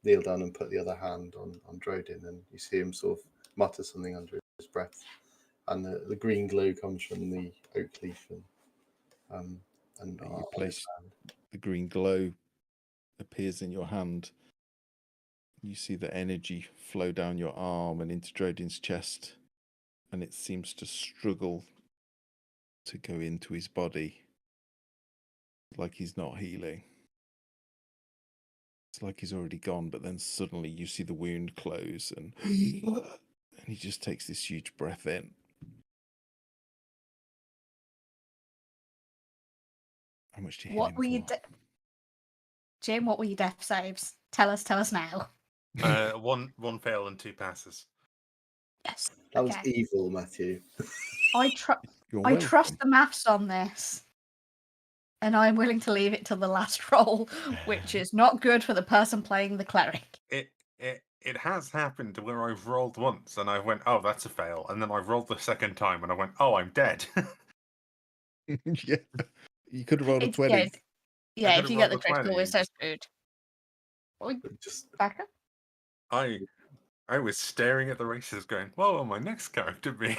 kneel down and put the other hand on Drodin, and you see him sort of mutter something under his breath, and the green glow comes from the oak leaf and You on his place hand. the green glow appears in your hand. You see the energy flow down your arm and into Drodin's chest, and it seems to struggle to go into his body, like he's not healing. It's like he's already gone, but then suddenly you see the wound close, and he just takes this huge breath in. How much do you hit What him were you, for? Jim? What were your death saves? Tell us now. One fail and 2 passes. Yes. That was Okay. evil, Matthew. I You're trust welcome. the maths on this, and I'm willing to leave it to the last roll, which is not good for the person playing the cleric. It has happened where I've rolled once and I went, oh, that's a fail, and then I rolled the second time and I went, oh, I'm dead. Yeah, you could have rolled a 20. Good. Yeah, could if you have get the rolled a critical, 20, it's so screwed. Just Back up. I was staring at the races going, what will my next character be?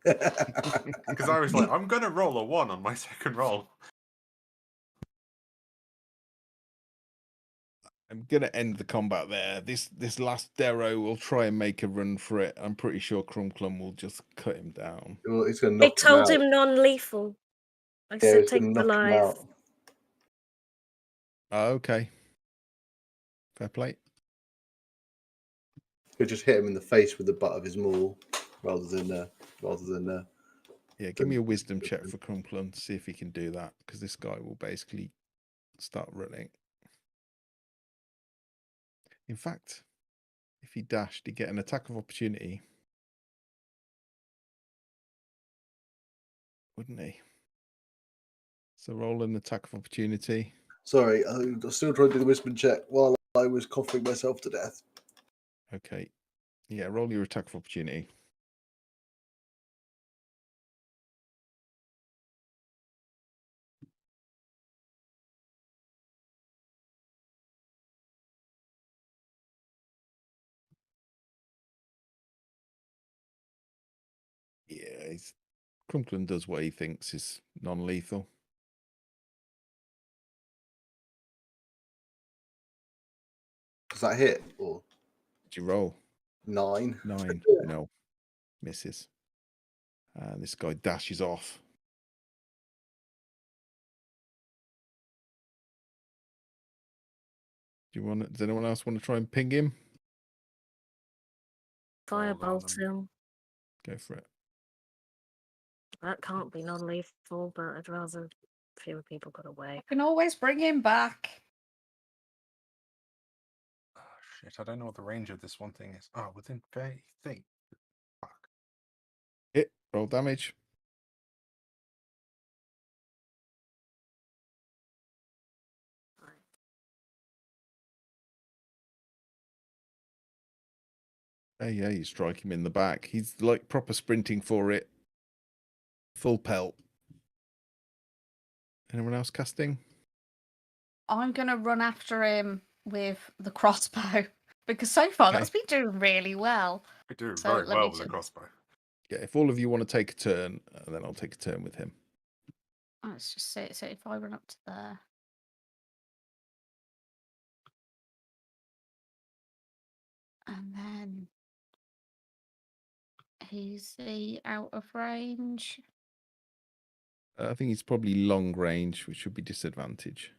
Because I was like, I'm going to roll a 1 on my second roll. I'm gonna end the combat there. This last Derro will try and make a run for it. I'm pretty sure Crumplum will just cut him down. well, he's going to I knock told him out. him non-lethal. I Yeah, said he's take going him to knock him alive. out. Okay. Fair play. He'll just hit him in the face with the butt of his maul, rather than Yeah, give me a wisdom check for Crumplum to see if he can do that, because this guy will basically start running. In fact, if If he dashed, he'd get an attack of opportunity. Wouldn't he? So roll an attack of opportunity. Sorry, I'm still trying to do the wisdom check while I was coughing myself to death. Okay. Yeah, roll your attack of opportunity. Yeah, Crunkland does what he thinks is non-lethal. Does that hit? Or Did you roll? 9? 9. No. Misses. And this guy dashes off. Does anyone else want to try and ping him? Firebolt him. Go for it. That can't be non-lethal, but I'd rather fewer people got away. I can always bring him back. Oh, shit, I don't know what the range of this one thing is. Oh, within 30 feet. Fuck. Hit. Roll damage. Yeah, you strike him in the back. He's like proper sprinting for it. Full pelt. Anyone else casting? I'm going to run after him with the crossbow because so far that's Okay. been doing really well. We do So very let me well with the just- crossbow. Yeah, if all of you want to take a turn, then I'll take a turn with him. Let's just say, so if I run up to there. And then he's the out of range. I think he's probably long range, which would be disadvantage.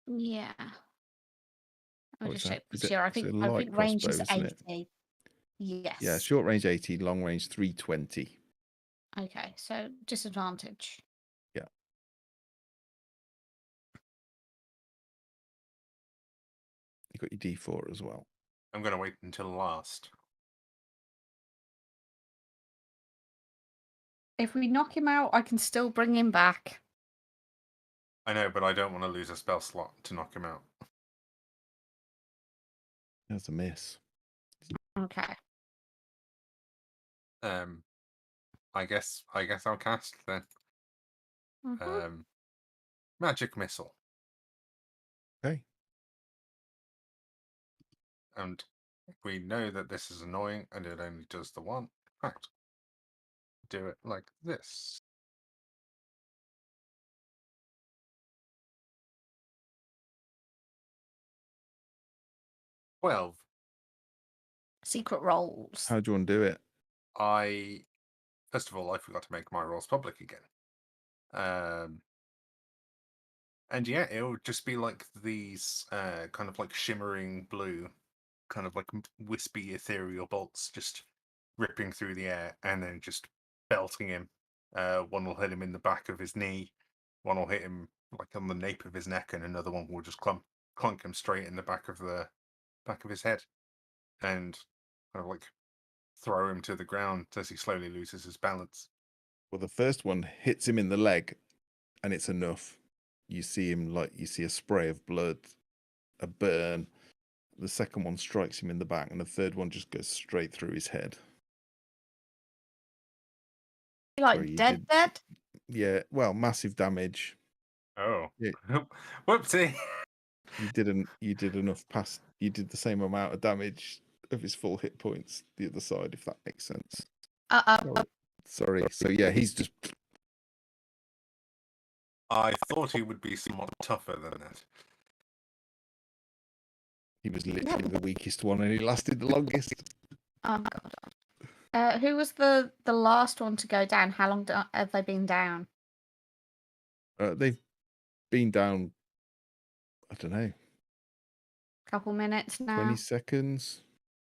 Yeah. I'll Oh, just it's a- check is this it- here. I it's a think light range is crossbow, isn't it? 80. Yes. Yeah, short range 80, long range 320. Okay, so disadvantage. Yeah. You got your D4 as well. I'm going to wait until last. If we knock him out, I can still bring him back. I know, but I don't want to lose a spell slot to knock him out. That's a miss. Okay. I guess I'll cast then. Mhm. Magic missile. Okay. And we know that this is annoying and it only does the one. In fact, do it like this. Well, Secret rolls. How do you want to do it? First of all, I forgot to make my rolls public again. And yeah, it would just be like these kind of like shimmering blue, kind of like wispy ethereal bolts just ripping through the air and then just belting him. One will hit him in the back of his knee, one will hit him like on the nape of his neck, and another one will just clunk him straight in the back of his head, and kind of like throw him to the ground as he slowly loses his balance. Well, the first one hits him in the leg, and it's enough. You see a spray of blood, a burn. The second one strikes him in the back, and the third one just goes straight through his head. Like Sorry, you dead. Yeah, well, massive damage. Oh, Yeah. Whoopsie! You did enough past. You did the same amount of damage of his full hit points the other side, if that makes sense. Sorry. So yeah, he's just. I thought he would be somewhat tougher than that. He was literally the weakest one, and he lasted the longest. Oh god. Who was the last one to go down? How long have they been down? They've been down. I don't know. Couple minutes now. 20 seconds.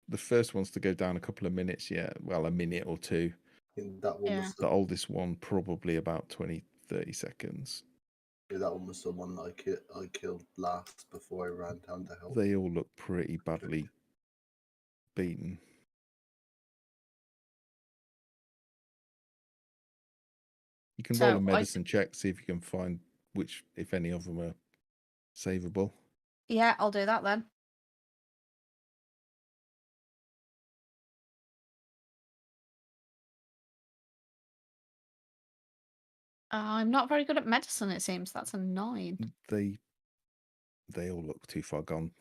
The first one's to go down a couple of minutes. Yeah, well, a minute or two. And that one was The oldest one probably about 20-30 seconds. that one was the one that I killed last before I ran down to help. They all look pretty badly beaten. You can roll So a I- medicine check, see if you can find which, if any of them are savable. Yeah, I'll do that then. I'm not very good at medicine, it seems. That's a 9. They all look too far gone,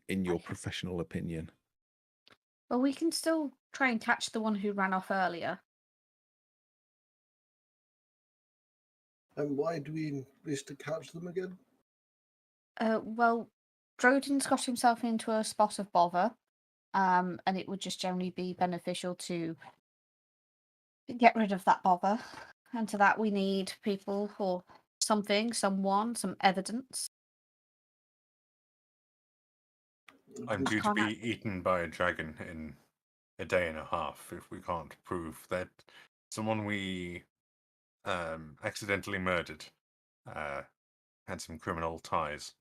in your Okay. professional opinion. Well, we can still try and catch the one who ran off earlier. And why do we wish to catch them again? Well, Drodin's got himself into a spot of bother, and it would just generally be beneficial to get rid of that bother. And to that, we need people or something, someone, some evidence. I'm We due to can't be eaten by a dragon in a day and a half if we can't prove that someone we accidentally murdered had some criminal ties.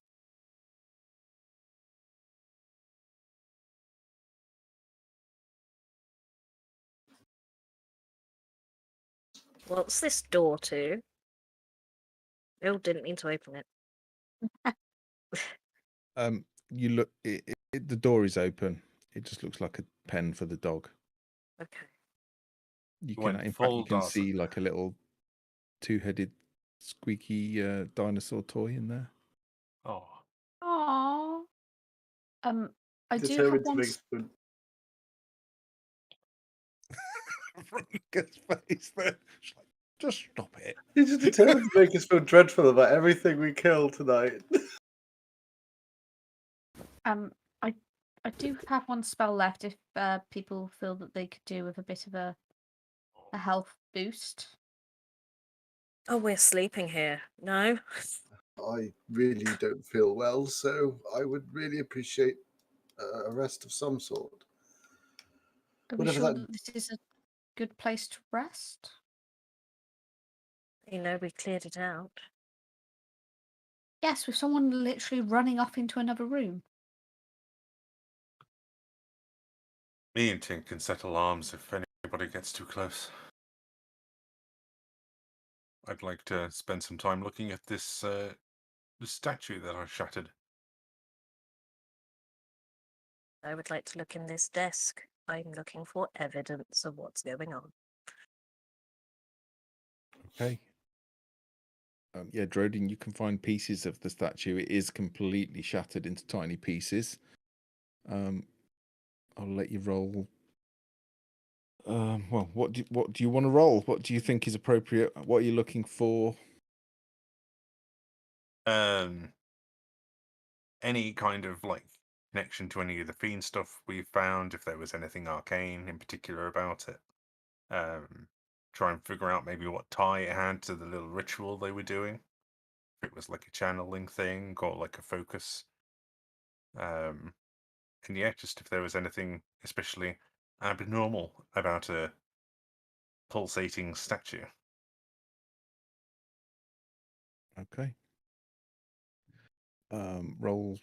What's this door to? Bill didn't mean to open it. You look. The door is open. It just looks like a pen for the dog. Okay. You It can, went in fact, full you can Darcy. see like a little two-headed, squeaky dinosaur toy in there. Oh, Aww. I do have Determined to one. make some. Veronica's face there. She's like, just stop it. He's just determined to make us feel dreadful about everything we kill tonight. I do have one spell left if people feel that they could do with a bit of a health boost. Oh, we're sleeping here. No? I really don't feel well, so I would really appreciate a rest of some sort. Are we Whatever sure that- that this is a good place to rest? You know, we cleared it out. Yes, with someone literally running off into another room. me and Tink can set alarms if anybody gets too close. I'd like to spend some time looking at this the statue that I shattered. I would like to look in this desk. I'm looking for evidence of what's going on. Okay. Yeah, Drodin, you can find pieces of the statue. It is completely shattered into tiny pieces. I'll let you roll. Well, what do you want to roll? What do you think is appropriate? What are you looking for? Any kind of like connection to any of the fiend stuff we've found, if there was anything arcane in particular about it. Try and figure out maybe what tie it had to the little ritual they were doing. If it was like a channeling thing or like a focus. And yeah, just if there was anything especially abnormal about a pulsating statue. Okay. Roll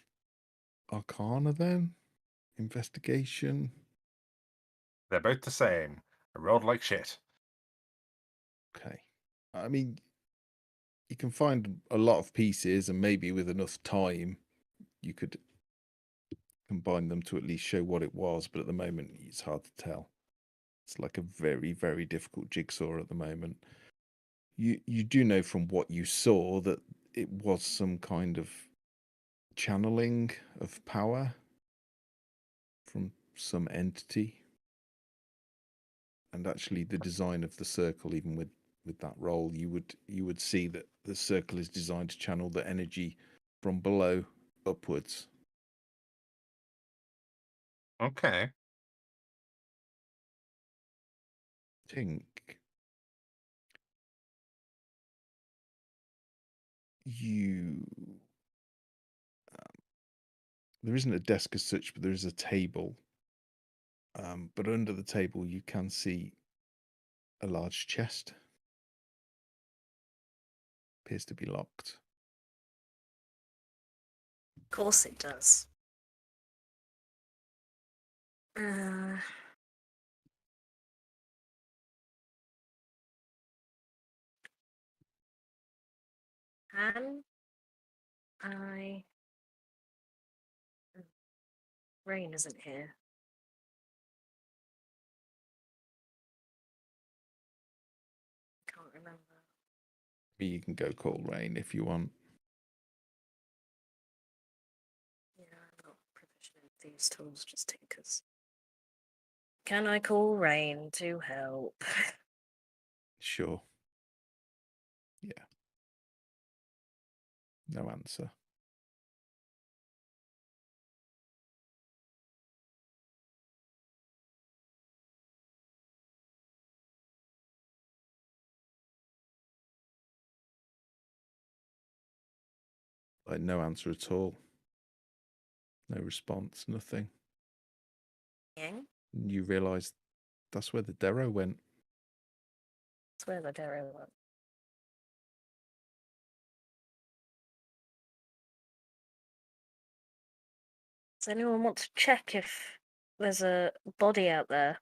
Arcana then. Investigation. They're both the same. I rolled like shit. Okay. I mean, you can find a lot of pieces, and maybe with enough time, you could combine them to at least show what it was. But at the moment, it's hard to tell. It's like a very, very difficult jigsaw at the moment. You do know from what you saw that it was some kind of channeling of power from some entity. And actually the design of the circle, even with that roll, you would see that the circle is designed to channel the energy from below upwards. Okay. Tink, there isn't a desk as such, but there is a table. But under the table, you can see a large chest. Appears to be locked. Of course it does. Uh, can I? Rain isn't here. Can't remember. You can go call Rain if you want. Yeah, I'm not proficient in these tools, just tinkers. Can I call Rain to help? Sure. Yeah. No answer. Like no answer at all. No response, nothing. Yang? And you realise that's where the Derro went. That's where the Derro went. Does anyone want to check if there's a body out there?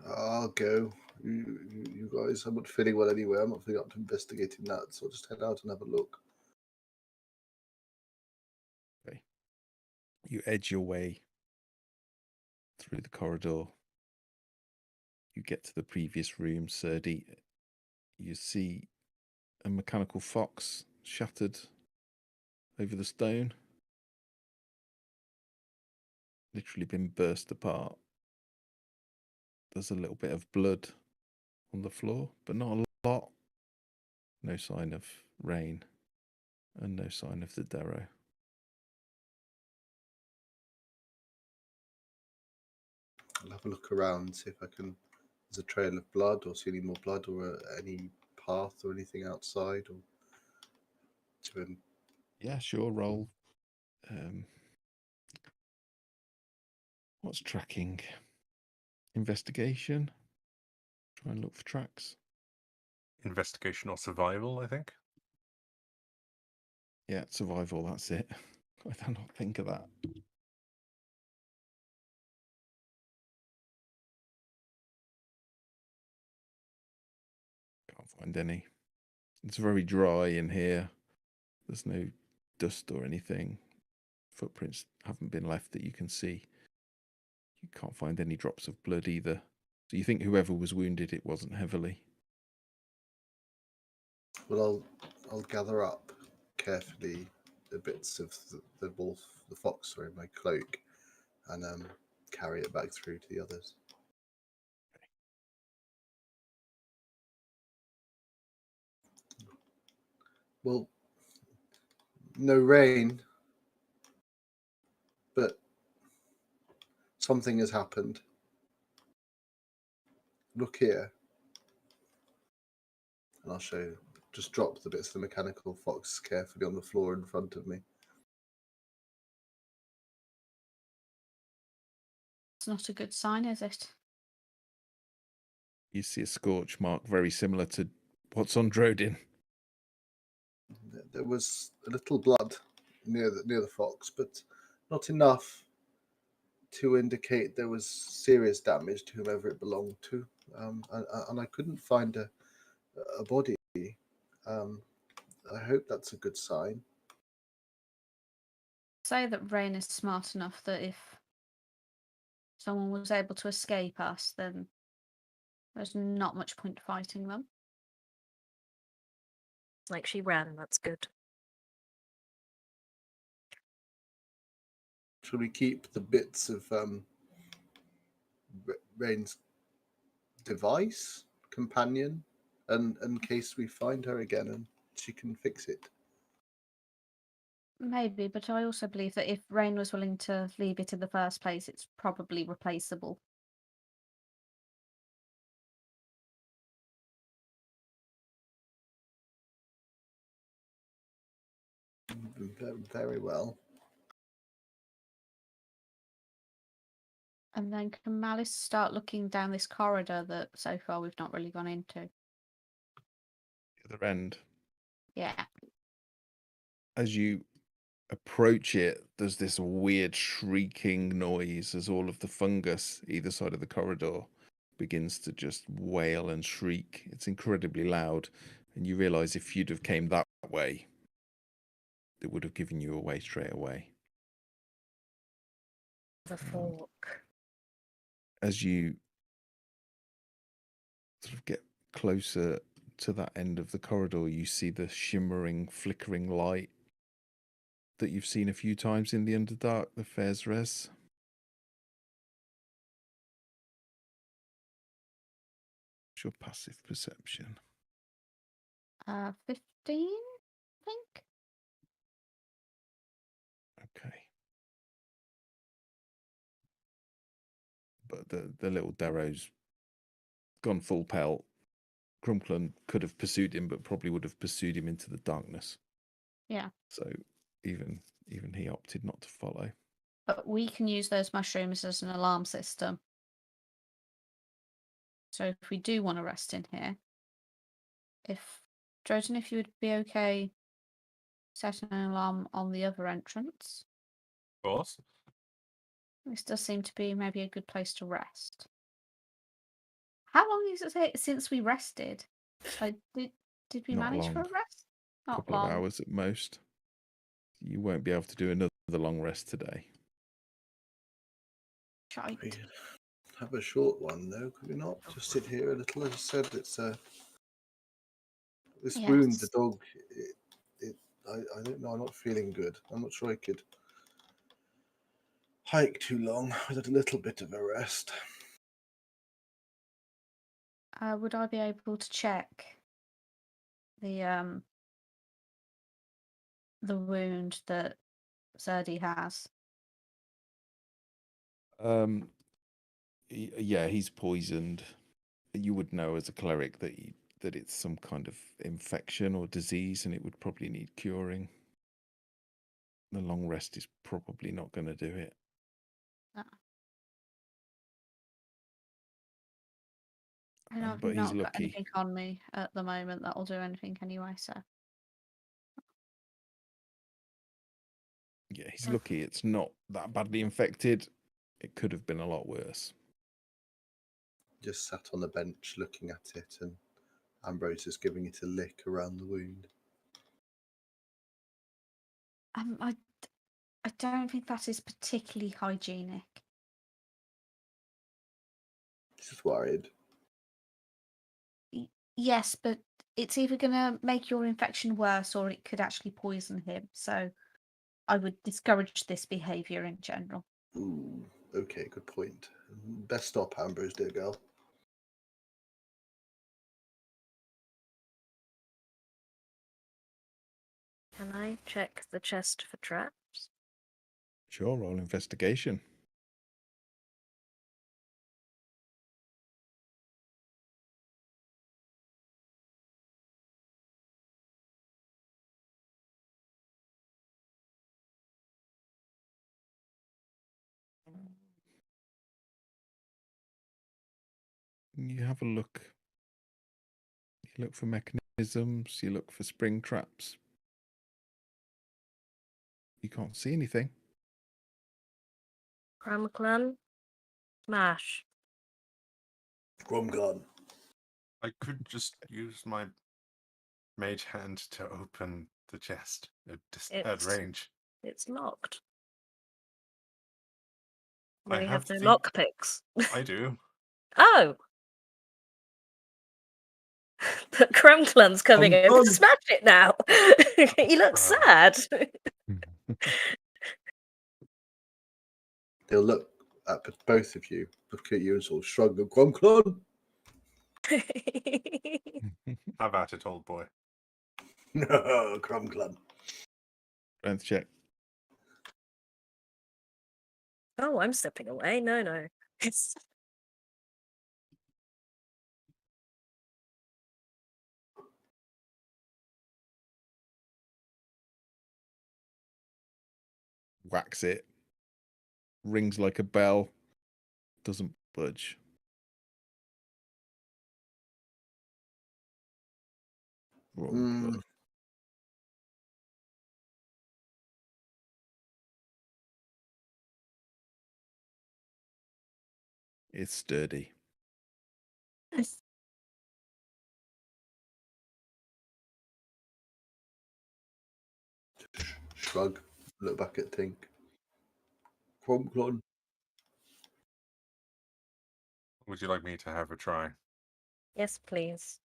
I'll go. You guys, I'm not feeling well anyway. I'm not feeling up to investigating that, so I'll just head out and have a look. Okay. You edge your way through the corridor. You get to the previous room, Serdi. You see a mechanical fox shattered over the stone. Literally been burst apart. There's a little bit of blood on the floor, but not a lot. No sign of Rain, and no sign of the Derro. I'll have a look around, see if I can. There's a trail of blood, or see any more blood, or any path, or anything outside, or to him. Yeah, sure. Roll. What's tracking? Investigation. Try and look for tracks. Investigation or survival, I think. Yeah, survival. That's it. Why did I not think of that? Can't find any. It's very dry in here. There's no dust or anything. Footprints haven't been left that you can see. You can't find any drops of blood either. So you think whoever was wounded, it wasn't heavily. Well, I'll gather up carefully the bits of the wolf, the fox, sorry, my cloak, and carry it back through to the others. Well, no rain, but something has happened. Look here. And I'll show you. Just drop the bits of the mechanical fox carefully on the floor in front of me. It's not a good sign, is it? You see a scorch mark very similar to what's on Drodin. There was a little blood near the fox, but not enough to indicate there was serious damage to whomever it belonged to. And I couldn't find a body. I hope that's a good sign. Say that Rain is smart enough that if someone was able to escape us, then there's not much point fighting them. Like she ran, that's good. Shall we keep the bits of Rain's device, companion, and in case we find her again and she can fix it? Maybe, but I also believe that if Rain was willing to leave it in the first place, it's probably replaceable. Very well. And then can Malice start looking down this corridor that so far we've not really gone into? The other end. Yeah. As you approach it, there's this weird shrieking noise as all of the fungus either side of the corridor begins to just wail and shriek. It's incredibly loud, and you realize if you'd have came that way, it would have given you away straight away. The fork. As you sort of get closer to that end of the corridor, you see the shimmering, flickering light that you've seen a few times in the Underdark, the Fair's Res. What's your passive perception? 15, I think. Okay. But the little Derro's gone full pelt. Crumclan could have pursued him, but probably would have pursued him into the darkness. Yeah. So even he opted not to follow. But we can use those mushrooms as an alarm system. So if we do want to rest in here, Droden, if you would be okay setting an alarm on the other entrance. Of course. This does seem to be maybe a good place to rest. How long is it since we rested? Like, did we Not manage for a long. rest? Not Couple long. of hours at most. You won't be able to do another long rest today. Shite. We have a short one though, could we not? Just sit here a little. As I said, it's this wound. The Yes. dog. I don't know. I'm not feeling good. I'm not sure I could hike too long without a little bit of a rest. Would I be able to check the wound that Zerdy has? Yeah, he's poisoned. You would know as a cleric that it's some kind of infection or disease, and it would probably need curing. The long rest is probably not going to do it. I've But he's not got lucky. anything on me at the moment that'll do anything anyway, so. Yeah, he's lucky it's not that badly infected. It could have been a lot worse. Just sat on the bench looking at it, and Ambrose is giving it a lick around the wound. I don't think that is particularly hygienic. Just worried. Yes, but it's either going to make your infection worse or it could actually poison him. So I would discourage this behaviour in general. Ooh, okay, good point. Best stop, Ambrose, dear girl. Can I check the chest for traps? Sure, roll investigation. You have a look. You look for mechanisms. You look for spring traps. You can't see anything. Crumclan? Smash. Grumglan. I could just use my mage hand to open the chest at range. It's locked. I We have no the- lockpicks. I do. Oh! But Crumclan's coming over to smash it now. He looks sad. They'll look at both of you, look at you and sort of shrug and Grumglan. Have at it, old boy. No, Grumglan. Strength check. Oh, I'm stepping away. No. Whacks it. Rings like a bell. Doesn't budge. It's sturdy. Shrug. Look back at Tink. Clon. Would you like me to have a try? Yes, please.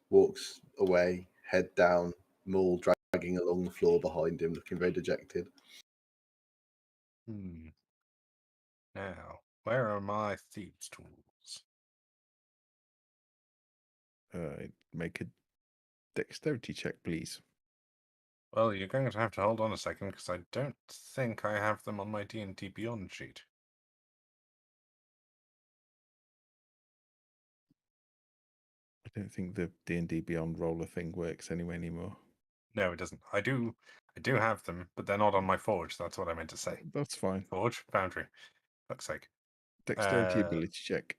Walks away, head down, Maul dragging along the floor behind him, looking very dejected. Now, where are my thieves' tools? Make a dexterity check, please. Well, you're going to have to hold on a second because I don't think I have them on my D&D Beyond sheet. I don't think the D&D Beyond roller thing works anyway anymore. No, it doesn't. I do have them, but they're not on my forge. That's what I meant to say. That's fine. Forge, foundry. Fuck's sake. Dexterity ability check.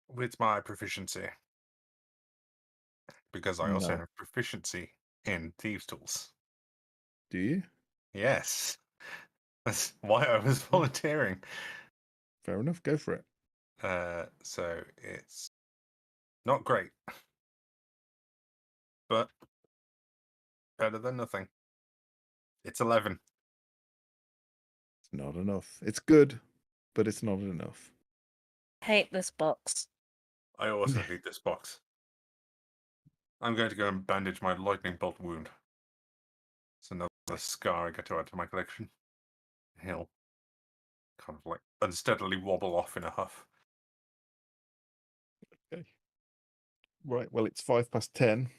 With my proficiency, because I also No. have proficiency in thieves' tools. Do you? Yes, that's why I was volunteering. Fair enough. Go for it. So it's not great, but better than nothing. It's 11. It's not enough. It's good, but it's not enough. Hate this box. I also hate this box. I'm going to go and bandage my lightning bolt wound. It's another scar I get to add to my collection. He'll kind of like unsteadily wobble off in a huff. Okay. Right. Well, it's 10:05.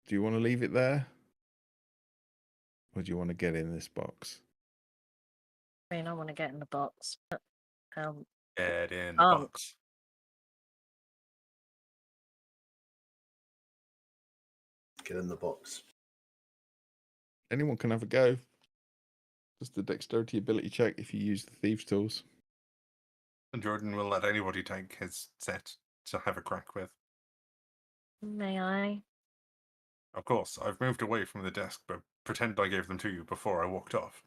Do you want to leave it there? Or do you want to get in this box? I mean, I want to get in the box. But, Get in the Oh. box. Get in the box. Anyone can have a go. Just the dexterity ability check if you use the thieves' tools. And Jordan will let anybody take his set to have a crack with. may I? Of course, I've moved away from the desk, but pretend I gave them to you before I walked off.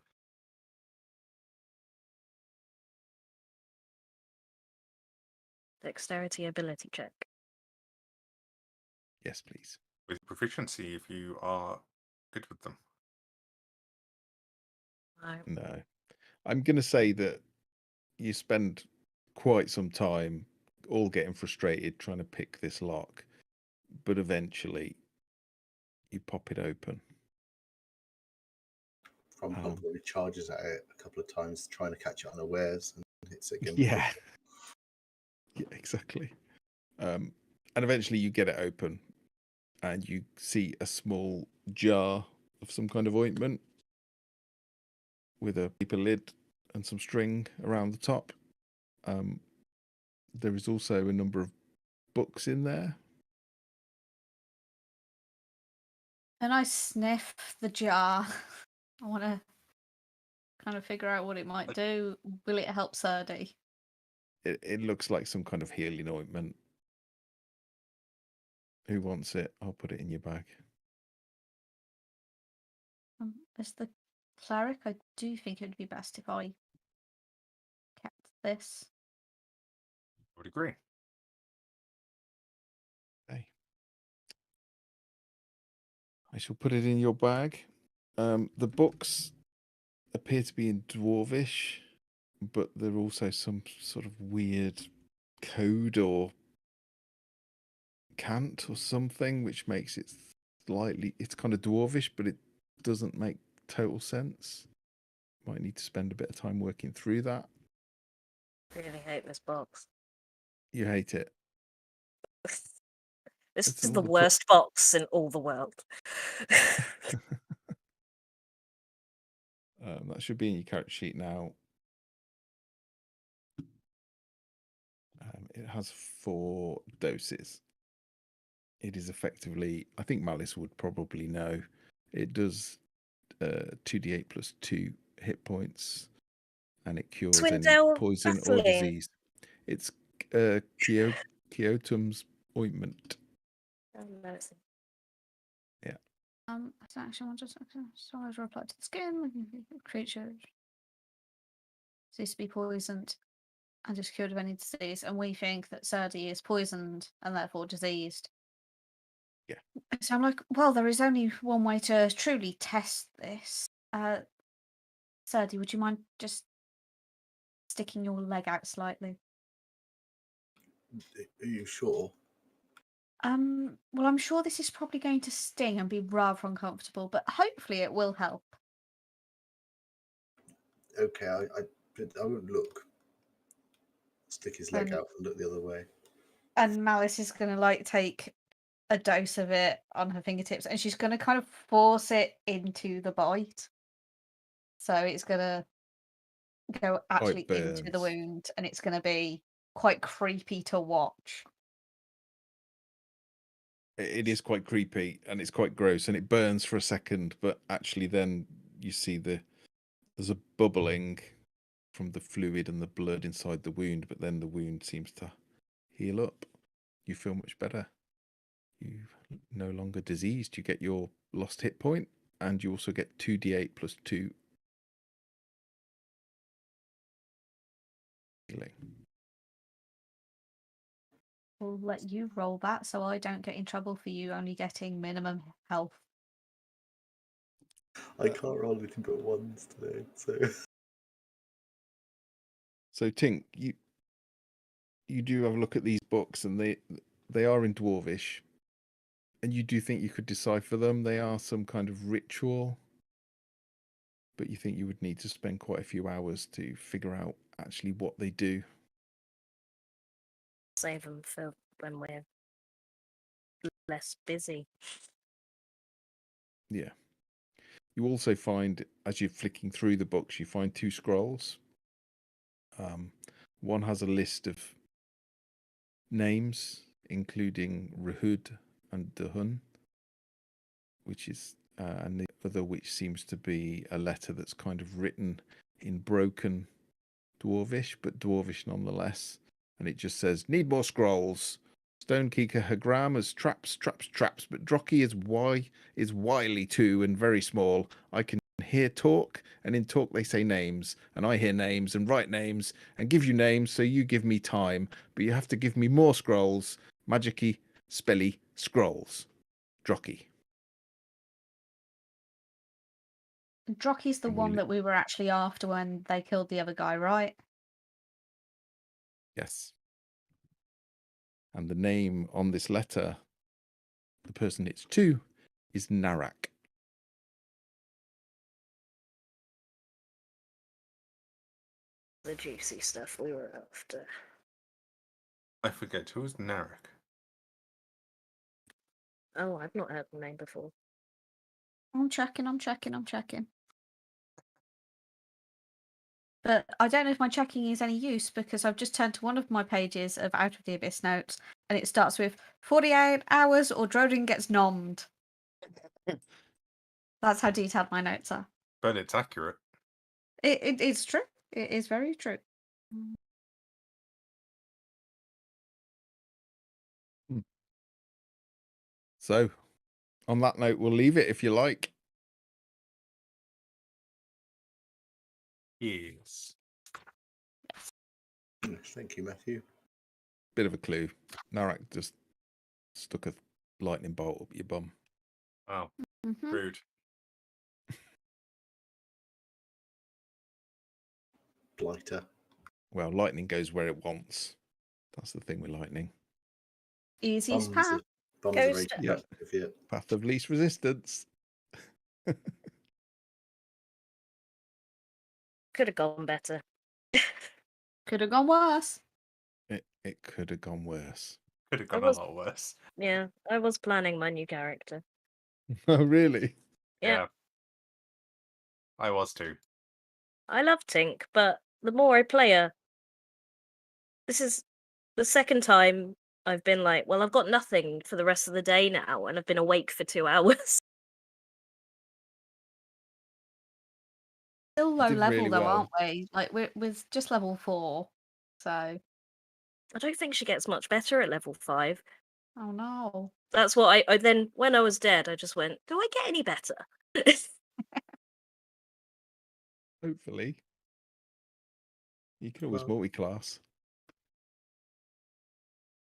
Dexterity ability check. Yes, please. With proficiency, if you are good with them. No. No. I'm going to say that you spend quite some time all getting frustrated trying to pick this lock, but eventually you pop it open. Probably charges at it a couple of times, trying to catch it unawares, and hits it again. Yeah. Yeah, exactly. And eventually you get it open and you see a small jar of some kind of ointment with a paper lid and some string around the top. There is also a number of books in there. Can I sniff the jar? I want to kind of figure out what it might do. Will it help Serdi? It looks like some kind of healing ointment. Who wants it? I'll put it in your bag. As the cleric, I do think it would be best if I kept this. I would agree. Okay. I shall put it in your bag. The books appear to be in Dwarvish, but they're also some sort of weird code or cant or something, which makes it slightly, it's kind of Dwarvish, but it doesn't make total sense. Might need to spend a bit of time working through that. Really hate this box. You hate it. This It's is a the lot of worst box in all the world. That should be in your character sheet now. It has 4 doses. It is effectively, I think Malice would probably know, it does 2d8 plus 2 hit points, and it cures any Twindale poison or Vaseline. disease. It's Kyotum's ointment. Yeah. As an action, one just so I reply to the skin. Creature cease to be poisoned and just cured of any disease, and we think that Serdi is poisoned and therefore diseased. Yeah. So I'm like, well, there is only one way to truly test this. Serdi, would you mind just sticking your leg out slightly? Are you sure? Well, I'm sure this is probably going to sting and be rather uncomfortable, but hopefully it will help. Okay, I won't look. Stick his leg And- out and look the other way. And Malice is going to like take a dose of it on her fingertips, and she's going to kind of force it into the bite. So it's going to go actually into the burns. wound, and it's going to be quite creepy to watch. It is quite creepy and it's quite gross, and it burns for a second, but actually then you see there's a bubbling from the fluid and the blood inside the wound, but then the wound seems to heal up. You feel much better. You're no longer diseased. You get your lost hit point, and you also get 2d8 plus 2 healing. We'll let you roll that so I don't get in trouble for you only getting minimum health. I can't roll anything but ones today, so So Tink, you do have a look at these books, and they are in Dwarvish, and you do think you could decipher them. They are some kind of ritual, but you think you would need to spend quite a few hours to figure out actually what they do. Save them for when we're less busy. Yeah. You also find, as you're flicking through the books, you find 2 scrolls. One has a list of names, including Rahud and Duhun, which is, and the other which seems to be a letter that's kind of written in broken Dwarvish, but Dwarvish nonetheless. And it just says, "Need more scrolls. Stonekeeper Hagram has traps, but Drocky is wily too and very small. I can hear talk, and in talk they say names, and I hear names and write names and give you names, so you give me time, but you have to give me more scrolls. Magicy, spelly scrolls. Drocky." Drocky's the And one that we were actually after when they killed the other guy, right? Yes. And the name on this letter, the person it's to, is Narak. The juicy stuff we were after. I forget, who's Narek? Oh, I've not heard the name before. I'm checking. But I don't know if my checking is any use because I've just turned to one of my pages of Out of the Abyss notes and it starts with 48 hours or Drodin gets nommed. That's how detailed my notes are. But it's accurate. It's true. It is very true. So, on that note, we'll leave it if you like. Yes. Thank you, Matthew. Bit of a clue. Narak just stuck a lightning bolt up your bum. Oh, Mhm. rude. Blighter. Well, lightning goes where it wants. That's the thing with lightning. Easiest Bums path. are Goes very to- Yeah. competitive, yeah. Path of least resistance. Could have gone better. Could have gone worse. It could have gone worse. Could have I gone was- a lot worse. Yeah, I was planning my new character. Oh, really? Yeah. I was too. I love Tink, but the more I play her, this is the second time I've been like, well, I've got nothing for the rest of the day now, and I've been awake for 2 hours. Still low did level really though, well. aren't we? Like we're just level 4. So I don't think she gets much better at level 5. oh no. That's what I then, when I was dead, I just went, do I get any better? Hopefully. You can always Well- multi-class.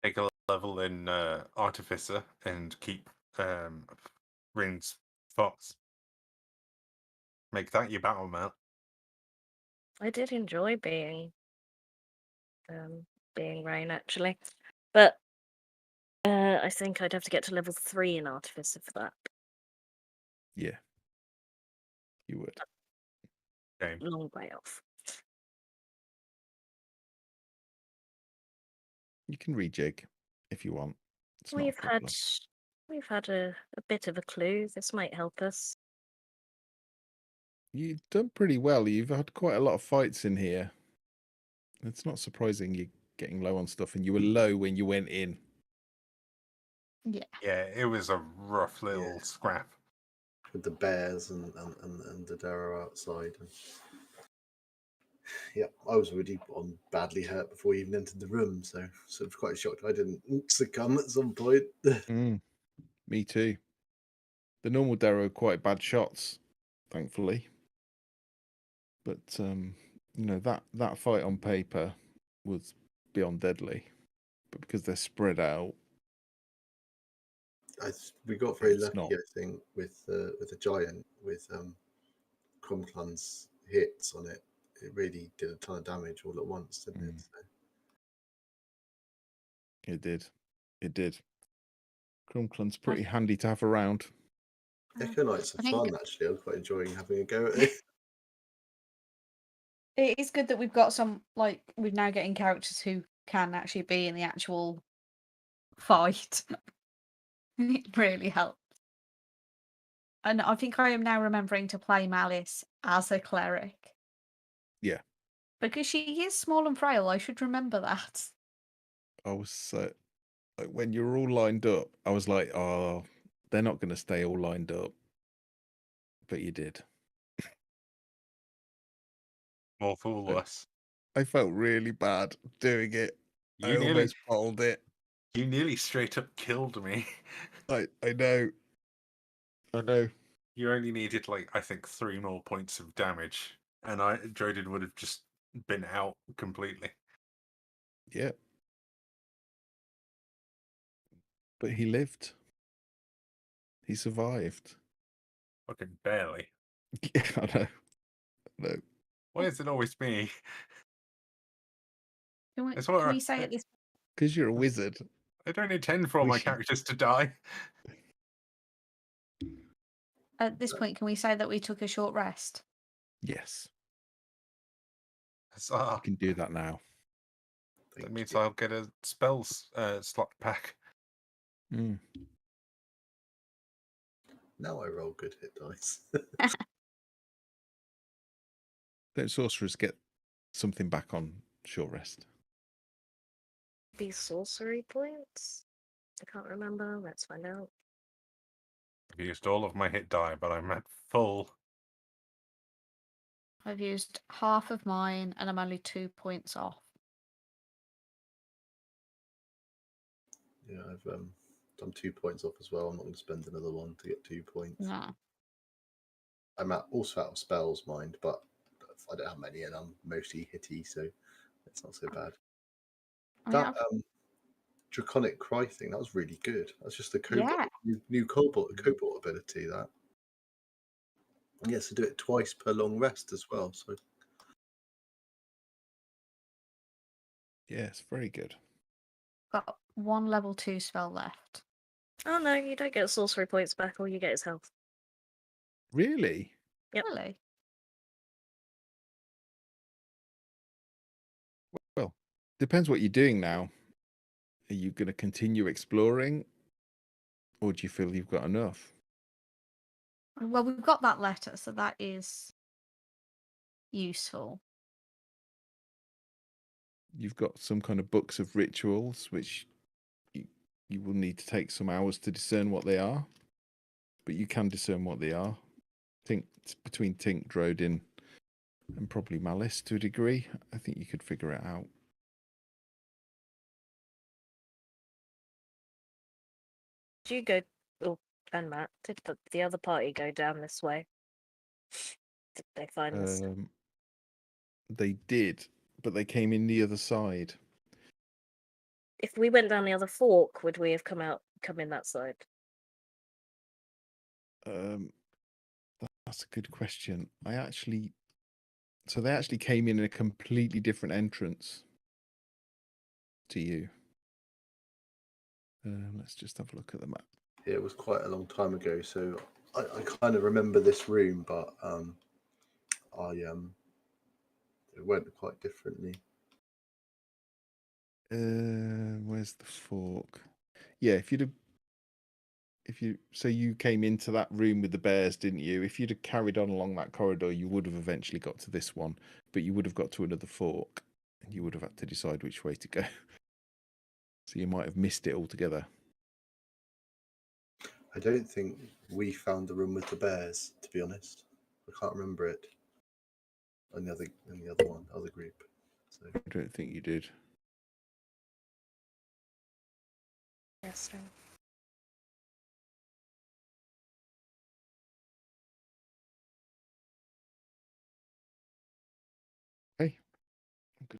take a level in Artificer and keep Rin's Fox. Make that your battle mount. I did enjoy being Rain actually, but I think I'd have to get to level 3 in Artificer for that. Yeah, you would. Game. Long way off. You can rejig if you want. It's not a We've problem. had a bit of a clue. This might help us. You've done pretty well. You've had quite a lot of fights in here. It's not surprising you're getting low on stuff, and you were low when you went in. Yeah. Yeah, it was a rough little scrap. with the bears and the Derro outside. And yeah, I was already badly hurt before we even entered the room, so sort of quite shocked I didn't succumb at some point. Me too. The normal Derro are quite bad shots, thankfully. But that fight on paper was beyond deadly. But because they're spread out, We got very It's lucky, not. I think, with the giant with Crumclan's hits on it. It really did a ton of damage all at once, didn't it? So, it did. Crumclan's pretty handy to have around. Echo Knights are I think- fun, actually. I'm quite enjoying having a go at it. It is good that we've got we're now getting characters who can actually be in the actual fight. It really helps. And I think I am now remembering to play Malice as a cleric. Yeah. Because she is small and frail, I should remember that. I was so like when you're all lined up, I was like, oh, they're not going to stay all lined up. But you did. More fool us. I felt really bad doing it. I You nearly, almost bottled it. you nearly straight up killed me. I know. You only needed I think 3 more points of damage, and Drodin would have just been out completely. Yeah. But he lived. He survived. Fucking barely. Yeah, I know. No. Why is it always me? Can It's all we right. say Because you're a wizard. I don't intend for all We my should- characters to die. at this point, can we say that we took a short rest? Yes. So, You can do that now. that Thank means you. I'll get a spells slot back. Mm. Now I roll good hit dice. Don't sorcerers get something back on short rest? These sorcery points? I can't remember. Let's find out. I've used all of my hit die, but I'm at full. I've used half of mine and I'm only 2 points off. Yeah, I've done 2 points off as well. I'm not going to spend another one to get 2 points. No. I'm also out of spells, mind, but I don't have many, and I'm mostly hitty, so it's not so bad. I mean, That Draconic Cry thing, that was really good. That's just the cobalt, Yeah. new cobalt ability. That yes, to do it twice per long rest as well. So Yes, very good. got 1 level 2 spell left. Oh no, you don't get sorcery points back. All you get is health. Really? Yep. Really? Well, depends what you're doing now. Are you going to continue exploring? Or do you feel you've got enough? Well, we've got that letter, so that is useful. You've got some kind of books of rituals, which you will need to take some hours to discern what they are. But you can discern what they are. Think between Tink, Drodin, and probably Malice to a degree. I think you could figure it out. Did you go? Oh, and Matt, did the other party go down this way? Did they find this? They did, but they came in the other side. if we went down the other fork, would we have come in that side? That's a good question. So they actually came in a completely different entrance to you. Let's just have a look at the map. It was quite a long time ago, so I kind of remember this room, but it went quite differently. Where's the fork? Yeah, so you came into that room with the bears, didn't you? If you'd have carried on along that corridor, you would have eventually got to this one, but you would have got to another fork, and you would have had to decide which way to go. So you might have missed it altogether. I don't think we found the room with the bears, to be honest. I can't remember it. On the other group. So. I don't think you did. Yes.